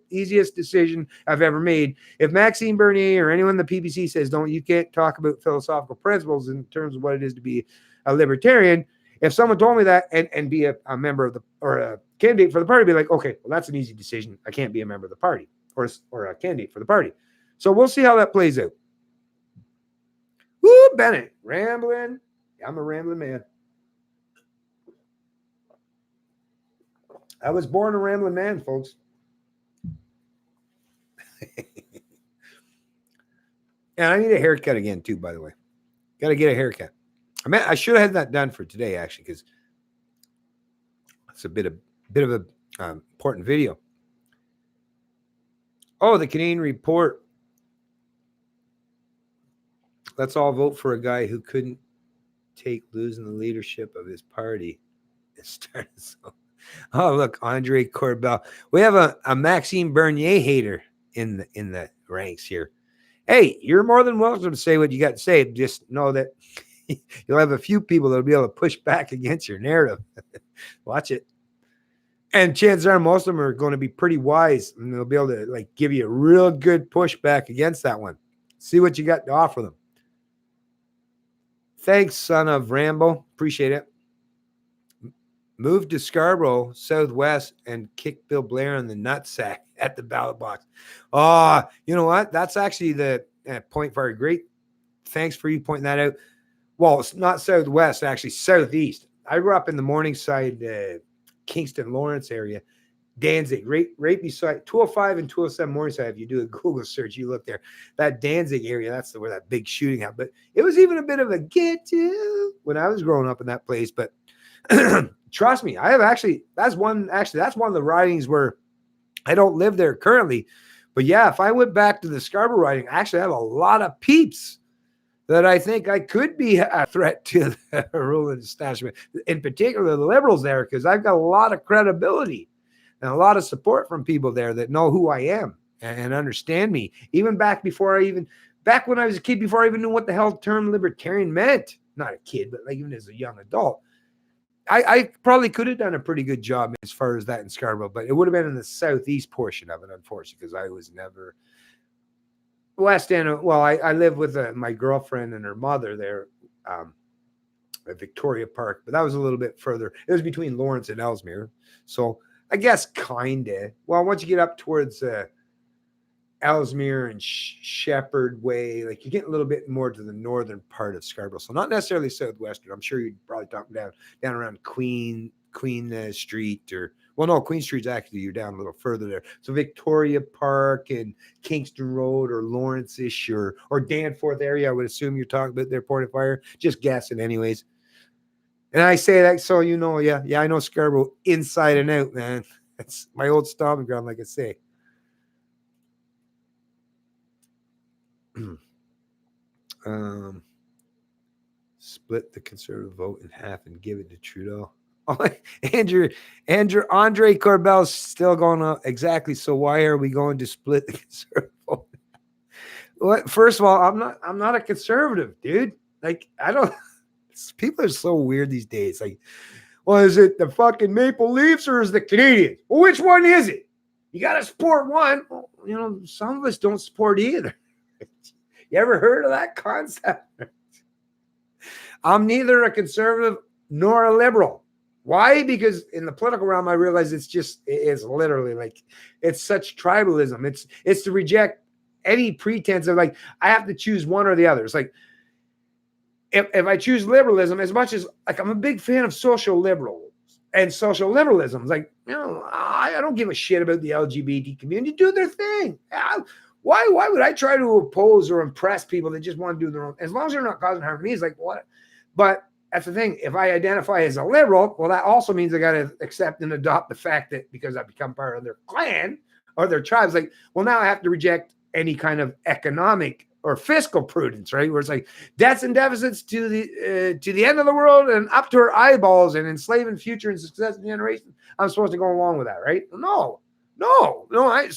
easiest decision I've ever made. If Maxime Bernier or anyone in the PPC says you can't talk about philosophical principles in terms of what it is to be a libertarian. If someone told me that and be a member of or a candidate for the party, be like, okay, well, that's an easy decision. I can't be a member of the party or a candidate for the party. So we'll see how that plays out. Woo, Bennett, rambling. I'm a rambling man. I was born a rambling man, folks. And I need a haircut again, too, by the way. Got to get a haircut. I should have had that done for today, actually, because it's a bit of a important video. Oh, the Canadian Report. Let's all vote for a guy who couldn't take losing the leadership of his party. Oh, look, Andre Corbell. We have a Maxime Bernier hater in the ranks here. Hey, you're more than welcome to say what you got to say. Just know that you'll have a few people that'll be able to push back against your narrative. Watch it. And chances are most of them are going to be pretty wise, and they'll be able to give you a real good pushback against that one. See what you got to offer them. Thanks, son of Rambo. Appreciate it. Move to Scarborough Southwest and kick Bill Blair in the nutsack at the ballot box. Oh, you know what? That's actually the point very great. Thanks for you pointing that out. Well, it's not Southwest, actually Southeast. I grew up in the Morningside, Kingston, Lawrence area. Danzig, right beside 205 and 207 Morningside. If you do a Google search, you look there. That Danzig area, that's where that big shooting happened. But it was even a bit of a get you when I was growing up in that place. But trust me, I have that's one of the ridings where I don't live there currently. But yeah, if I went back to the Scarborough riding, I actually have a lot of peeps that I think I could be a threat to the ruling establishment, in particular the Liberals there, because I've got a lot of credibility and a lot of support from people there that know who I am and understand me. Even back when I was a kid, before I even knew what the hell the term libertarian meant. Not a kid, but even as a young adult. I probably could have done a pretty good job as far as that in Scarborough, but it would have been in the southeast portion of it, unfortunately, because I was never West End. Well, I live with my girlfriend and her mother there at Victoria Park, but that was a little bit further. It was between Lawrence and Ellesmere. So I guess kind of. Well, once you get up towards Ellesmere and Shepherd Way, you're getting a little bit more to the northern part of Scarborough. So not necessarily southwestern. I'm sure you'd probably talk down around Queen Street Queen Street's actually, you're down a little further there. So Victoria Park and Kingston Road or Lawrence-ish or Danforth area, I would assume you're talking about their Port of Fire. Just guessing anyways. And I say that so you know, yeah, I know Scarborough inside and out, man. That's my old stomping ground, like I say. Split the Conservative vote in half and give it to Trudeau. Oh, Andre Corbell's still going on. Exactly. So why are we going to split the Conservative vote? Well, first of all, I'm not a conservative, dude. I don't. People are so weird these days. Well, is it the fucking Maple Leafs or is it the Canadians? Well, which one is it? You got to support one. Well, some of us don't support either. You ever heard of that concept? I'm neither a conservative nor a liberal. Why? Because in the political realm, I realize it's literally like, it's such tribalism. It's to reject any pretense of like, I have to choose one or the other. It's like, if I choose liberalism, as much as like I'm a big fan of social liberals and social liberalism, it's like, I don't give a shit about the LGBT community. Do their thing. Why would I try to oppose or impress people that just want to do their own? As long as they're not causing harm to me, it's like, what? But that's the thing. If I identify as a liberal, well, that also means I got to accept and adopt the fact that because I've become part of their clan or their tribes, like, well, now I have to reject any kind of economic or fiscal prudence, right? Where it's like debts and deficits to the end of the world and up to our eyeballs and enslaving future and successive generations. I'm supposed to go along with that, right? No.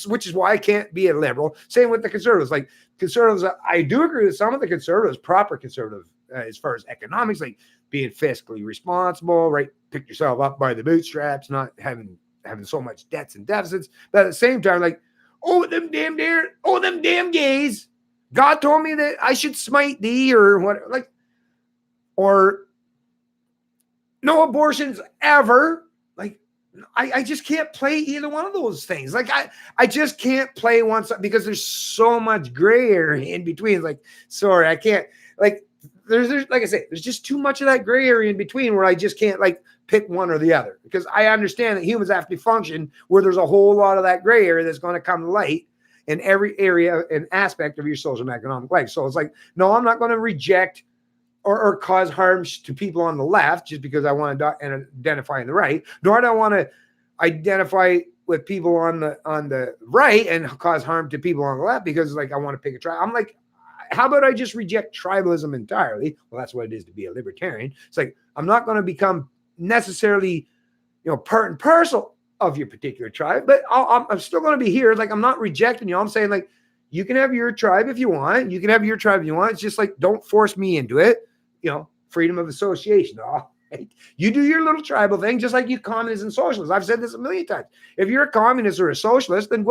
Which is why I can't be a liberal. Same with the conservatives. Like conservatives, I do agree with some of the conservatives, proper conservative, as far as economics, like being fiscally responsible, right? Pick yourself up by the bootstraps, not having so much debts and deficits. But at the same time, like, them damn gays. God told me that I should smite thee, or what, like, or no abortions ever. Like, I just can't play either one of those things. Like, I just can't play one side because there's so much gray area in between. It's like, sorry, I can't, like, there's like I say, there's just too much of that gray area in between where I just can't like pick one or the other, because I understand that humans have to function where there's a whole lot of that gray area that's going to come to light in every area and aspect of your social and economic life. So it's like, no, I'm not going to reject or cause harm to people on the left just because I want to identify on the right, nor do I want to identify with people on the right and cause harm to people on the left because like I want to pick a tribe. I'm like, how about I just reject tribalism entirely? Well, that's what it is to be a libertarian. It's like, I'm not going to become necessarily, part and parcel of your particular tribe, but I'm still going to be here. Like, I'm not rejecting you. I'm saying like, you can have your tribe if you want. You can have your tribe if you want. It's just like, don't force me into it. Freedom of association. Right? You do your little tribal thing, just like you communists and socialists. I've said this a million times. If you're a communist or a socialist, then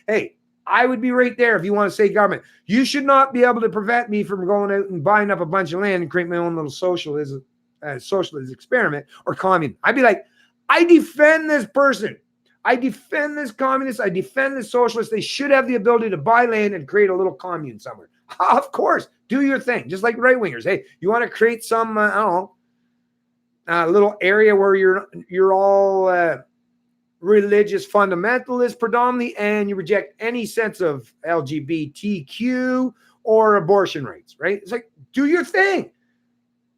hey, I would be right there if you want to say government. You should not be able to prevent me from going out and buying up a bunch of land and create my own little socialist experiment or commune. I'd be like, I defend this person. I defend this communist. I defend this socialist. They should have the ability to buy land and create a little commune somewhere. Of course, do your thing. Just like right wingers. Hey, you want to create some, I don't know, little area where you're all religious fundamentalist predominantly, and you reject any sense of LGBTQ or abortion rights, right? It's like, do your thing.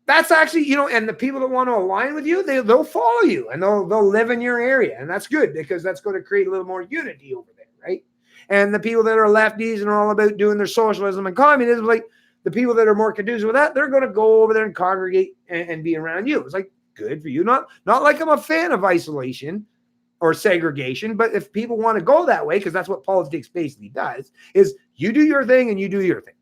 That's actually, and the people that want to align with you, they'll follow you and they'll live in your area. And that's good because that's going to create a little more unity over there, right? And the people that are lefties and are all about doing their socialism and communism, like the people that are more conducive with that, they're going to go over there and congregate and be around you. It's like, good for you. Not like I'm a fan of isolation or segregation, but if people want to go that way, because that's what politics basically does, is you do your thing and you do your thing.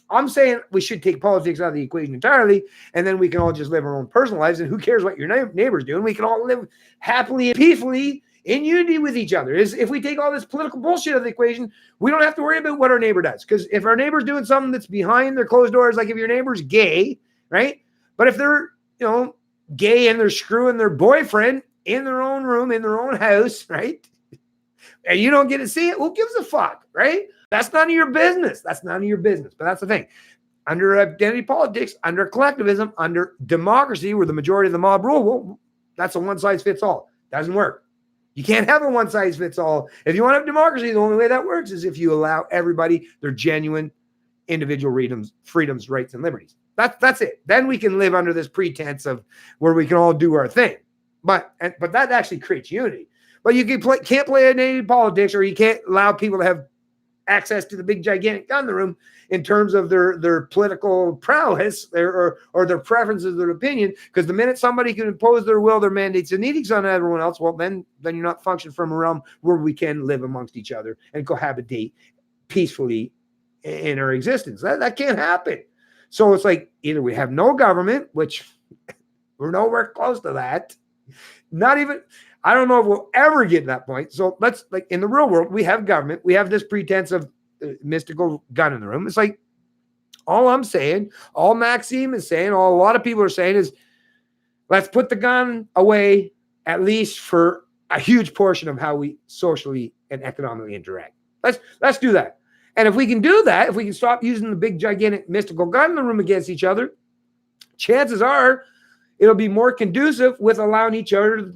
I'm saying we should take politics out of the equation entirely, and then we can all just live our own personal lives, and who cares what your neighbor's doing? We can all live happily and peacefully in unity with each other. If we take all this political bullshit out of the equation, we don't have to worry about what our neighbor does, because if our neighbor's doing something that's behind their closed doors, like if your neighbor's gay, right? But if they're, gay and they're screwing their boyfriend in their own room, in their own house, right? And you don't get to see it, who gives a fuck, right? That's none of your business. That's none of your business. But that's the thing. Under identity politics, under collectivism, under democracy, where the majority of the mob rule, well, that's a one-size-fits-all. Doesn't work. You can't have a one-size-fits-all. If you want to have democracy, the only way that works is if you allow everybody their genuine individual freedoms, rights, and liberties. That's it. Then we can live under this pretense of where we can all do our thing. But that actually creates unity. But you can't play identity politics, or you can't allow people to have access to the big gigantic gun in the room in terms of their political prowess or their preferences, their opinion. Because the minute somebody can impose their will, their mandates, and edicts on everyone else, well, then you're not functioning from a realm where we can live amongst each other and cohabitate peacefully in our existence. That can't happen. So it's like, either we have no government, which we're nowhere close to that. Not even, I don't know if we'll ever get to that point. So let's, like, in the real world, we have government. We have this pretense of mystical gun in the room. It's like, all I'm saying, all Maxime is saying, all a lot of people are saying is, Let's put the gun away, at least for a huge portion of how we socially and economically interact. Let's do that. And if we can do that, if we can stop using the big, gigantic, mystical gun in the room against each other, chances are it'll be more conducive with allowing each other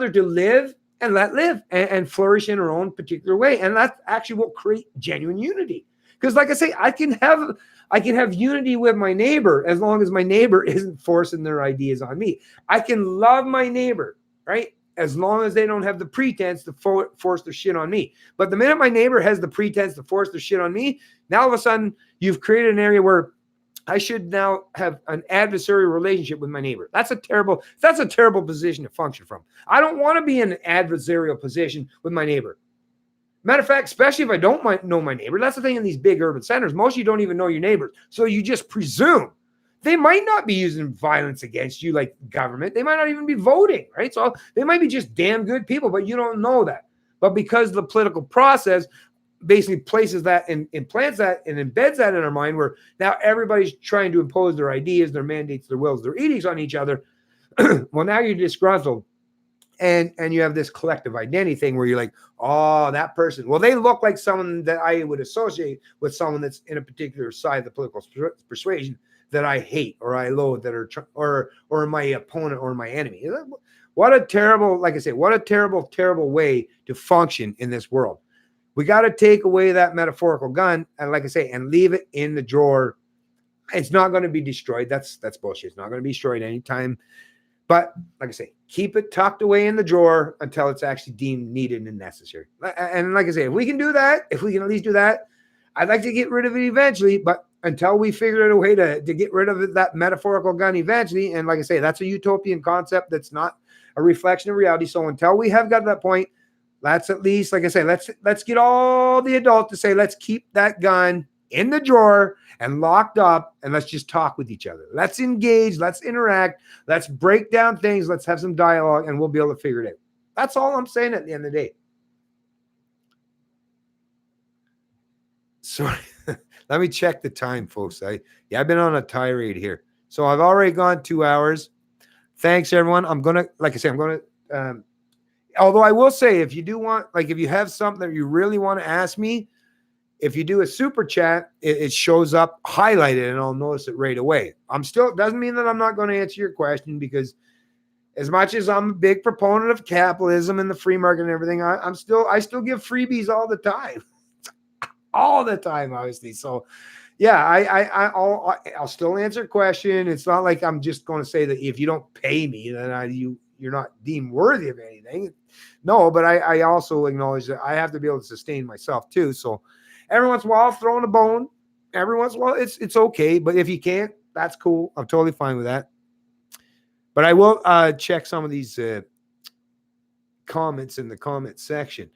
to live and let live and flourish in our own particular way. And that actually will create genuine unity. Because like I say, I can have unity with my neighbor as long as my neighbor isn't forcing their ideas on me. I can love my neighbor, right? As long as they don't have the pretense to force their shit on me. But the minute my neighbor has the pretense to force their shit on me, now all of a sudden you've created an area where I should now have an adversarial relationship with my neighbor. That's a terrible position to function from. I don't want to be in an adversarial position with my neighbor. Matter of fact, especially if I don't know my neighbor. That's the thing in these big urban centers. Most of you don't even know your neighbors. So you just presume. They might not be using violence against you like government. They might not even be voting, right? So they might be just damn good people, but you don't know that. But because the political process basically places that and implants that and embeds that in our mind, where now everybody's trying to impose their ideas, their mandates, their wills, their edicts on each other. Well, now you're disgruntled. And you have this collective identity thing where you're like, oh, that person, well, they look like someone that I would associate with someone that's in a particular side of the political persuasion that I hate or I loathe, that are or my opponent or my enemy. What a terrible, like I say, what a terrible way to function in this world. We got to take away that metaphorical gun and, like I say, and leave it in the drawer. It's not going to be destroyed. That's bullshit. It's not going to be destroyed anytime. But like I say, keep it tucked away in the drawer until it's actually deemed needed and necessary. And like I say, if we can do that, if we can at least do that, I'd like to get rid of it eventually. But until we figure out a way to get rid of that metaphorical gun eventually, and like I say, that's a utopian concept that's not a reflection of reality. So until we have got to that point, let's at least, like I say, let's get all the adults to say, let's keep that gun in the drawer and locked up, and let's just talk with each other. Let's engage, let's interact, let's break down things, let's have some dialogue, and we'll be able to figure it out. That's all I'm saying at the end of the day. Sorry, let me check the time, folks. I've been on a tirade here. So I've already gone 2 hours. Thanks, everyone. I'm going to, although I will say, if you do want, like if you have something that you really want to ask me, if you do a super chat, it shows up highlighted and I'll notice it right away. Doesn't mean that I'm not going to answer your question, because as much as I'm a big proponent of capitalism and the free market and everything, I still give freebies all the time, obviously. So yeah, I'll still answer a question. It's not like I'm just going to say that if you don't pay me, then you're not deemed worthy of anything. No, but I also acknowledge that I have to be able to sustain myself too. So every once in a while, I'll throw in a bone. Every once in a while, it's okay. But if you can't, that's cool. I'm totally fine with that. But I will check some of these comments in the comment section.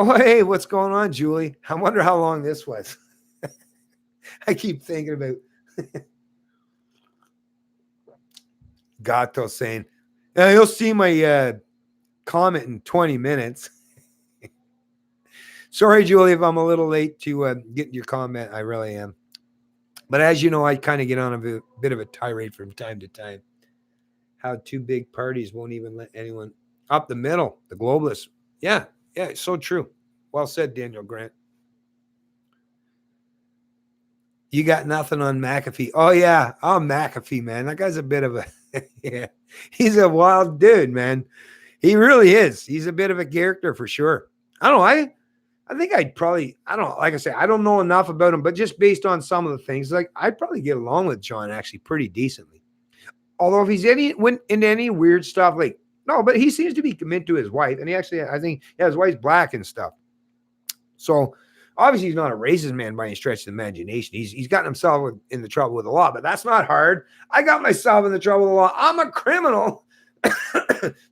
Oh, hey, what's going on, Julie? I wonder how long this was. I keep thinking about Gato saying, you'll see my comment in 20 minutes. Sorry, Julie, if I'm a little late to get your comment. I really am. But as you know, I kind of get on a bit of a tirade from time to time. How two big parties won't even let anyone up the middle, the globalists. Yeah, it's so true. Well said, Daniel Grant. You got nothing on McAfee. Oh, yeah. Oh, McAfee, man. That guy's a bit of a, yeah. He's a wild dude, man. He really is. He's a bit of a character for sure. I don't know. I think I'd probably, I don't know, like I say, I don't know enough about him, but just based on some of the things, like I'd probably get along with John actually pretty decently. Although if he's went into any weird stuff, like, no, but he seems to be committed to his wife. And he actually, I think, his wife's black and stuff. So obviously he's not a racist man by any stretch of the imagination. He's gotten himself in the trouble with the law, but that's not hard. I got myself in the trouble with the law. I'm a criminal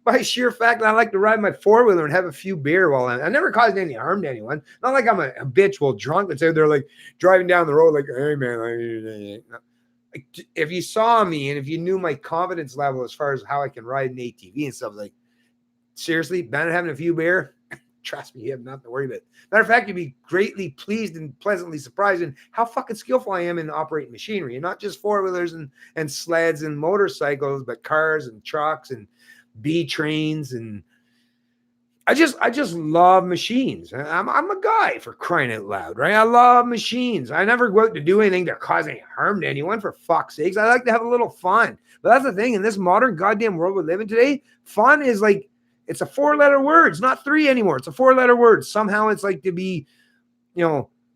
by sheer fact that I like to ride my four-wheeler and have a few beer while I never caused any harm to anyone. Not like I'm a habitual drunk and say they're like driving down the road like, hey man, if you saw me and if you knew my confidence level as far as how I can ride an ATV and stuff, like seriously, Ben having a few beer, trust me, you have nothing to worry about. Matter of fact, you'd be greatly pleased and pleasantly surprised in how fucking skillful I am in operating machinery, and not just four-wheelers and sleds and motorcycles, but cars and trucks and B trains. And I just love machines. I'm a guy, for crying out loud, right? I love machines. I never go out to do anything to cause any harm to anyone, for fuck's sakes. I like to have a little fun. But that's the thing, in this modern goddamn world we live in today, fun is like, it's a 4-letter word. It's not 3 anymore. It's a 4-letter word. Somehow it's like to be,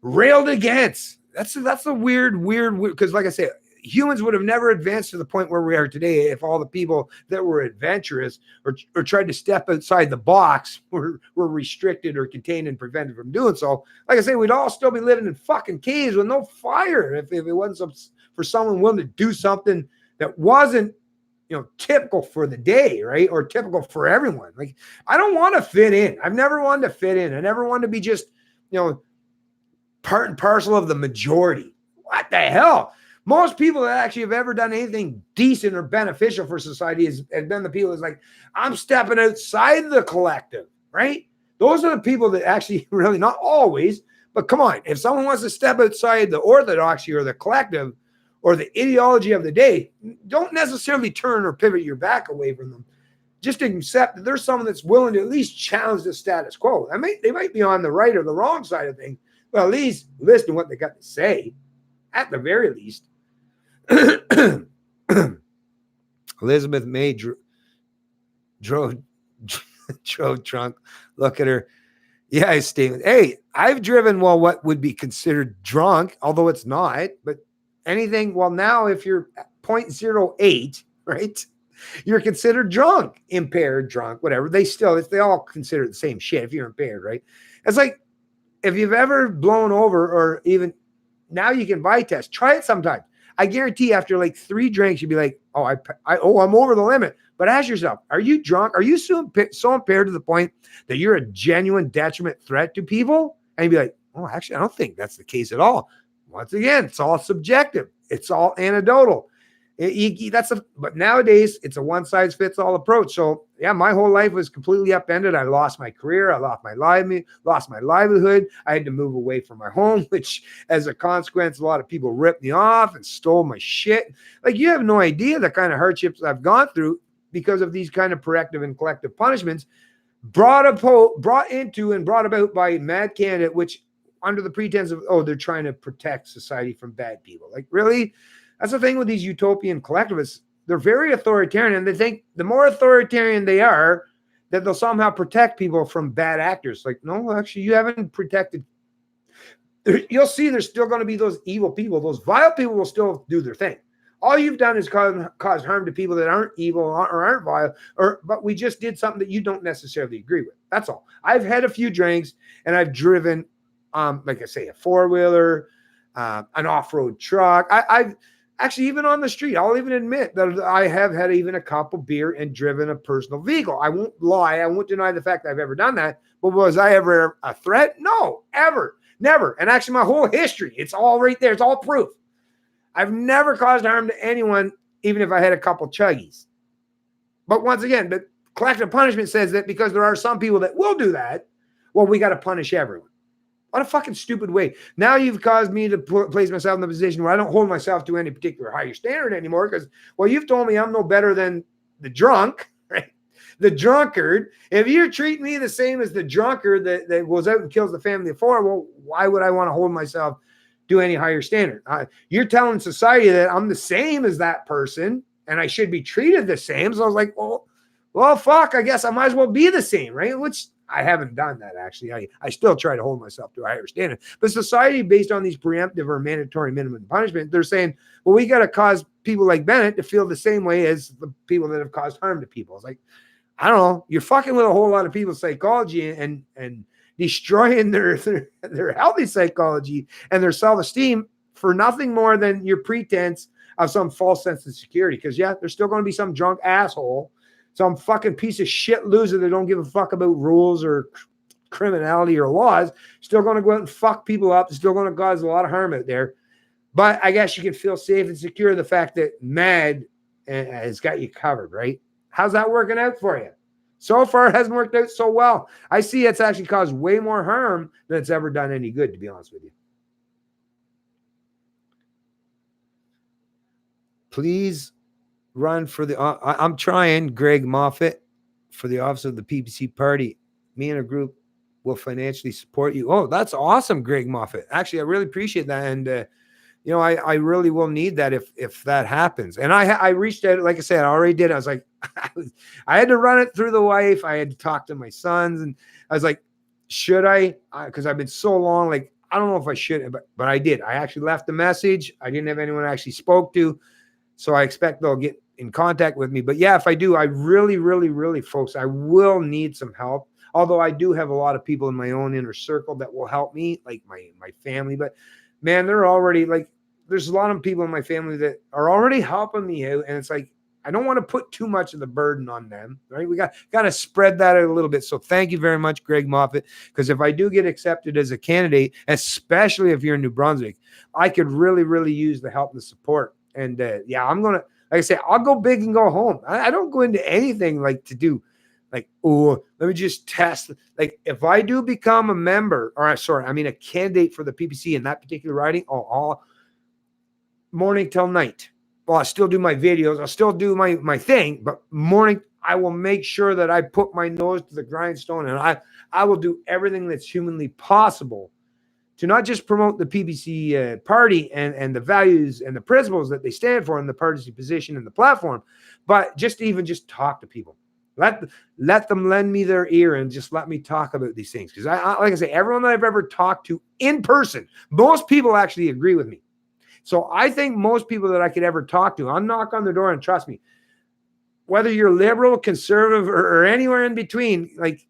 railed against. That's a weird, because like I said, humans would have never advanced to the point where we are today if all the people that were adventurous or tried to step outside the box were restricted or contained and prevented from doing so. Like I say, we'd all still be living in fucking caves with no fire if it wasn't for someone willing to do something that wasn't typical for the day, right? Or typical for everyone. Like, I don't want to fit in. I've never wanted to fit in. I never wanted to be just, part and parcel of the majority. What the hell? Most people that actually have ever done anything decent or beneficial for society has been the people that's like, I'm stepping outside the collective, right? Those are the people that actually really, not always, but come on. If someone wants to step outside the orthodoxy or the collective, or the ideology of the day, don't necessarily turn or pivot your back away from them. Just accept that there's someone that's willing to at least challenge the status quo. They might be on the right or the wrong side of things, but at least listen to what they got to say, at the very least. Elizabeth May drove drunk. Look at her. Yeah, statement. Hey, I've driven what would be considered drunk, although it's not, but anything, now if you're 0.08, right, you're considered drunk, impaired, drunk, whatever. They all consider the same shit if you're impaired, right? It's like, if you've ever blown over, or even now you can buy test, try it sometime. I guarantee after like 3 drinks, you'd be like, I'm over the limit. But ask yourself, are you drunk? Are you so impaired to the point that you're a genuine detriment threat to people? And you'd be like, actually, I don't think that's the case at all. Once again, it's all subjective. It's all anecdotal. But nowadays, it's a one-size-fits-all approach. So, yeah, my whole life was completely upended. I lost my career. I lost my livelihood. I had to move away from my home, which, as a consequence, a lot of people ripped me off and stole my shit. Like, you have no idea the kind of hardships I've gone through because of these kind of corrective and collective punishments brought into and brought about by Mad Candidate, which, under the pretense of, they're trying to protect society from bad people. Like, really? That's the thing with these utopian collectivists. They're very authoritarian, and they think the more authoritarian they are, that they'll somehow protect people from bad actors. Like, no, actually, you haven't protected. You'll see there's still going to be those evil people. Those vile people will still do their thing. All you've done is cause harm to people that aren't evil or aren't vile, but we just did something that you don't necessarily agree with. That's all. I've had a few drinks, and I've driven, like I say, a 4-wheeler, an off-road truck. I've actually, even on the street, I'll even admit that I have had even a cup of beer and driven a personal vehicle. I won't lie. I won't deny the fact that I've ever done that. But was I ever a threat? No, ever, never. And actually, my whole history, it's all right there. It's all proof. I've never caused harm to anyone, even if I had a couple chuggies. But once again, the collective punishment says that because there are some people that will do that, we got to punish everyone. What a fucking stupid way. Now you've caused me to place myself in the position where I don't hold myself to any particular higher standard anymore because, you've told me I'm no better than the drunk, right? The drunkard. If you're treating me the same as the drunkard that goes out and kills the family of 4, why would I want to hold myself to any higher standard? You're telling society that I'm the same as that person and I should be treated the same. So I was like, well, fuck, I guess I might as well be the same, right? Which I haven't done that, actually. I still try to hold myself to a higher standard. But society, based on these preemptive or mandatory minimum punishment, they're saying, we got to cause people like Bennett to feel the same way as the people that have caused harm to people. It's like, I don't know. You're fucking with a whole lot of people's psychology and destroying their healthy psychology and their self-esteem for nothing more than your pretense of some false sense of security. Because, there's still going to be some drunk asshole, some fucking piece of shit loser that don't give a fuck about rules or criminality or laws, still going to go out and fuck people up. Still going to cause a lot of harm out there. But I guess you can feel safe and secure in the fact that Mad has got you covered, right? How's that working out for you? So far, it hasn't worked out so well. I see it's actually caused way more harm than it's ever done any good, to be honest with you. Please run for the, I'm trying, Greg Moffat, for the office of the PPC party. Me and a group will financially support you. Oh, that's awesome, Greg Moffat. Actually, I really appreciate that. And, you know, I really will need that if that happens. And I reached out, like I said, I already did. I was like, I had to run it through the wife. I had to talk to my sons, and I was like, should I? Because I've been so long, like, I don't know if I should, but I did. I actually left a message. I didn't have anyone I actually spoke to. So I expect they'll get in contact with me. But yeah, if I do, I really, really, really, folks, I will need some help. Although I do have a lot of people in my own inner circle that will help me, like my family. But man, they're already like, there's a lot of people in my family that are already helping me out. And it's like, I don't want to put too much of the burden on them, right? We got to spread that out a little bit. So thank you very much, Greg Moffat, because if I do get accepted as a candidate, especially if you're in New Brunswick, I could really, really use the help and the support. And yeah, I'm going to, like I say, I'll go big and go home. I don't go into anything like to do like, oh, let me just test. Like if I do become a member, or sorry, I mean a candidate for the PPC in that particular riding, all morning till night. Well, I still do my videos. I'll still do my thing, but morning, I will make sure that I put my nose to the grindstone, and I will do everything that's humanly possible to not just promote the PPC party and the values and the principles that they stand for in the party position and the platform, but just talk to people. Let them lend me their ear and just let me talk about these things. Because I like I say, everyone that I've ever talked to in person, most people actually agree with me. So I think most people that I could ever talk to, I'll knock on the door, and trust me, whether you're liberal, conservative, or anywhere in between, like,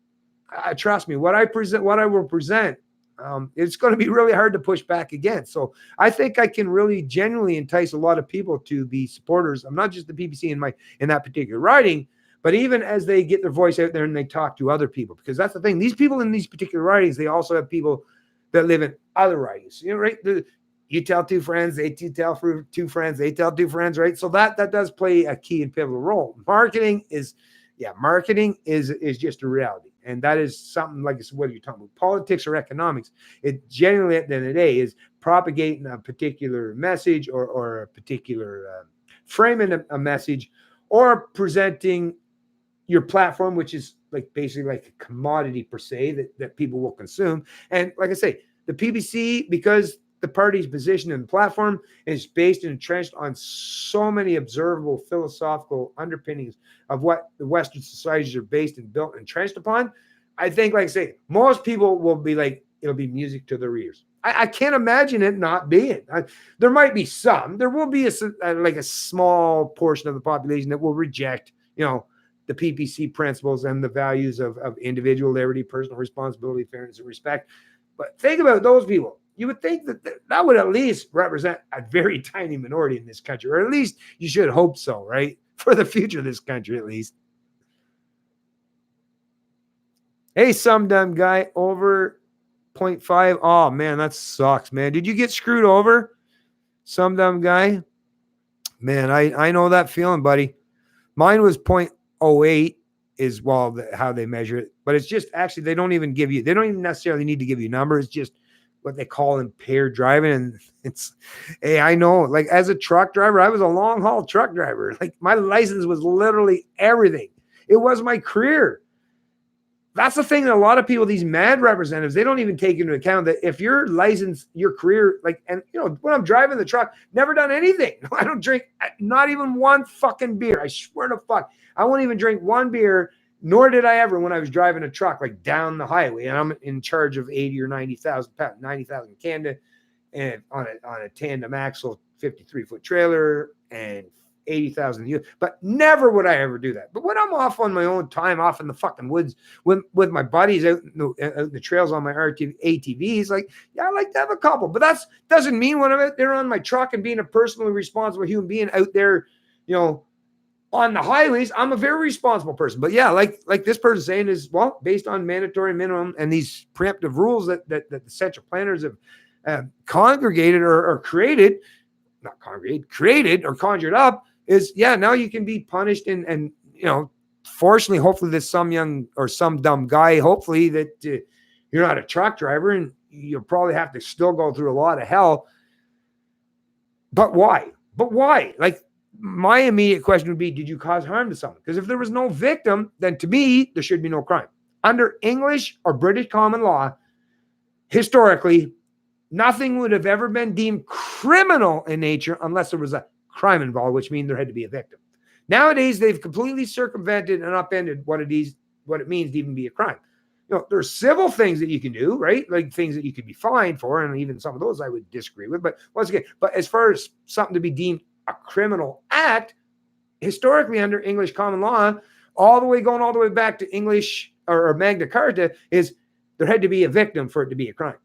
trust me, what I will present, it's going to be really hard to push back against. So I think I can really genuinely entice a lot of people to be supporters of not just the PPC in that particular riding, but even as they get their voice out there and they talk to other people. Because that's the thing. These people in these particular ridings, they also have people that live in other ridings. You know, right? You tell two friends, they tell two friends, they tell two friends, right? So that does play a key and pivotal role. Marketing is just a reality. And that is something like, whether you're talking about politics or economics, it generally at the end of the day is propagating a particular message or a particular framing a message, or presenting your platform, which is like basically like a commodity per se that people will consume. And like I say, the PPC, because the party's position and platform is based and entrenched on so many observable philosophical underpinnings of what the Western societies are based and built and entrenched upon. I think, like I say, most people will be like, it'll be music to their ears. I can't imagine it not being. There might be some. There will be a small portion of the population that will reject, the PPC principles and the values of individual liberty, personal responsibility, fairness, and respect. But think about those people. You would think that would at least represent a very tiny minority in this country, or at least you should hope so, right? For the future of this country, at least. Hey, some dumb guy, over 0.5. Oh, man, that sucks, man. Did you get screwed over? Some dumb guy? Man, I know that feeling, buddy. Mine was 0.08 is, how they measure it. But it's just, actually, they don't even necessarily need to give you a number. It's just what they call impaired driving. And hey, I know, like, as a truck driver, I was a long haul truck driver. Like, my license was literally everything. It was my career. That's the thing that a lot of people, these mad representatives, they don't even take into account that if your license, your career, like, and when I'm driving the truck, never done anything. I don't drink not even one fucking beer. I swear to fuck. I won't even drink one beer, nor did I ever when I was driving a truck, like, down the highway, and I'm in charge of 80 or 90,000 pounds, 90,000 Canada, and on a tandem axle, 53-foot trailer, and 80,000 years. But never would I ever do that. But when I'm off on my own time, off in the fucking woods with my buddies out in the trails on my ATVs, like, yeah, I like to have a couple. But that doesn't mean when I'm out there on my truck and being a personally responsible human being out there, on the highways, I'm a very responsible person. But yeah, like this person saying is, based on mandatory minimum and these preemptive rules that the central planners have congregated or created, not congregated, created or conjured up, is, yeah, now you can be punished and fortunately, hopefully there's some young or some dumb guy, hopefully that you're not a truck driver and you'll probably have to still go through a lot of hell. But why? But why? Like, my immediate question would be, did you cause harm to someone? Because if there was no victim, then to me, there should be no crime. Under English or British common law, historically, nothing would have ever been deemed criminal in nature unless there was a crime involved, which means there had to be a victim. Nowadays, they've completely circumvented and upended what it means to even be a crime. You know, there's civil things that you can do, right? Like things that you could be fined for, and even some of those I would disagree with. But once again, but as far as something to be deemed a criminal act, historically under English common law, all the way back to English or Magna Carta, is there had to be a victim for it to be a crime.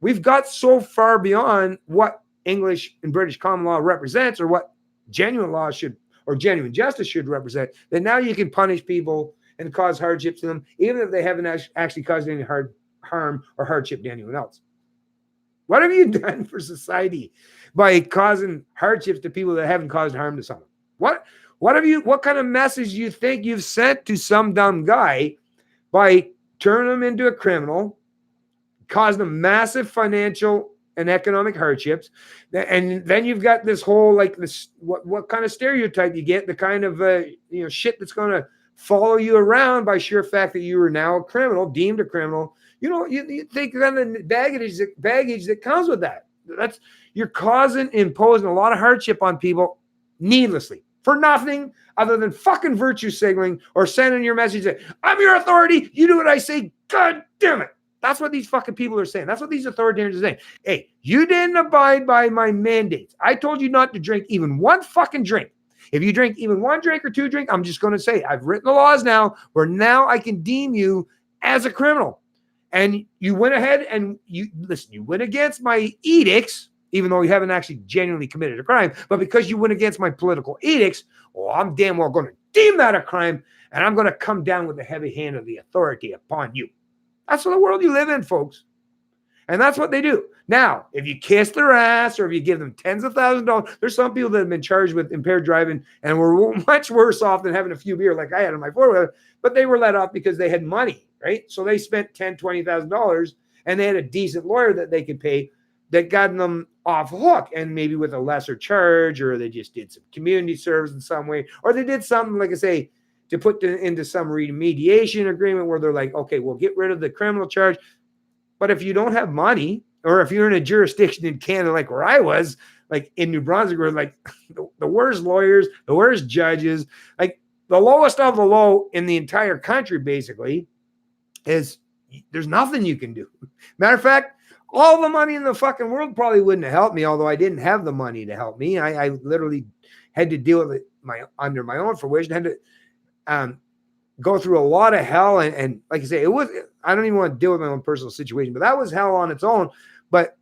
We've got so far beyond what English and British common law represents, or what genuine law should, or genuine justice should represent, that now you can punish people and cause hardship to them, even if they haven't actually caused any harm or hardship to anyone else. What have you done for society by causing hardships to people that haven't caused harm to someone? What kind of message do you think you've sent to some dumb guy by turning him into a criminal, causing them massive financial and economic hardships? And then you've got this whole, like, this, what kind of stereotype you get, the kind of shit that's going to follow you around by sheer fact that you are now a criminal, deemed a criminal. You know, you think then the baggage that comes with that. You're imposing a lot of hardship on people needlessly for nothing other than fucking virtue signaling or sending your message that I'm your authority. You do what I say. God damn it. That's what these fucking people are saying. That's what these authoritarians are saying. Hey, you didn't abide by my mandates. I told you not to drink even one fucking drink. If you drink even one drink or two drink, I'm just going to say, I've written the laws now where now I can deem you as a criminal. And you went ahead and you went against my edicts, even though you haven't actually genuinely committed a crime. But because you went against my political edicts, well, I'm damn well going to deem that a crime. And I'm going to come down with the heavy hand of the authority upon you. That's the world you live in, folks. And that's what they do. Now, if you kiss their ass or if you give them tens of thousands of dollars, there's some people that have been charged with impaired driving and were much worse off than having a few beer like I had in my four-wheeler, but they were let off because they had money, right? So they spent $10,000, $20,000 and they had a decent lawyer that they could pay that got them off hook, and maybe with a lesser charge, or they just did some community service in some way, or they did something, like I say, to put into some remediation agreement where they're like, okay, we'll get rid of the criminal charge. But if you don't have money, or if you're in a jurisdiction in Canada like where I was, like in New Brunswick, where like the worst lawyers, the worst judges, like the lowest of the low in the entire country, basically, is there's nothing you can do. Matter of fact, all the money in the fucking world probably wouldn't have helped me, although I didn't have the money to help me. I literally had to deal with it under my own fruition, had to go through a lot of hell. And like I say, I don't even want to deal with my own personal situation, but that was hell on its own. But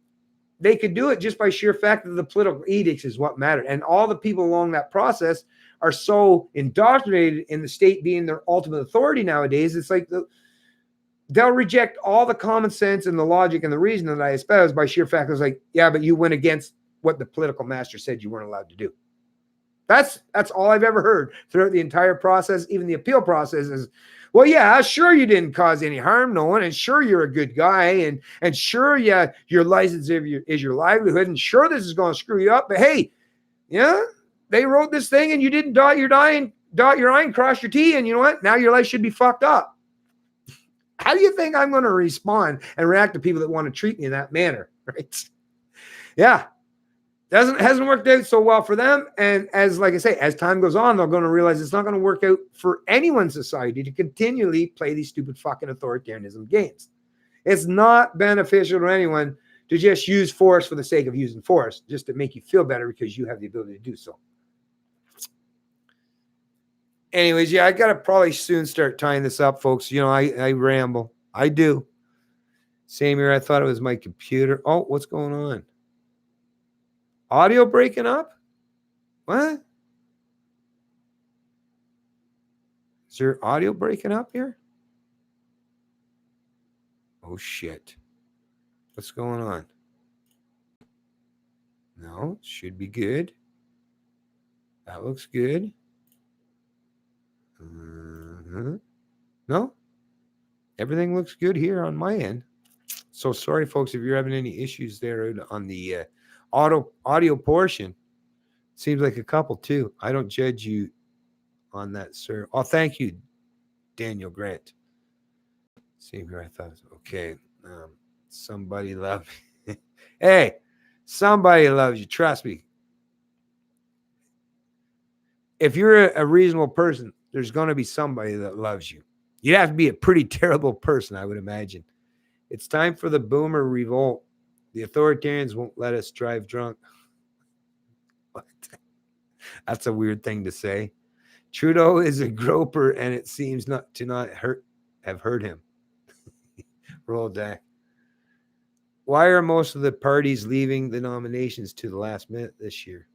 they could do it just by sheer fact that the political edicts is what mattered. And all the people along that process are so indoctrinated in the state being their ultimate authority nowadays. It's like they'll reject all the common sense and the logic and the reason that I espouse by sheer fact. It's like, yeah, but you went against what the political master said you weren't allowed to do. That's all I've ever heard throughout the entire process. Even the appeal process is, well, yeah, sure, you didn't cause any harm, no one, and sure, you're a good guy, and sure, yeah, your license is your livelihood, and sure, this is going to screw you up, but hey, yeah, they wrote this thing, and you didn't dot your I and cross your T, and you know what? Now your life should be fucked up. How do you think I'm going to respond and react to people that want to treat me in that manner, right? Yeah. Hasn't worked out so well for them. And like I say, as time goes on, they're going to realize it's not going to work out for anyone's society to continually play these stupid fucking authoritarianism games. It's not beneficial to anyone to just use force for the sake of using force, just to make you feel better because you have the ability to do so. Anyways, yeah, I got to probably soon start tying this up, folks. You know, I ramble. I do. Same here. I thought it was my computer. Oh, what's going on? Audio breaking up? What? Is there audio breaking up here? Oh, shit. What's going on? No, should be good. That looks good. No, everything looks good here on my end. So sorry, folks, if you're having any issues there on the audio portion. Seems like a couple too. I don't judge you on that, sir. Oh, thank you, Daniel Grant. See where I thought. Okay, somebody loves me. Hey, somebody loves you. Trust me. If you're a reasonable person, there's going to be somebody that loves you. You'd have to be a pretty terrible person, I would imagine. It's time for the boomer revolt. The authoritarians won't let us drive drunk. What? That's a weird thing to say. Trudeau is a groper, and it seems not have hurt him. Roll back. Why are most of the parties leaving the nominations to the last minute this year?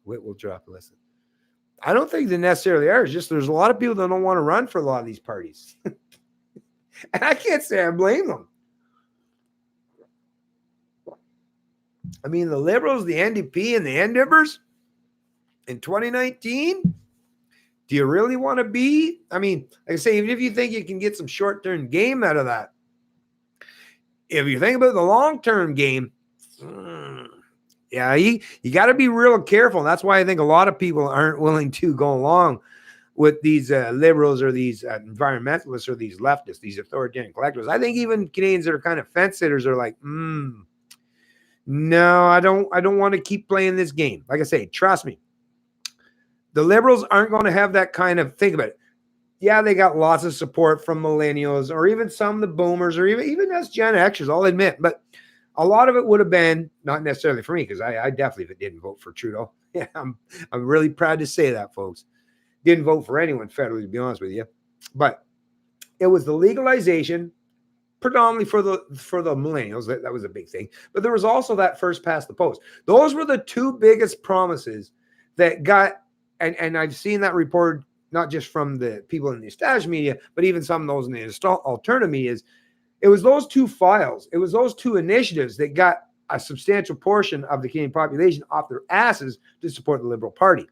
Whit will drop a listen. I don't think they necessarily are. It's just there's a lot of people that don't want to run for a lot of these parties. And I can't say I blame them. I mean, the Liberals, the NDP, and the NDippers in 2019, do you really want to be? I mean, like I say, even if you think you can get some short-term game out of that, if you think about the long-term game, yeah, you got to be real careful. And that's why I think a lot of people aren't willing to go along with these liberals or these environmentalists or these leftists, these authoritarian collectivists. I think even Canadians that are kind of fence sitters are like, no, I don't want to keep playing this game. Like I say, trust me. The liberals aren't going to have that kind of, think about it. Yeah, they got lots of support from millennials or even some of the boomers or even us Gen Xers, I'll admit. But a lot of it would have been, not necessarily for me, because I definitely didn't vote for Trudeau. Yeah, I'm really proud to say that, folks. Didn't vote for anyone federally, to be honest with you. But it was the legalization, predominantly for the millennials. That was a big thing. But there was also that first past the post. Those were the two biggest promises that got, and I've seen that report not just from the people in the established media, but even some of those in the alternative media. It was those two files. It was those two initiatives that got a substantial portion of the Canadian population off their asses to support the Liberal Party.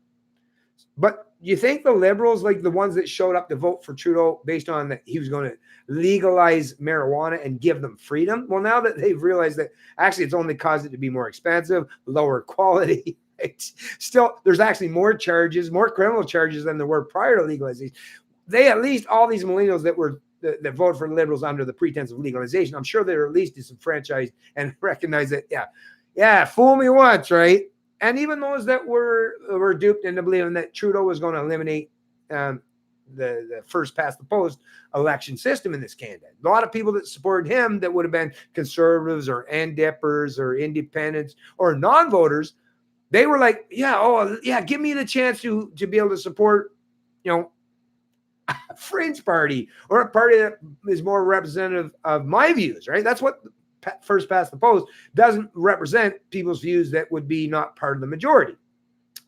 But you think the Liberals, like the ones that showed up to vote for Trudeau based on that he was going to legalize marijuana and give them freedom? Well, now that they've realized that actually it's only caused it to be more expensive, lower quality, right? Still, there's actually more charges, more criminal charges than there were prior to legalization. They, at least all these millennials that voted for the Liberals under the pretense of legalization, I'm sure they're at least disenfranchised and recognize that, yeah, fool me once, right? And even those that were duped into believing that Trudeau was going to eliminate the first past the post election system in this Canada. A lot of people that supported him that would have been conservatives or NDippers or independents or non-voters, they were like, give me the chance to be able to support, a fringe party or a party that is more representative of my views, right? That's what first past the post doesn't represent people's views that would be not part of the majority.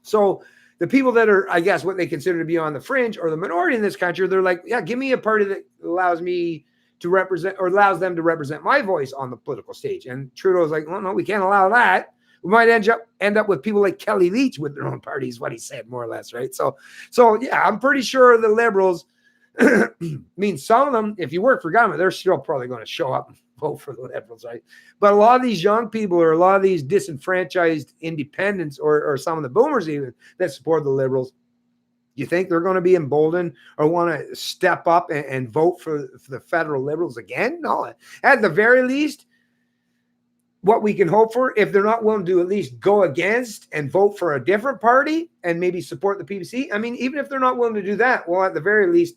So the people that are, I guess, what they consider to be on the fringe or the minority in this country, they're like, give me a party that allows me to represent or allows them to represent my voice on the political stage. And Trudeau's like, well, no, we can't allow that. We might end up with people like Kelly Leach with their own party, is what he said, more or less, right? So yeah, I'm pretty sure the Liberals, I mean, some of them, if you work for government, they're still probably going to show up and vote for the Liberals, right? But a lot of these young people or a lot of these disenfranchised independents or some of the boomers even that support the Liberals, you think they're going to be emboldened or want to step up and vote for the federal Liberals again? No. At the very least, what we can hope for, if they're not willing to at least go against and vote for a different party and maybe support the PPC, I mean, even if they're not willing to do that, well, at the very least,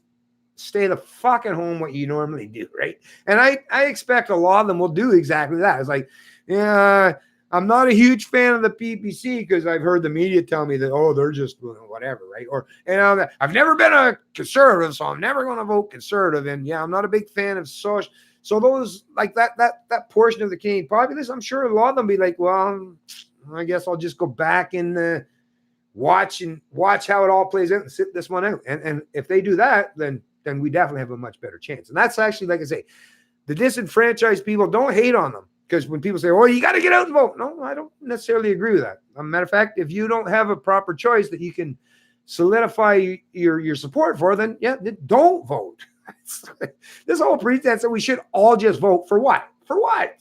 stay the fuck at home what you normally do, right? And I expect a lot of them will do exactly that. It's like, yeah, I'm not a huge fan of the PPC because I've heard the media tell me that, they're just whatever, right? Or, I've never been a conservative, so I'm never going to vote conservative. And yeah, I'm not a big fan of social. So those, like that portion of the Canadian populace, I'm sure a lot of them be like, well, I guess I'll just go back and watch how it all plays out and sit this one out. And if they do that, then we definitely have a much better chance. And that's actually, like I say, the disenfranchised people, don't hate on them. Because when people say, you got to get out and vote. No, I don't necessarily agree with that. As a matter of fact, if you don't have a proper choice that you can solidify your support for, then yeah, don't vote. This whole pretense that we should all just vote for what? For what?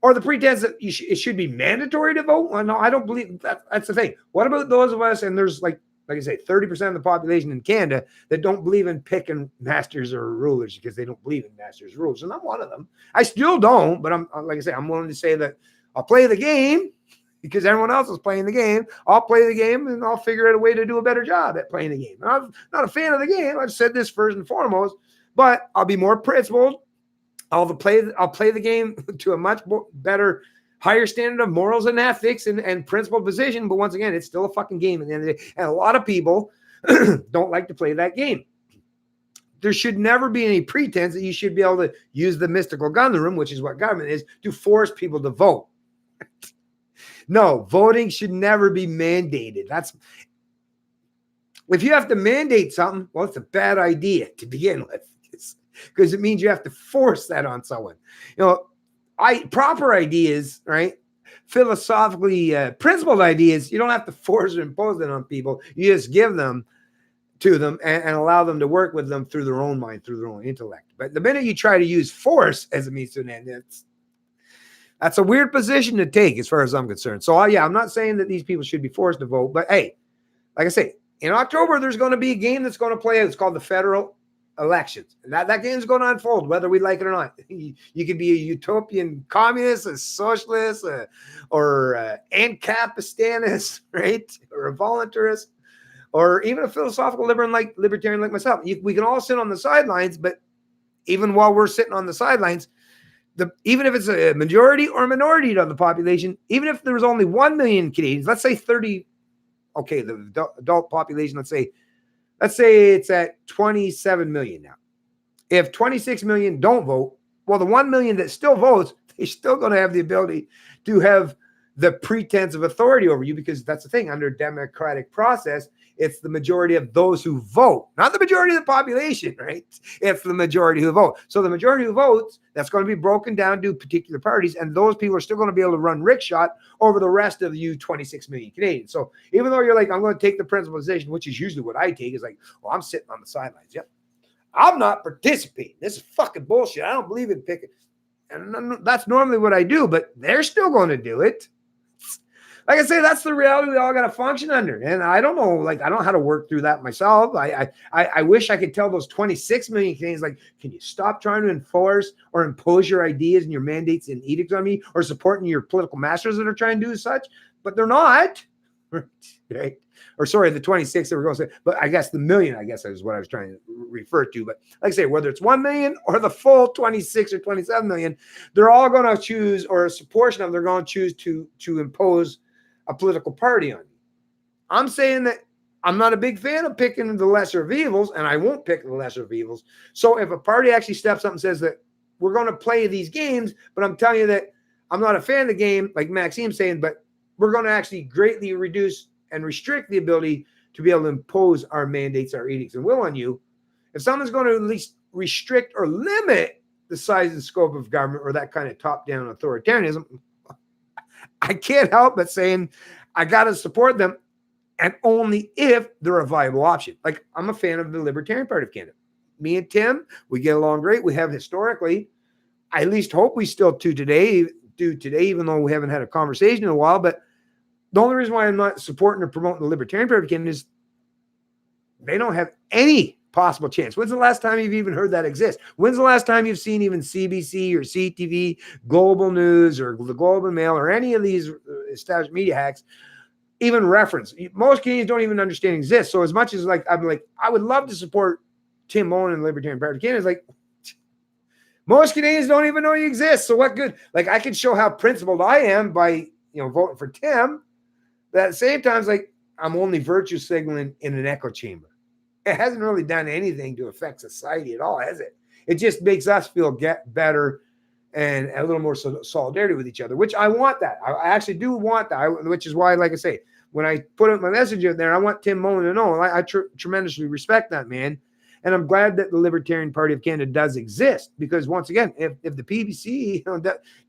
Or the pretense that it should be mandatory to vote? Well, no, I don't believe that's the thing. What about those of us, and there's like I say, 30% of the population in Canada that don't believe in picking masters or rulers because they don't believe in masters rules. And I'm one of them. I still don't, but I'm like I say, I'm willing to say that I'll play the game because everyone else is playing the game. I'll play the game and I'll figure out a way to do a better job at playing the game. And I'm not a fan of the game. I've said this first and foremost, but I'll be more principled. I'll play the game to a much better, higher standard of morals and ethics and principled position. But once again, it's still a fucking game at the end of the day. And a lot of people don't like to play that game. There should never be any pretense that you should be able to use the mystical gun in the room, which is what government is, to force people to vote. No, voting should never be mandated. If you have to mandate something, well, it's a bad idea to begin with. Because it means you have to force that on someone. Proper ideas, right? Philosophically principled ideas, you don't have to force or impose them on people. You just give them to them and allow them to work with them through their own mind, through their own intellect. But the minute you try to use force as a means to an end, that's a weird position to take as far as I'm concerned. So, yeah, I'm not saying that these people should be forced to vote. But, hey, like I say, in October, there's going to be a game that's going to play out. It's called the federal elections. And that game's going to unfold, whether we like it or not. You could be a utopian communist, a socialist, or Ancapistanist, right? Or a voluntarist, or even a philosophical libertarian like myself. We can all sit on the sidelines, but even while we're sitting on the sidelines, even if it's a majority or minority of the population, even if there's only 1 million Canadians, let's say 30, okay, the adult population, let's say it's at 27 million now. If 26 million don't vote, well, the 1 million that still votes, they're still going to have the ability to have the pretense of authority over you, because that's the thing. Under a democratic process, it's the majority of those who vote, not the majority of the population, right? It's the majority who vote. So the majority who votes, that's going to be broken down to particular parties, and those people are still going to be able to run rickshot over the rest of you 26 million Canadians. So even though you're like, I'm going to take the principal position, which is usually what I take, is like, well, I'm sitting on the sidelines. Yep. I'm not participating. This is fucking bullshit. I don't believe in picking. And that's normally what I do, but they're still going to do it. Like I say, that's the reality we all got to function under. And I don't know, I don't know how to work through that myself. I wish I could tell those 26 million Canadians, can you stop trying to enforce or impose your ideas and your mandates and edicts on me, or supporting your political masters that are trying to do such? But they're not. Right? Or sorry, the 26 that we're going to say, but I guess the million, is what I was trying to refer to. But like I say, whether it's 1 million or the full 26 or 27 million, they're all going to choose, or a portion of them, they're going to choose to impose a political party on you. I'm saying that I'm not a big fan of picking the lesser of evils, and I won't pick the lesser of evils. So if a party actually steps up and says that we're going to play these games, but I'm telling you that I'm not a fan of the game, like Maxime's saying, but we're going to actually greatly reduce and restrict the ability to be able to impose our mandates, our edicts, and will on you. If someone's going to at least restrict or limit the size and scope of government, or that kind of top-down authoritarianism, I can't help but saying I got to support them, and only if they're a viable option. Like, I'm a fan of the Libertarian Party of Canada. Me and Tim, we get along great. We have historically. I at least hope we still do today, even though we haven't had a conversation in a while. But the only reason why I'm not supporting or promoting the Libertarian Party of Canada is they don't have any possible chance. When's the last time you've even heard that exist? When's the last time you've seen even CBC or CTV, Global News, or the Globe and Mail, or any of these established media hacks even reference? Most Canadians don't even understand exist. So as much as I would love to support Tim Moen and the Libertarian Party of Canada, it's most Canadians don't even know he exists. So what good? I can show how principled I am by voting for Tim, but at the same time, it's I'm only virtue signaling in an echo chamber. It hasn't really done anything to affect society at all, has it? It just makes us feel better and a little more solidarity with each other, which I want that. I actually do want that, which is why, like I say, when I put up my message in there, I want Tim Moen to know I tremendously respect that man. And I'm glad that the Libertarian Party of Canada does exist, because once again, if the PBC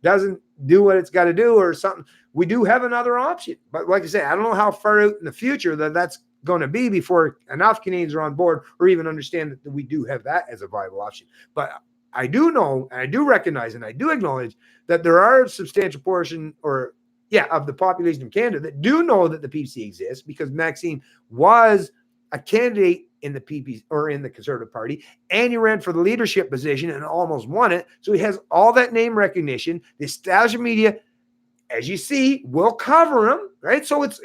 doesn't do what it's got to do or something, we do have another option. But like I say, I don't know how far out in the future that's going to be before enough Canadians are on board or even understand that we do have that as a viable option. But I do know, and I do recognize, and I do acknowledge that there are a substantial portion of the population of Canada that do know that the PPC exists, because Maxime was a candidate in the PPC or in the Conservative Party, and he ran for the leadership position and almost won it. So he has all that name recognition. The establishment media, as you see, will cover him, right? So it's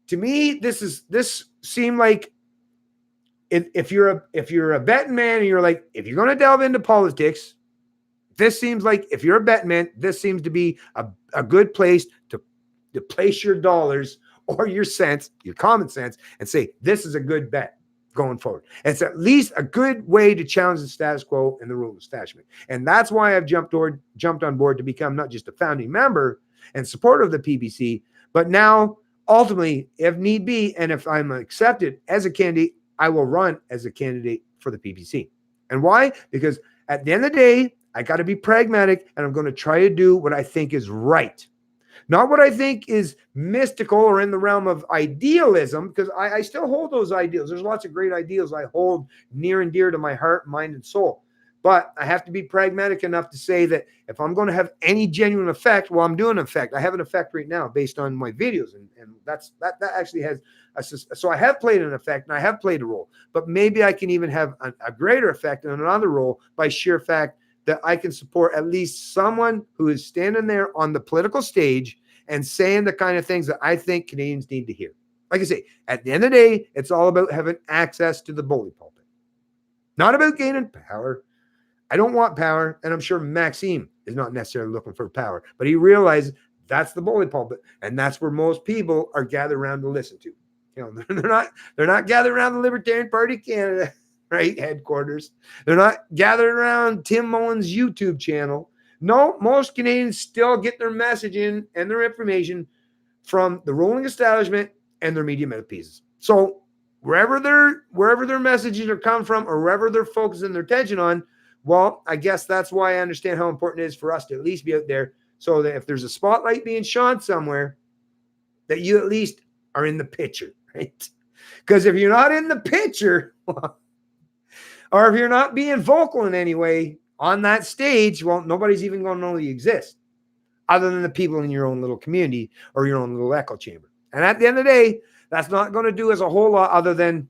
to me, this seemed like if you're a betting man and you're like, if you're going to delve into politics, this seems like, if you're a betting man, this seems to be a good place to place your dollars or your sense, your common sense, and say, this is a good bet going forward. And it's at least a good way to challenge the status quo and the rule of establishment. And that's why I've jumped on board to become not just a founding member and supporter of the PPC, but now ultimately, if need be, and if I'm accepted as a candidate, I will run as a candidate for the PPC. And why? Because at the end of the day, I got to be pragmatic, and I'm going to try to do what I think is right. Not what I think is mystical or in the realm of idealism, because I still hold those ideals. There's lots of great ideals I hold near and dear to my heart, mind, and soul. But I have to be pragmatic enough to say that if I'm going to have any genuine effect, well, I'm doing an effect. I have an effect right now based on my videos, and that actually has so I have played an effect and I have played a role. But maybe I can even have a greater effect in another role by sheer fact that I can support at least someone who is standing there on the political stage and saying the kind of things that I think Canadians need to hear. Like I say, at the end of the day, it's all about having access to the bully pulpit, not about gaining power. I don't want power, and I'm sure Maxime is not necessarily looking for power, but he realizes that's the bully pulpit, and that's where most people are gathered around to listen to. You know, they're not gathered around the Libertarian Party of Canada, right, headquarters. They're not gathered around Tim Mullen's YouTube channel. No, most Canadians still get their messaging and their information from the ruling establishment and their media mouthpieces. So wherever their messages are coming from, or wherever they're focusing their attention on, well, I guess that's why I understand how important it is for us to at least be out there, so that if there's a spotlight being shone somewhere, that you at least are in the picture, right? Because if you're not in the picture, or if you're not being vocal in any way on that stage, well, nobody's even going to know you exist, other than the people in your own little community or your own little echo chamber. And at the end of the day, that's not going to do us a whole lot other than,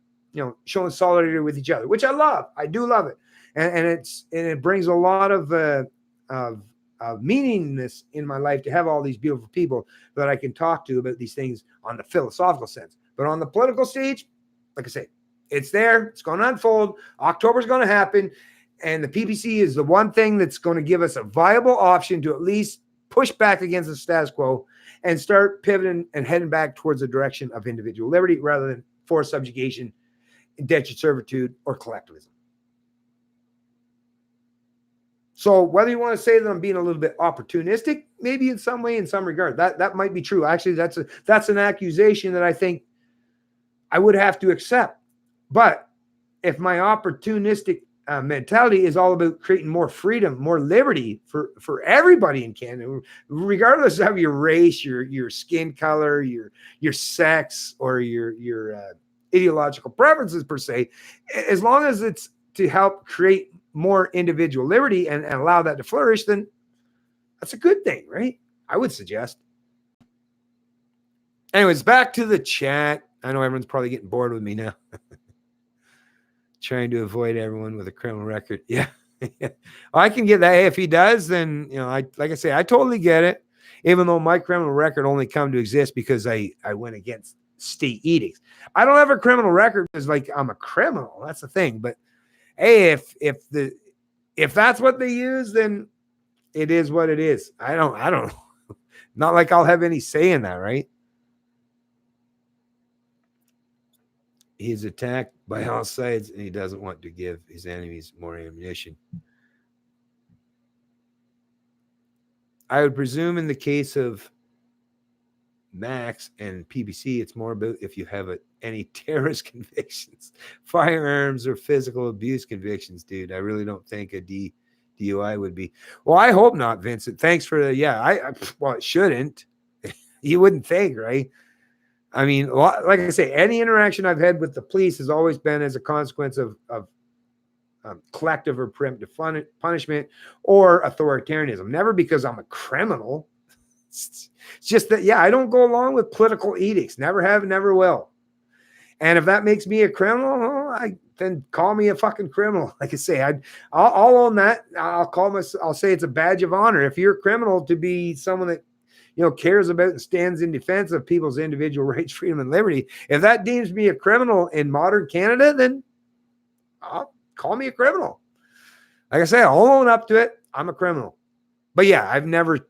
showing solidarity with each other, which I love. I do love it. And it brings a lot of meaningness in my life to have all these beautiful people that I can talk to about these things on the philosophical sense. But on the political stage, like I say, it's there. It's going to unfold. October's going to happen. And the PPC is the one thing that's going to give us a viable option to at least push back against the status quo and start pivoting and heading back towards the direction of individual liberty rather than forced subjugation, indentured servitude, or collectivism. So whether you want to say that I'm being a little bit opportunistic, maybe in some way, in some regard, that might be true. Actually, that's an accusation that I think I would have to accept. But if my opportunistic mentality is all about creating more freedom, more liberty for everybody in Canada, regardless of your race, your skin color, your sex, or your ideological preferences per se, as long as it's to help create more individual liberty and allow that to flourish, then that's a good thing, right? I would suggest. Anyways, back to the chat. I know everyone's probably getting bored with me now. Trying to avoid everyone with a criminal record. Yeah. I can get that. Hey, if he does, then, like I say, I totally get it. Even though my criminal record only come to exist because I went against state edicts. I don't have a criminal record because I'm a criminal. That's the thing. But hey, if that's what they use, then it is what it is. I don't know. Not like I'll have any say in that, right? He's attacked by all sides, and he doesn't want to give his enemies more ammunition. I would presume in the case of Max and PPC, it's more about if you have any terrorist convictions, firearms, or physical abuse convictions, dude. I really don't think a DUI would be. Well, I hope not, Vincent. Thanks for the, well, it shouldn't. You wouldn't think, right? I mean, like I say, any interaction I've had with the police has always been as a consequence of collective or preemptive punishment or authoritarianism. Never because I'm a criminal. It's just that, yeah, I don't go along with political edicts. Never have, never will. And if that makes me a criminal, then call me a fucking criminal. Like I say, I'll own that. I'll say it's a badge of honor. If you're a criminal, to be someone that cares about and stands in defense of people's individual rights, freedom, and liberty. If that deems me a criminal in modern Canada, then call me a criminal. Like I say, I'll own up to it. I'm a criminal. But yeah, I've never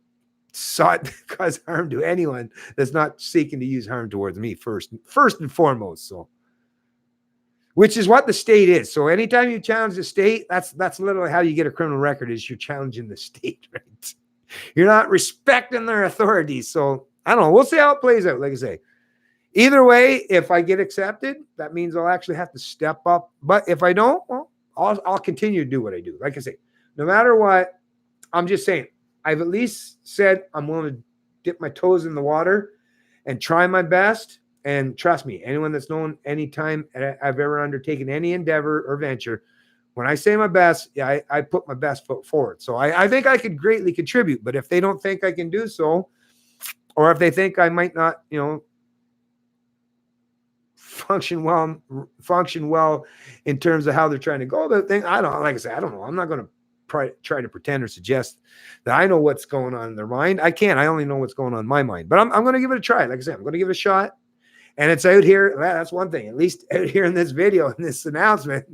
sought to cause harm to anyone that's not seeking to use harm towards me first and foremost. So, which is what the state is. So anytime you challenge the state, that's literally how you get a criminal record, is you're challenging the state, right? You're not respecting their authority. So I don't know. We'll see how it plays out. Like I say, either way, if I get accepted, that means I'll actually have to step up. But if I don't, well, I'll continue to do what I do. Like I say, no matter what, I'm just saying, I've at least said I'm willing to dip my toes in the water and try my best. And trust me, anyone that's known any time I've ever undertaken any endeavor or venture, when I say my best, yeah, I put my best foot forward. So I think I could greatly contribute. But if they don't think I can do so, or if they think I might not, function well in terms of how they're trying to go about things, I don't know. I'm not going to try to pretend or suggest that I know what's going on in their mind. I can't. I only know what's going on in my mind. But I'm going to give it a try. Like I said, I'm going to give it a shot. And it's out here. That's one thing. At least out here in this video, in this announcement,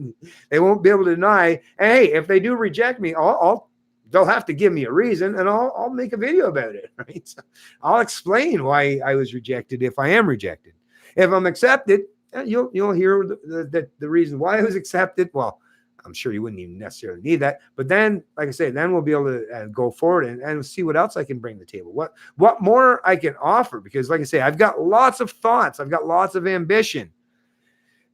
they won't be able to deny. And hey, if they do reject me, they'll have to give me a reason, and I'll make a video about it. Right? So I'll explain why I was rejected if I am rejected. If I'm accepted, you'll hear the reason why I was accepted. Well, I'm sure you wouldn't even necessarily need that. But then, like I say, then we'll be able to go forward and see what else I can bring to the table. What more I can offer? Because, like I say, I've got lots of thoughts. I've got lots of ambition.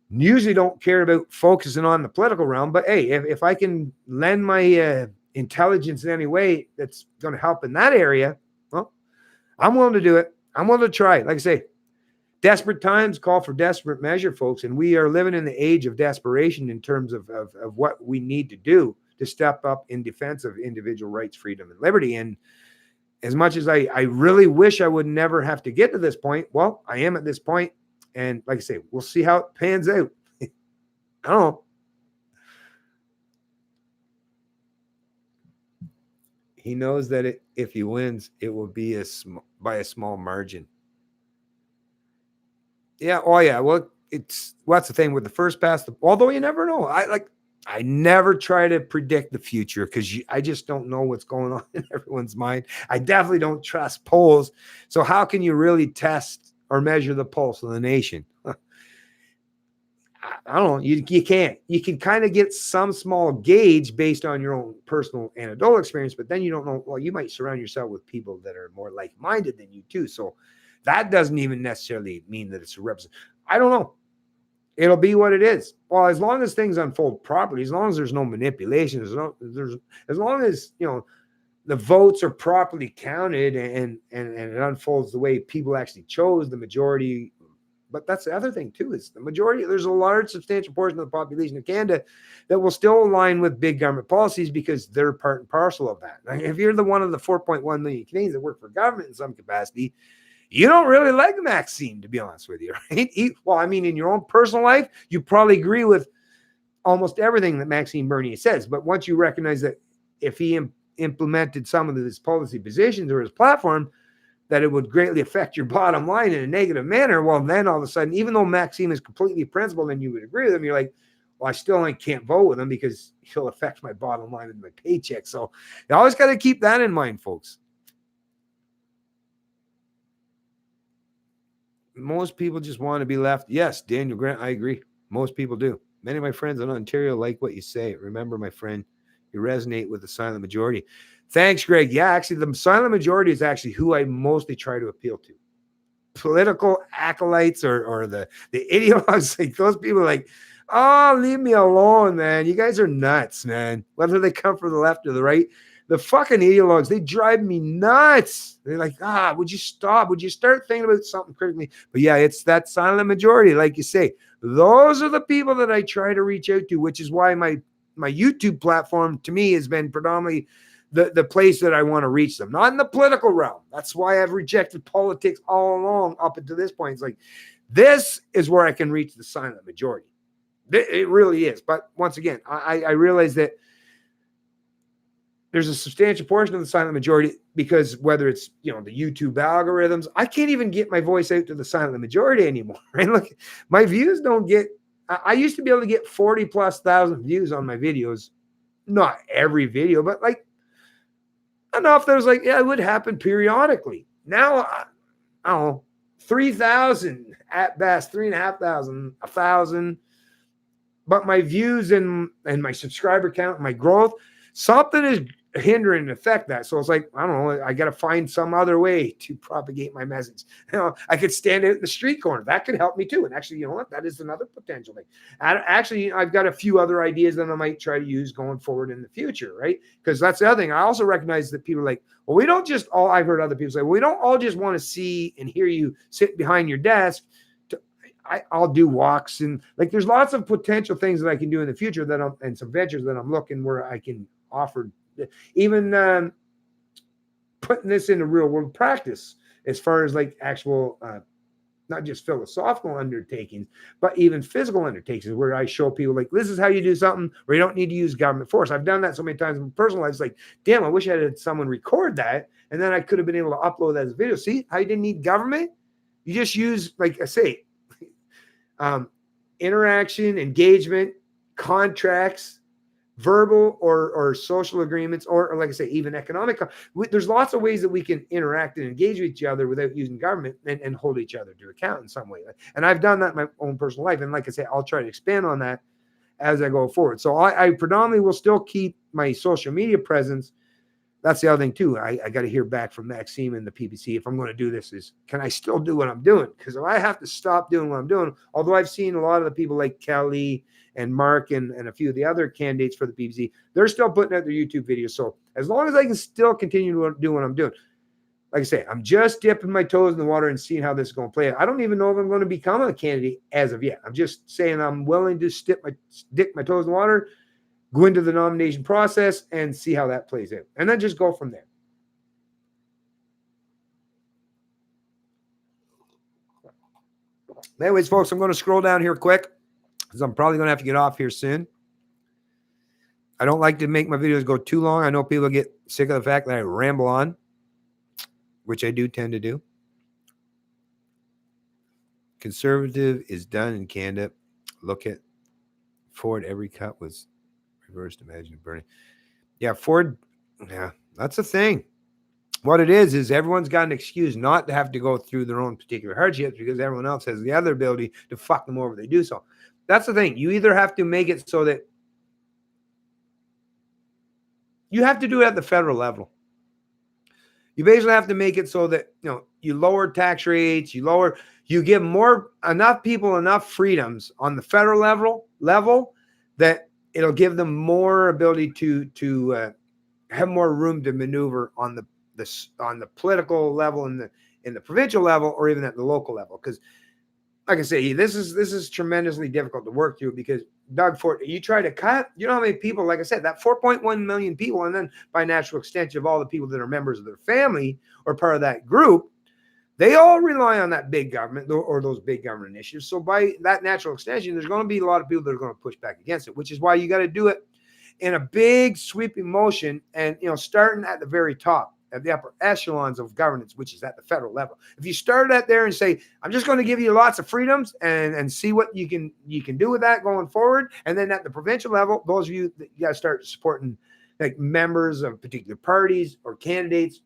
Usually don't care about focusing on the political realm. But, hey, if I can lend my intelligence in any way that's going to help in that area, well, I'm willing to do it. I'm willing to try it. Like I say, desperate times call for desperate measure, folks, and we are living in the age of desperation in terms of what we need to do to step up in defense of individual rights, freedom, and liberty. And as much as I really wish I would never have to get to this point, well, I am at this point, and like I say, we'll see how it pans out. I don't know. He knows that if he wins, it will be by a small margin. Yeah. Oh, yeah. Well, what's the thing with the first pass? Although you never know. I never try to predict the future because I just don't know what's going on in everyone's mind. I definitely don't trust polls. So how can you really test or measure the pulse of the nation? I don't know. You can't. You can kind of get some small gauge based on your own personal anecdotal experience, but then you don't know. Well, you might surround yourself with people that are more like-minded than you too. So that doesn't even necessarily mean that it's a representative. I don't know. It'll be what it is. Well, as long as things unfold properly, as long as there's no manipulation, as long as the votes are properly counted and it unfolds the way people actually chose the majority. But that's the other thing too, is the majority. There's a large, substantial portion of the population of Canada that will still align with big government policies because they're part and parcel of that. Like if you're one of the 4.1 million Canadians that work for government in some capacity, you don't really like Maxime, to be honest with you, right? Well, I mean, in your own personal life, you probably agree with almost everything that Maxime Bernier says. But once you recognize that if he implemented some of his policy positions or his platform, that it would greatly affect your bottom line in a negative manner, well, then all of a sudden, even though Maxime is completely principled and you would agree with him, you're like, well, I still can't vote with him because he'll affect my bottom line and my paycheck. So you always got to keep that in mind, folks. Most people just want to be left. Yes, Daniel Grant, I agree. Most people do. Many of my friends in Ontario like what you say. Remember, my friend, you resonate with the silent majority. Thanks, Greg. Yeah, actually, the silent majority is actually who I mostly try to appeal to. Political acolytes or the ideologues, like those people are like, oh, leave me alone, man. You guys are nuts, man. Whether they come from the left or the right, The fucking ideologues, they drive me nuts. They're like, would you stop? Would you start thinking about something critically? But yeah, it's that silent majority, like you say. Those are the people that I try to reach out to, which is why my YouTube platform to me has been predominantly the place that I want to reach them, not in the political realm. That's why I've rejected politics all along up until this point. It's like, this is where I can reach the silent majority. It really is. But once again, I realize that there's a substantial portion of the silent majority, because whether it's, the YouTube algorithms, I can't even get my voice out to the silent majority anymore. Right? Look, my views don't get, I used to be able to get 40,000+ views on my videos. Not every video, but like enough that was like, yeah, it would happen periodically. Now, I don't know, 3,000 at best, 3,500, 1,000. But my views and my subscriber count, my growth, something is hindering and affect that. So it's like, I don't know, I got to find some other way to propagate my message. I could stand out in the street corner. That could help me too. And actually, you know what? That is another potential thing. Actually, I've got a few other ideas that I might try to use going forward in the future, right? Because that's the other thing. I also recognize that people are like, well, we don't just all, I've heard other people say, well, we don't all just want to see and hear you sit behind your desk. I'll do walks, and like there's lots of potential things that I can do in the future and some ventures that I'm looking where I can offer, even putting this into real world practice as far as like actual, not just philosophical undertakings, but even physical undertakings where I show people like, this is how you do something where you don't need to use government force. I've done that so many times in personal life. It's like, damn, I wish I had someone record that. And then I could have been able to upload that as a video. See how you didn't need government? You just use, like I say, interaction, engagement, contracts, verbal or social agreements, or like I say, even economic. There's lots of ways that we can interact and engage with each other without using government and hold each other to account in some way. And I've done that in my own personal life. And like I say, I'll try to expand on that as I go forward. So I predominantly will still keep my social media presence. That's the other thing too. I got to hear back from Maxime and the PPC if I'm going to do this. Is can I still do what I'm doing? Because if I have to stop doing what I'm doing, although I've seen a lot of the people like Kelly and Mark and a few of the other candidates for the PPC, they're still putting out their YouTube videos. So as long as I can still continue to do what I'm doing, like I say, I'm just dipping my toes in the water and seeing how this is going to play out. I don't even know if I'm going to become a candidate as of yet. I'm just saying I'm willing to dip my toes in the water, go into the nomination process and see how that plays out. And then just go from there. Anyways, folks, I'm going to scroll down here quick because I'm probably going to have to get off here soon. I don't like to make my videos go too long. I know people get sick of the fact that I ramble on, which I do tend to do. Conservative is done in Canada. Look at Ford. Every cut was reversed. Imagine burning. Yeah, Ford. Yeah, that's a thing. What it is everyone's got an excuse not to have to go through their own particular hardships because everyone else has the other ability to fuck them over. They do so. That's the thing. You either have to make it so that you have to do it at the federal level. You basically have to make it so that you lower tax rates, you give enough people enough freedoms on the federal level that it'll give them more ability to have more room to maneuver on the political level in the provincial level or even at the local level. Because, like I say, this is tremendously difficult to work through because Doug Ford, you try to cut, you know how many people, like I said, that 4.1 million people, and then by natural extension of all the people that are members of their family or part of that group, they all rely on that big government or those big government initiatives. So by that natural extension, there's going to be a lot of people that are going to push back against it, which is why you got to do it in a big sweeping motion and, starting at the very top, at the upper echelons of governance, which is at the federal level. If you start at there and say, I'm just going to give you lots of freedoms and see what you can do with that going forward. And then at the provincial level, those of you that you got to start supporting like members of particular parties or candidates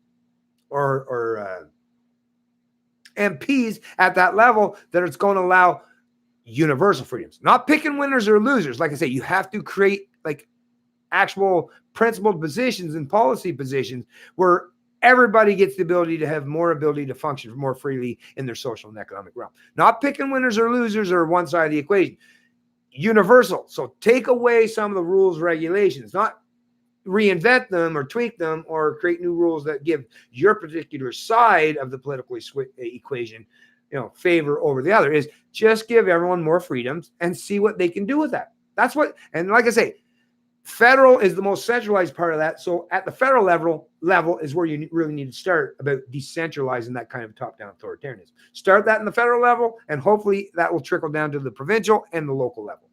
or MPs at that level that it's going to allow universal freedoms, not picking winners or losers. Like I say, you have to create like actual principled positions and policy positions where everybody gets the ability to have more ability to function more freely in their social and economic realm. Not picking winners or losers or one side of the equation. Universal. So take away some of the rules, regulations, not reinvent them or tweak them or create new rules that give your particular side of the political equation, favor over the other. Is just give everyone more freedoms and see what they can do with that. That's what, and like I say, federal is the most centralized part of that. So at the federal level is where you really need to start about decentralizing that kind of top-down authoritarianism. Start that in the federal level, and hopefully that will trickle down to the provincial and the local level.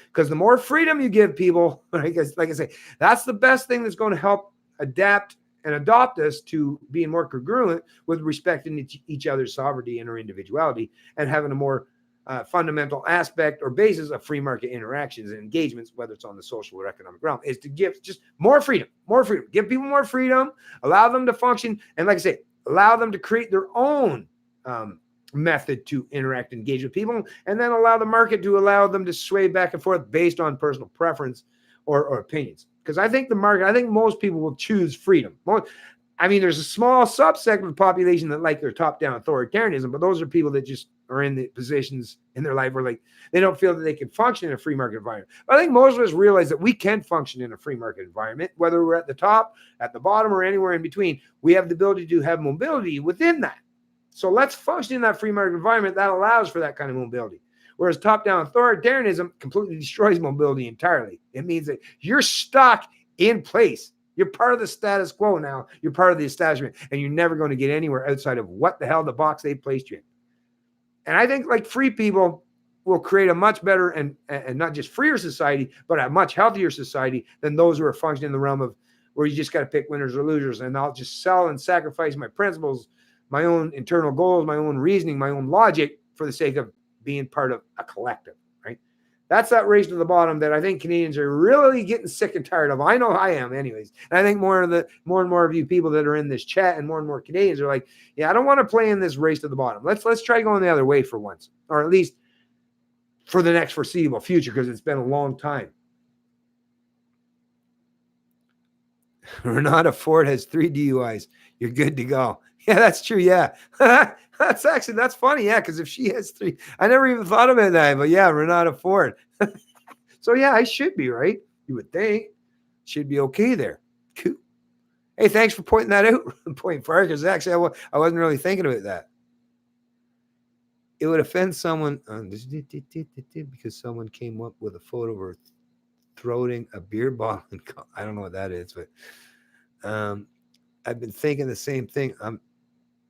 Because the more freedom you give people, like I say, that's the best thing that's going to help adapt and adopt us to being more congruent with respecting each other's sovereignty and our individuality, and having a more fundamental aspect or basis of free market interactions and engagements, whether it's on the social or economic realm, is to give just more freedom, give people more freedom, allow them to function. And like I say, allow them to create their own method to interact and engage with people, and then allow the market to allow them to sway back and forth based on personal preference or opinions. Because I think most people will choose freedom. There's a small subsect of the population that like their top-down authoritarianism, but those are people that just are in the positions in their life where like they don't feel that they can function in a free market environment. But I think most of us realize that we can function in a free market environment, whether we're at the top, at the bottom, or anywhere in between. We have the ability to have mobility within that. So let's function in that free market environment that allows for that kind of mobility. Whereas top-down authoritarianism completely destroys mobility entirely. It means that you're stuck in place. You're part of the status quo now. You're part of the establishment, and you're never going to get anywhere outside of what the hell the box they placed you in. And I think like free people will create a much better and not just freer society, but a much healthier society than those who are functioning in the realm of where you just got to pick winners or losers, and I'll just sell and sacrifice my principles, my own internal goals, my own reasoning, my own logic for the sake of being part of a collective, right? That's that race to the bottom that I think Canadians are really getting sick and tired of. I know I am anyways. And I think more and more of you people that are in this chat and more Canadians are like, yeah, I don't want to play in this race to the bottom. Let's try going the other way for once, or at least for the next foreseeable future, because it's been a long time. Renata Ford has 3 DUIs. You're good to go. Yeah, that's true. Yeah. That's funny. Yeah. Because if she has 3, I never even thought about that, but yeah, Renata Ford. So yeah, I should be right. You would think should be okay there. Cool. Hey, thanks for pointing that out. Point far, because actually I wasn't really thinking about that. It would offend someone because someone came up with a photo of her throating a beer bottle. I don't know what that is, but I've been thinking the same thing.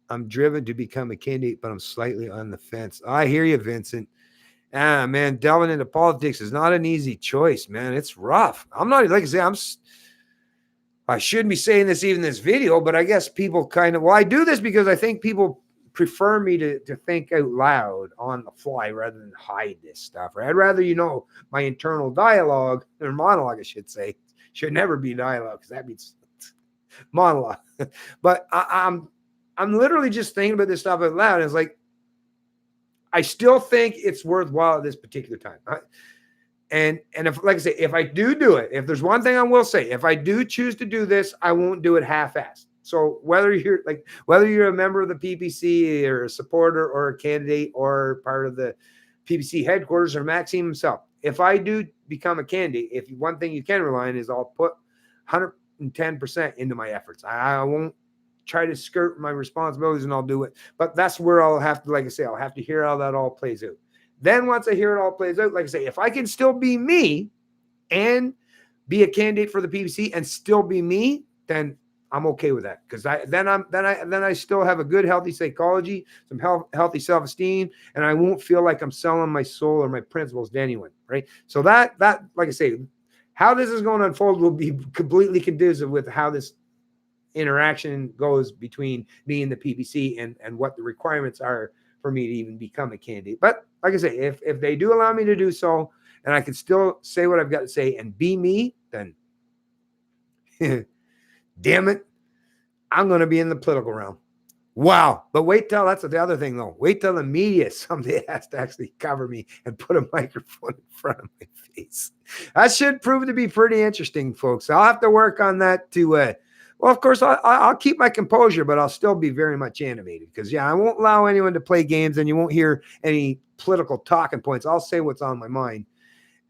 I'm driven to become a candidate, but I'm slightly on the fence. I hear you, Vincent. Man, delving into politics is not an easy choice, man. It's rough. I'm not, like I say, I shouldn't be saying this even in this video, but I guess people I do this because I think people prefer me to think out loud on the fly rather than hide this stuff. Right? I'd rather, my internal dialogue, or monologue, I should say, should never be dialogue, because that means monologue. But I'm literally just thinking about this stuff out loud. And it's like, I still think it's worthwhile at this particular time. And if, like I say, if I do it, if there's one thing I will say, if I do choose to do this, I won't do it half-assed. So whether you're a member of the PPC or a supporter or a candidate or part of the PPC headquarters or Maxime himself, if I do become a candidate, if one thing you can rely on is I'll put 110% into my efforts. I won't try to skirt my responsibilities, and I'll do it. But that's where I'll have to, like I say, I'll have to hear how that all plays out. Then once I hear it all plays out, like I say, if I can still be me and be a candidate for the PPC and still be me, then I'm okay with that, because then I still have a good, healthy psychology, some healthy self-esteem, and I won't feel like I'm selling my soul or my principles to anyone, right? So that like I say, how this is going to unfold will be completely conducive with how this interaction goes between me and the PPC and what the requirements are for me to even become a candidate. But like I say, if they do allow me to do so, and I can still say what I've got to say and be me, then damn it, I'm going to be in the political realm. Wow. But wait till, that's the other thing though. Wait till the media someday has to actually cover me and put a microphone in front of my face. That should prove to be pretty interesting, folks. I'll have to work on that to, well, of course, I'll keep my composure, but I'll still be very much animated, because, yeah, I won't allow anyone to play games, and you won't hear any political talking points. I'll say what's on my mind.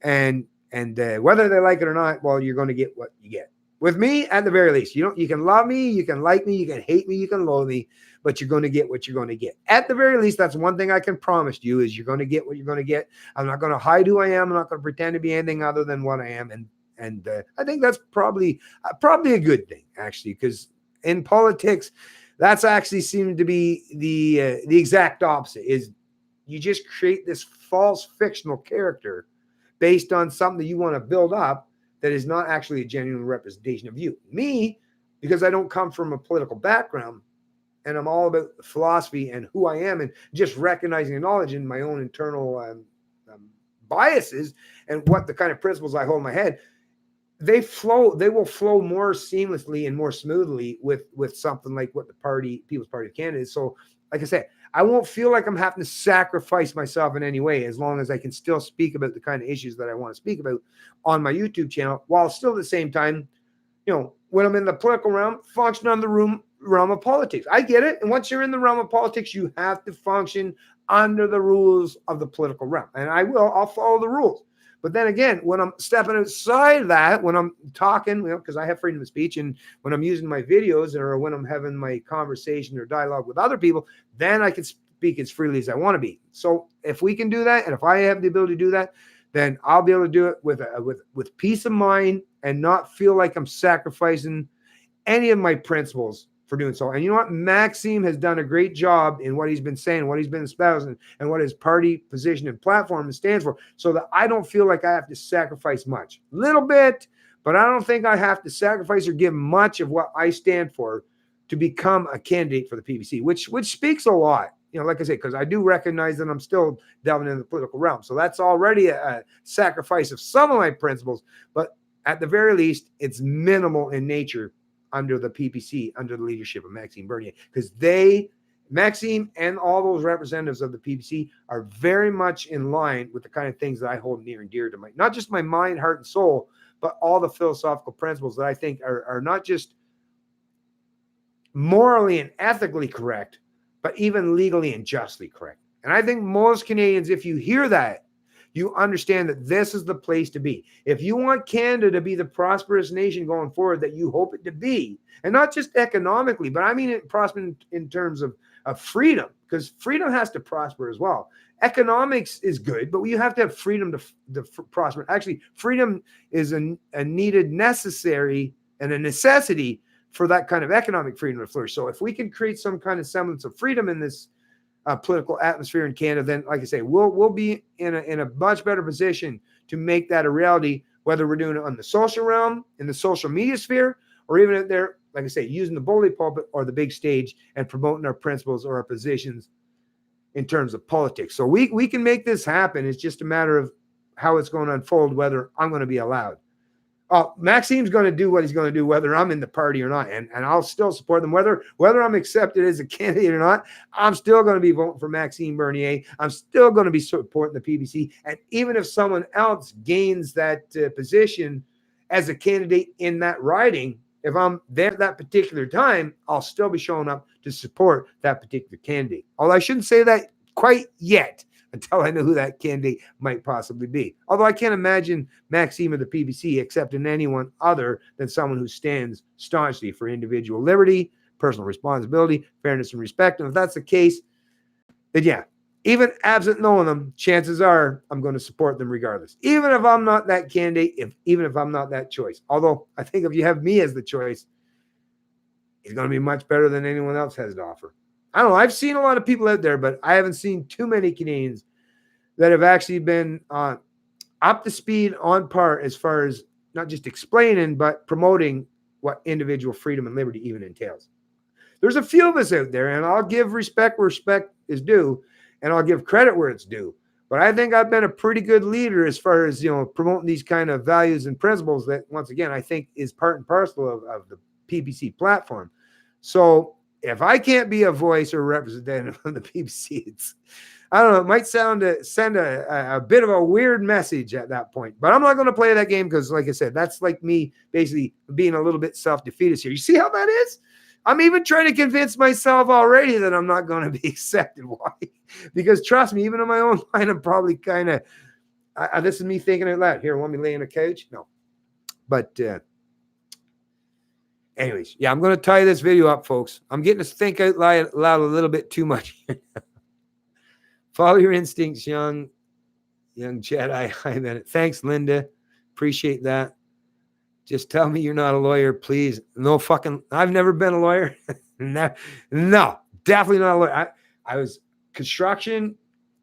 And whether they like it or not, well, you're going to get what you get. With me, at the very least, you can love me, you can like me, you can hate me, you can loathe me, but you're going to get what you're going to get. At the very least, that's one thing I can promise you is you're going to get what you're going to get. I'm not going to hide who I am. I'm not going to pretend to be anything other than what I am. And I think that's probably a good thing, actually, because in politics, that's actually seemed to be the exact opposite. Is you just create this false fictional character based on something that you want to build up that is not actually a genuine representation of you. Me, because I don't come from a political background and I'm all about philosophy and who I am and just recognizing and acknowledging my own internal biases and what the kind of principles I hold in my head, they will flow more seamlessly and more smoothly with something like what the People's Party of Canada is. So, like I said, I won't feel like I'm having to sacrifice myself in any way as long as I can still speak about the kind of issues that I want to speak about on my YouTube channel, while still at the same time, when I'm in the political realm, function on the realm of politics. I get it. And once you're in the realm of politics, you have to function under the rules of the political realm. And I'll follow the rules. But then again, when I'm stepping outside of that, when I'm talking, because I have freedom of speech, and when I'm using my videos or when I'm having my conversation or dialogue with other people, then I can speak as freely as I want to be. So if we can do that, and if I have the ability to do that, then I'll be able to do it with peace of mind and not feel like I'm sacrificing any of my principles for doing so. And you know what? Maxime has done a great job in what he's been saying, what he's been espousing, and what his party position and platform stands for, so that I don't feel like I have to sacrifice much. A little bit, but I don't think I have to sacrifice or give much of what I stand for to become a candidate for the PPC, which speaks a lot. Like I say, because I do recognize that I'm still delving in the political realm. So that's already a sacrifice of some of my principles, but at the very least, it's minimal in nature under the PPC, under the leadership of Maxime Bernier, because Maxime and all those representatives of the PPC are very much in line with the kind of things that I hold near and dear to not just my mind, heart, and soul, but all the philosophical principles that I think are not just morally and ethically correct, but even legally and justly correct. And I think most Canadians, if you hear that, you understand that this is the place to be. If you want Canada to be the prosperous nation going forward that you hope it to be, and not just economically, but I mean it prosper in terms of freedom, because freedom has to prosper as well. Economics is good, but you have to have freedom to prosper. Actually, freedom is a needed, necessary, and a necessity for that kind of economic freedom to flourish. So if we can create some kind of semblance of freedom in this political atmosphere in Canada, then, like I say, we'll be in a much better position to make that a reality, whether we're doing it on the social realm, in the social media sphere, or even out there, like I say, using the bully pulpit or the big stage and promoting our principles or our positions in terms of politics. So we can make this happen. It's just a matter of how it's going to unfold, whether I'm going to be allowed. Maxime's going to do what he's going to do, whether I'm in the party or not, and I'll still support them, whether I'm accepted as a candidate or not. I'm still going to be voting for Maxime Bernier. I'm still going to be supporting the PPC, and even if someone else gains that position as a candidate in that riding, if I'm there at that particular time, I'll still be showing up to support that particular candidate. Although I shouldn't say that quite yet, until I know who that candidate might possibly be. Although I can't imagine Maxime of the PPC accepting anyone other than someone who stands staunchly for individual liberty, personal responsibility, fairness, and respect. And if that's the case, then yeah, even absent knowing them, chances are I'm going to support them regardless. Even if I'm not that candidate, even if I'm not that choice. Although I think if you have me as the choice, it's going to be much better than anyone else has to offer. I don't know. I've seen a lot of people out there, but I haven't seen too many Canadians that have actually been up to speed, on par, as far as not just explaining, but promoting what individual freedom and liberty even entails. There's a few of us out there, and I'll give respect where respect is due, and I'll give credit where it's due. But I think I've been a pretty good leader as far as, promoting these kind of values and principles that, once again, I think is part and parcel of the PPC platform. So if I can't be a voice or representative of the PPC, I don't know, it might send a bit of a weird message at that point. But I'm not going to play that game because, like I said, that's like me basically being a little bit self-defeatist here. You see how that is? I'm even trying to convince myself already that I'm not going to be accepted. Why? Because trust me, even in my own mind, I'm probably kind of, this is me thinking out loud. Here, want me lay on a couch? No. But Anyways, yeah, I'm going to tie this video up, folks. I'm getting to think out loud a little bit too much. Follow your instincts, young Jedi. Thanks, Linda. Appreciate that. Just tell me you're not a lawyer, please. No fucking, I've never been a lawyer. No, definitely not a lawyer. I was construction.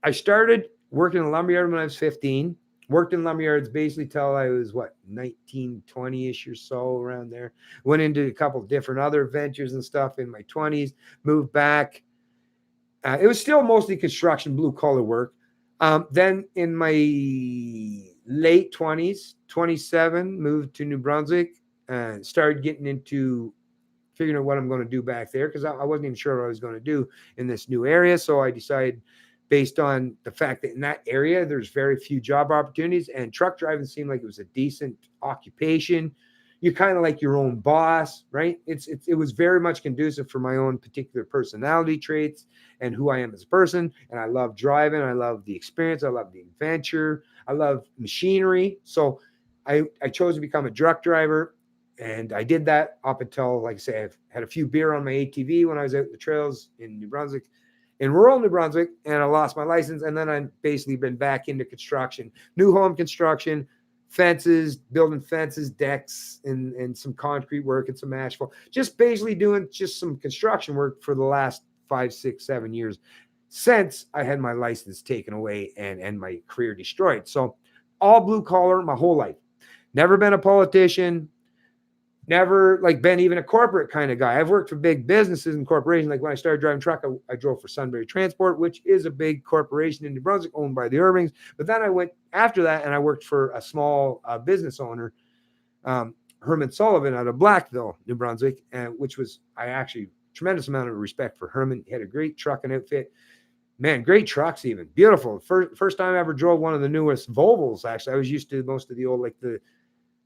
I started working in a lumberyard when I was 15. Worked in lumberyards basically till I was 19, 20-ish or so, around there. Went into a couple different other ventures and stuff in my 20s. Moved back. It was still mostly construction, blue collar work. Then in my late 20s, 27, moved to New Brunswick and started getting into figuring out what I'm going to do back there, because I wasn't even sure what I was going to do in this new area. So I decided, based on the fact that in that area there's very few job opportunities and truck driving seemed like it was a decent occupation. You're kind of like your own boss, right? It was very much conducive for my own particular personality traits and who I am as a person. And I love driving. I love the experience. I love the adventure. I love machinery. So I chose to become a truck driver. And I did that up until, like I say, I've had a few beer on my ATV when I was out in the trails in New Brunswick, in rural New Brunswick, and I lost my license. And then I've basically been back into construction, new home construction, fences, building fences, decks, and some concrete work and some asphalt. Just basically doing just some construction work for the last 5, 6, 7 years since I had my license taken away and my career destroyed. So all blue collar my whole life. Never been a politician. Never been even a corporate kind of guy. I've worked for big businesses and corporations. Like when I started driving truck, I drove for Sunbury Transport, which is a big corporation in New Brunswick owned by the Irvings. But then I went after that and I worked for a small business owner, Herman Sullivan, out of Blackville, New Brunswick, which was, I actually, tremendous amount of respect for Herman. He had a great trucking outfit. Man, great trucks even. Beautiful. First time I ever drove one of the newest Volvos, actually. I was used to most of the old, like the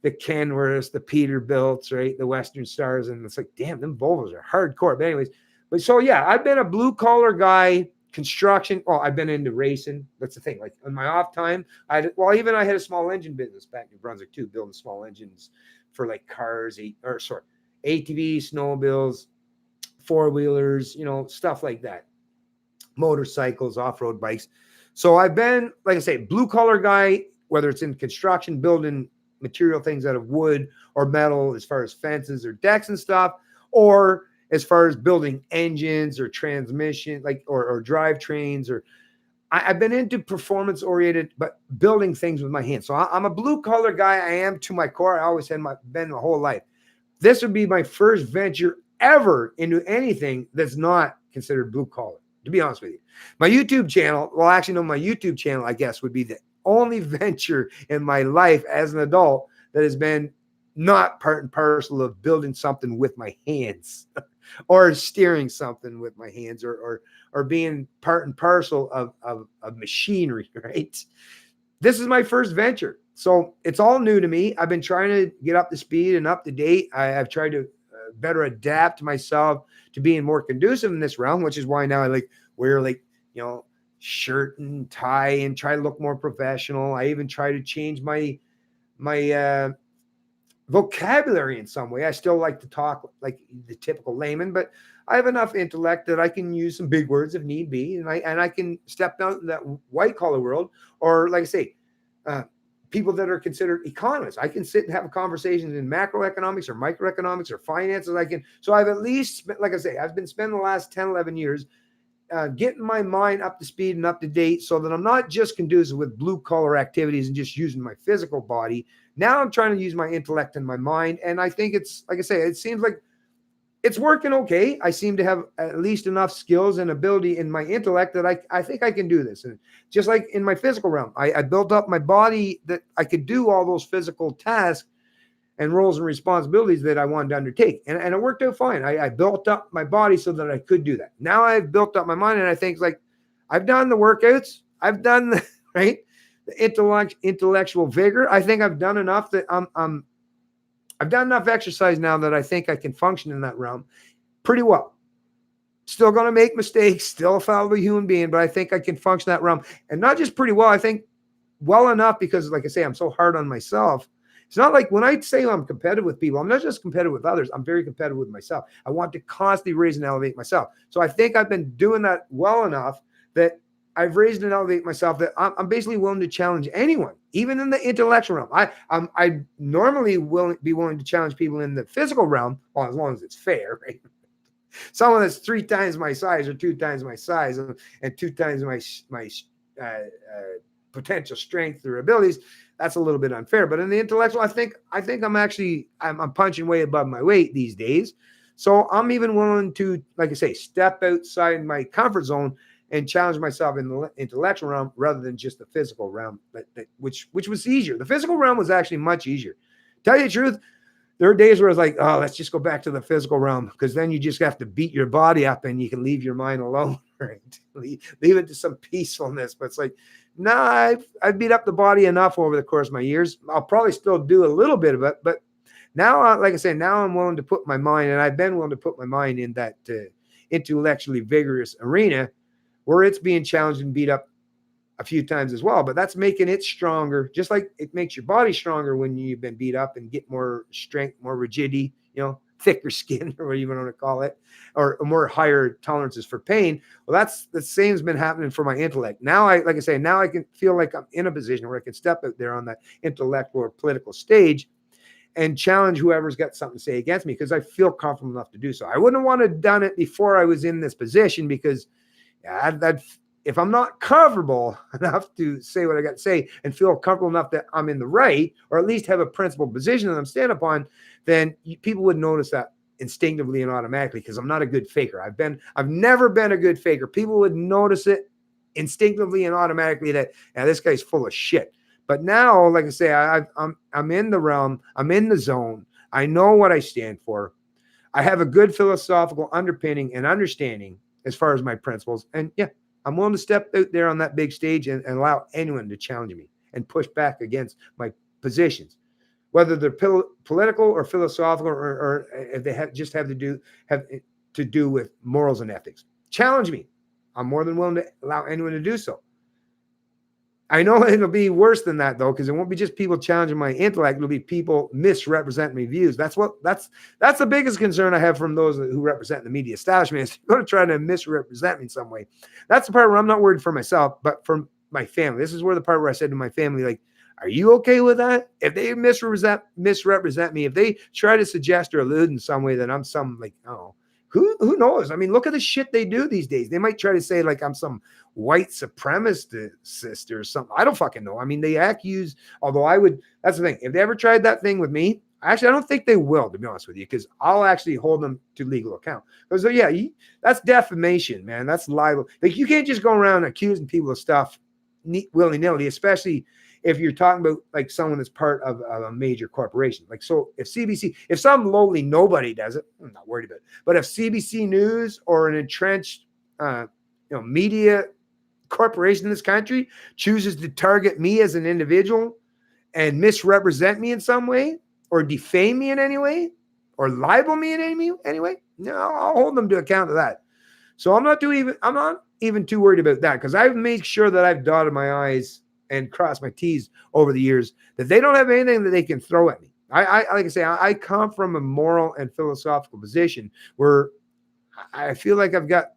Kenworths, the Peterbilts, right? The Western Stars. And it's like, damn, them Volvos are hardcore. But anyways, so yeah, I've been a blue collar guy, construction. Well, I've been into racing. That's the thing. Like on my off time, I had a small engine business back in New Brunswick too, building small engines for like cars, ATVs, snowmobiles, four-wheelers, stuff like that. Motorcycles, off-road bikes. So I've been, like I say, blue collar guy, whether it's in construction, building material things out of wood or metal, as far as fences or decks and stuff, or as far as building engines or transmission, or drivetrains, or I've been into performance oriented, but building things with my hands. So I'm a blue collar guy. I am to my core. I always been my whole life. This would be my first venture ever into anything that's not considered blue collar, to be honest with you. My YouTube channel, my YouTube channel, I guess, would be the only venture in my life as an adult that has been not part and parcel of building something with my hands or steering something with my hands or being part and parcel of machinery, right? This is my first venture. So it's all new to me. I've been trying to get up to speed and up to date. I've tried to better adapt myself to being more conducive in this realm, which is why now I wear shirt and tie and try to look more professional. I even try to change my vocabulary in some way. I still like to talk like the typical layman, but I have enough intellect that I can use some big words if need be, and I can step out in that white collar world, or like I say, people that are considered economists. I can sit and have conversations in macroeconomics or microeconomics or finances. So I've at least, like I say, I've been spending the last 10, 11 years getting my mind up to speed and up to date so that I'm not just conducive with blue collar activities and just using my physical body. Now I'm trying to use my intellect and my mind. And I think it's, like I say, it seems like it's working okay. I seem to have at least enough skills and ability in my intellect that I think I can do this. And just like in my physical realm, I built up my body that I could do all those physical tasks and roles and responsibilities that I wanted to undertake. And it worked out fine. I built up my body so that I could do that. Now I've built up my mind, and I think I've done the workouts. I've done the intellectual vigor. I think I've done enough that I've done enough exercise now that I think I can function in that realm pretty well. Still going to make mistakes, still a fallible human being, but I think I can function that realm. And not just pretty well, I think well enough because, like I say, I'm so hard on myself It's not like when I say I'm competitive with people, I'm not just competitive with others. I'm very competitive with myself. I want to constantly raise and elevate myself. So I think I've been doing that well enough that I've raised and elevated myself that I'm basically willing to challenge anyone, even in the intellectual realm. I normally be willing to challenge people in the physical realm, well, as long as it's fair, right? Someone that's 3 times my size or 2 times my size and 2 times my potential strength or abilities, that's a little bit unfair. But in the intellectual, I think I'm punching way above my weight these days. So I'm even willing to, like I say, step outside my comfort zone and challenge myself in the intellectual realm rather than just the physical realm, which was easier. The physical realm was actually much easier. Tell you the truth, there are days where it's like, oh, let's just go back to the physical realm, because then you just have to beat your body up and you can leave your mind alone, right? Leave it to some peacefulness. But it's like, nah, I've beat up the body enough over the course of my years. I'll probably still do a little bit of it, but now, like I say, now I'm willing to put my mind, and I've been willing to put my mind in that intellectually vigorous arena where it's being challenged and beat up a few times as well. But that's making it stronger, just like it makes your body stronger when you've been beat up and get more strength, more rigidity, thicker skin, or whatever you want to call it, or more higher tolerances for pain. Well, that's the same has been happening for my intellect. Now, like I say, now I can feel like I'm in a position where I can step out there on that intellectual or political stage and challenge whoever's got something to say against me, because I feel comfortable enough to do so. I wouldn't want to have done it before I was in this position, because if I'm not comfortable enough to say what I got to say and feel comfortable enough that I'm in the right, or at least have a principled position that I'm standing upon, then people would notice that instinctively and automatically, because I'm not a good faker. I've never been a good faker. People would notice it instinctively and automatically that this guy's full of shit. But now, like I say, I'm in the realm. I'm in the zone. I know what I stand for. I have a good philosophical underpinning and understanding as far as my principles. And yeah, I'm willing to step out there on that big stage and allow anyone to challenge me and push back against my positions, whether they're political or philosophical, or if they have to do with morals and ethics. Challenge me. I'm more than willing to allow anyone to do so. I know it'll be worse than that, though, because it won't be just people challenging my intellect. It'll be people misrepresenting my views. That's the biggest concern I have from those who represent the media establishment, is going to try to misrepresent me in some way. That's the part where I'm not worried for myself, but for my family. This is where the part where I said to my family, like, are you okay with that? If they misrepresent me, if they try to suggest or allude in some way that I'm some, like, oh, who knows? I mean, look at the shit they do these days. They might try to say like I'm some white supremacist or something. I don't fucking know. I mean, they accuse, that's the thing. If they ever tried that thing with me, actually, I don't think they will, to be honest with you, because I'll actually hold them to legal account. Because that's defamation, man. That's libel. Like, you can't just go around accusing people of stuff willy-nilly, especially if you're talking about like someone that's part of a major corporation. Like, so if some lowly nobody does it, I'm not worried about it. But if CBC News or an entrenched, media corporation in this country chooses to target me as an individual and misrepresent me in some way, or defame me in any way, or libel me in any way, no, I'll hold them to account of that. So I'm not even too worried about that, because I've made sure that I've dotted my I's and crossed my T's over the years, that they don't have anything that they can throw at me. I like I say, I come from a moral and philosophical position where I feel like I've got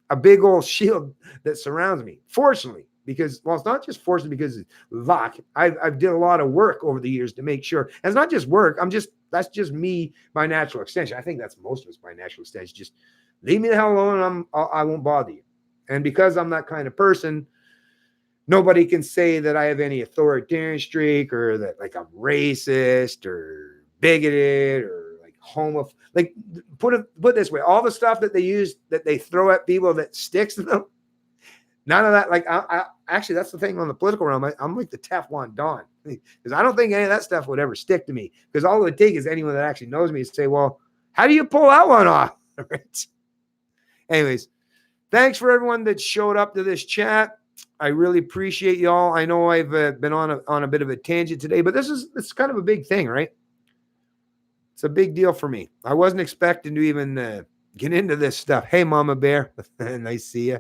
a big old shield that surrounds me. Fortunately, because, well, it's not just fortunately because of luck. I've did a lot of work over the years to make sure. And it's not just work. That's just me by natural extension. I think that's most of us by natural extension. Just leave me the hell alone, and I won't bother you. And because I'm that kind of person, nobody can say that I have any authoritarian streak, or that like I'm racist or bigoted or like homophobic. Like, put it this way, all the stuff that they use, that they throw at people that sticks to them, none of that. Like, I actually, that's the thing on the political realm. I'm like the Teflon Don, because I don't think any of that stuff would ever stick to me, because all it would take is anyone that actually knows me to say, well, how do you pull that one off? Anyways, thanks for everyone that showed up to this chat. I really appreciate y'all. I know I've been on a bit of a tangent today, but it's kind of a big thing, right? It's a big deal for me. I wasn't expecting to even get into this stuff. Hey, Mama Bear. Nice to see you.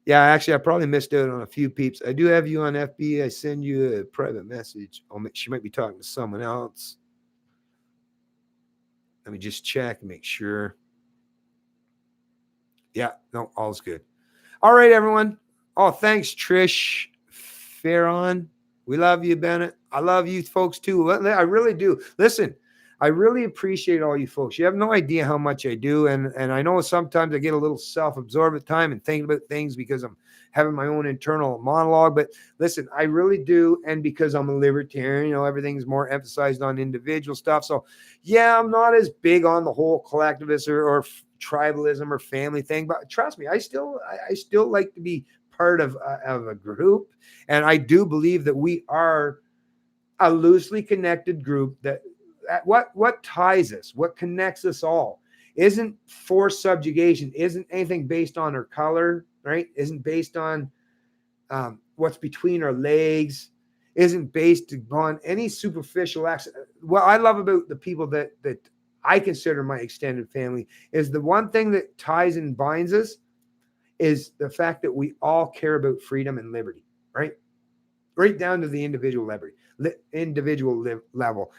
Yeah, actually, I probably missed out on a few peeps. I do have you on FB. I send you a private message. She might be talking to someone else. Let me just check and make sure. Yeah, no, all's good. All right, everyone. Oh, thanks, Trish Farron. We love you, Bennett. I love you folks too. I really do. Listen, I really appreciate all you folks. You have no idea how much I do. And I know sometimes I get a little self-absorbed at time and thinking about things because I'm having my own internal monologue. But listen, I really do. And because I'm a libertarian, everything's more emphasized on individual stuff. So yeah, I'm not as big on the whole collectivist or tribalism or family thing, but trust me, I still like to be part of a group, and I do believe that we are a loosely connected group. That what ties us, what connects us all, isn't forced subjugation, isn't anything based on our color, right? Isn't based on what's between our legs, isn't based upon any superficial acts. What I love about the people that I consider my extended family is the one thing that ties and binds us is the fact that we all care about freedom and liberty, right? Right down to the individual level.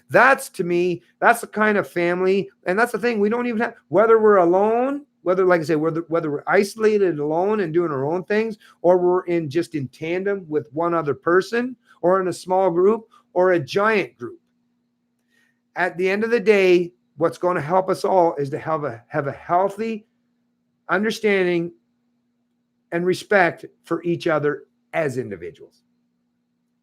That's to me, that's the kind of family, and that's the thing. We don't even have, whether we're alone, whether, like I say, whether we're isolated alone and doing our own things, or we're in tandem with one other person, or in a small group, or a giant group. At the end of the day, what's going to help us all is to have a healthy understanding and respect for each other as individuals.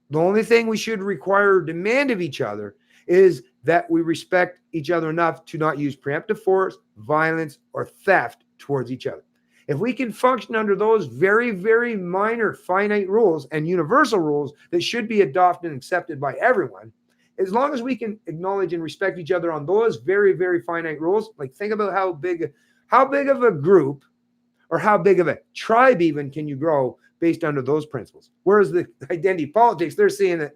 The only thing we should require or demand of each other is that we respect each other enough to not use preemptive force, violence, or theft towards each other. If we can function under those very, very minor finite rules and universal rules that should be adopted and accepted by everyone, as long as we can acknowledge and respect each other on those very, very finite rules, like think about how big of a group or how big of a tribe even can you grow based under those principles. Whereas the identity politics, they're seeing that,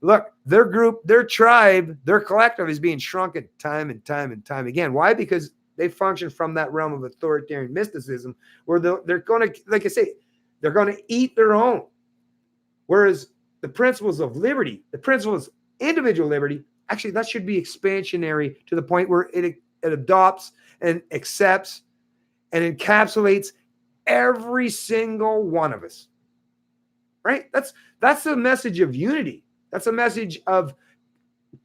look, their group, their tribe, their collective is being shrunken time and time and time again. Why? Because they function from that realm of authoritarian mysticism where they're going to, like I say, they're going to eat their own. Whereas the principles of liberty, the principles of individual liberty, actually that should be expansionary to the point where it adopts and accepts and encapsulates every single one of us, right? That's a message of unity. That's a message of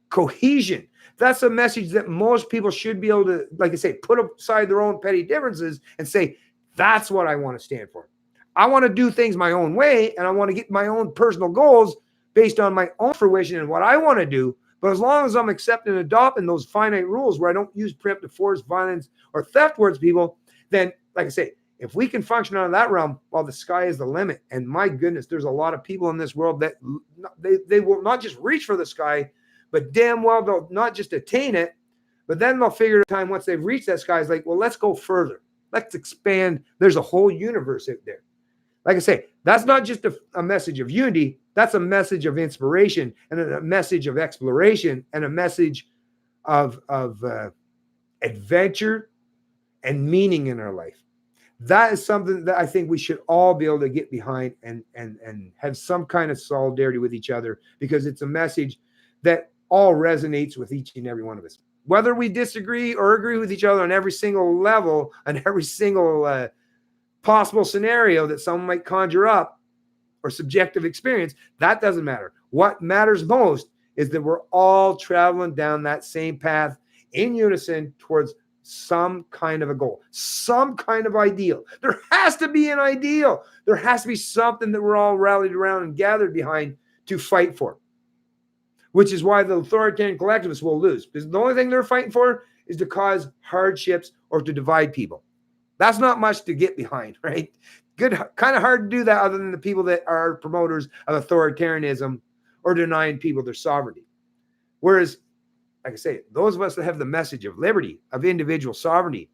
cohesion. That's a message that most people should be able to, like I say, put aside their own petty differences and say, that's what I want to stand for. I want to do things my own way, and I want to get my own personal goals based on my own fruition and what I want to do. But as long as I'm accepting and adopting those finite rules where I don't use preemptive force, violence, or theft towards people, then, like I say, if we can function out of that realm, well, the sky is the limit. And my goodness, there's a lot of people in this world that they will not just reach for the sky, but damn well they'll not just attain it, but then they'll figure out time once they've reached that sky is like, well, let's go further. Let's expand. There's a whole universe out there. Like I say, that's not just a message of unity. That's a message of inspiration and a message of exploration and a message of adventure and meaning in our life. That is something that I think we should all be able to get behind and have some kind of solidarity with each other, because it's a message that all resonates with each and every one of us. Whether we disagree or agree with each other on every single level and every single possible scenario that someone might conjure up or subjective experience, that doesn't matter. What matters most is that we're all traveling down that same path in unison towards some kind of a goal, some kind of ideal. There has to be an ideal. There has to be something that we're all rallied around and gathered behind to fight for, which is why the authoritarian collectivists will lose, because the only thing they're fighting for is to cause hardships or to divide people. That's not much to get behind, right? Good, kind of hard to do that other than the people that are promoters of authoritarianism or denying people their sovereignty. Whereas, like I say, those of us that have the message of liberty, of individual sovereignty,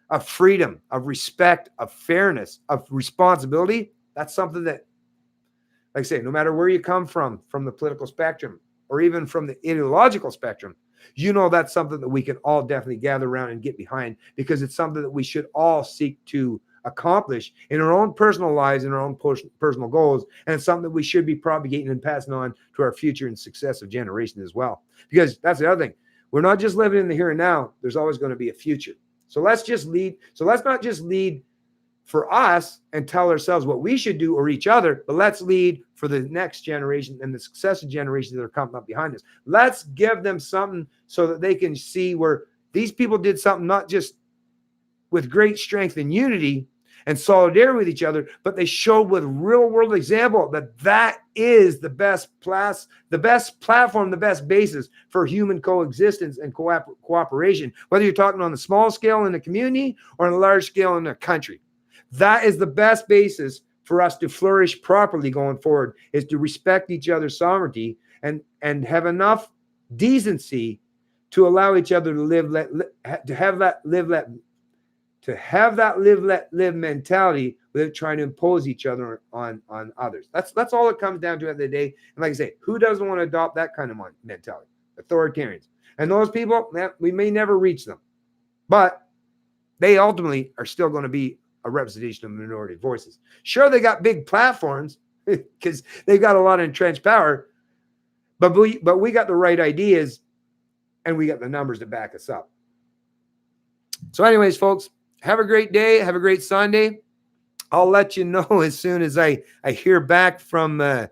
of freedom, of respect, of fairness, of responsibility, that's something that, like I say, no matter where you come from the political spectrum or even from the ideological spectrum, that's something that we can all definitely gather around and get behind, because it's something that we should all seek to accomplish in our own personal lives and our own personal goals. And it's something that we should be propagating and passing on to our future and successive generations as well. Because that's the other thing. We're not just living in the here and now. There's always going to be a future. So let's just lead. So let's not just lead for us and tell ourselves what we should do or each other, but let's lead for the next generation and the successive generations that are coming up behind us. Let's give them something so that they can see where these people did something not just with great strength and unity and solidarity with each other, but they showed with real world example that that is the best platform, the best basis for human coexistence and cooperation, whether you're talking on the small scale in the community or on a large scale in the country. That is the best basis for us to flourish properly going forward, is to respect each other's sovereignty and have enough decency to allow each other to live, to have that live mentality without trying to impose each other on others. That's all it comes down to at the end of the day. And like I say, who doesn't want to adopt that kind of mentality? Authoritarians. And those people, we may never reach them, but they ultimately are still going to be a representation of minority voices. Sure, they got big platforms because they've got a lot of entrenched power, but we got the right ideas and we got the numbers to back us up. So anyways, folks, have a great day. Have a great Sunday. I'll let you know as soon as I hear back from the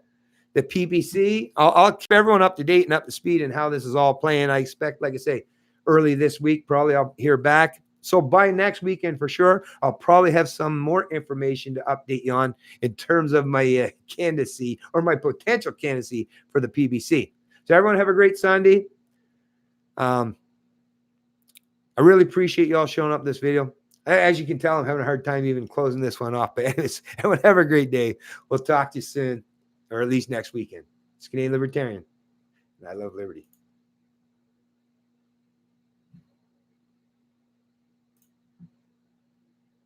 PPC. I'll keep everyone up to date and up to speed on how this is all playing. I expect, like I say, early this week, probably I'll hear back. So by next weekend, for sure, I'll probably have some more information to update you on in terms of my candidacy or my potential candidacy for the PBC. So everyone have a great Sunday. I really appreciate you all showing up this video. As you can tell, I'm having a hard time even closing this one off. But anyways, everyone have a great day. We'll talk to you soon, or at least next weekend. It's Canadian Libertarian, and I love liberty.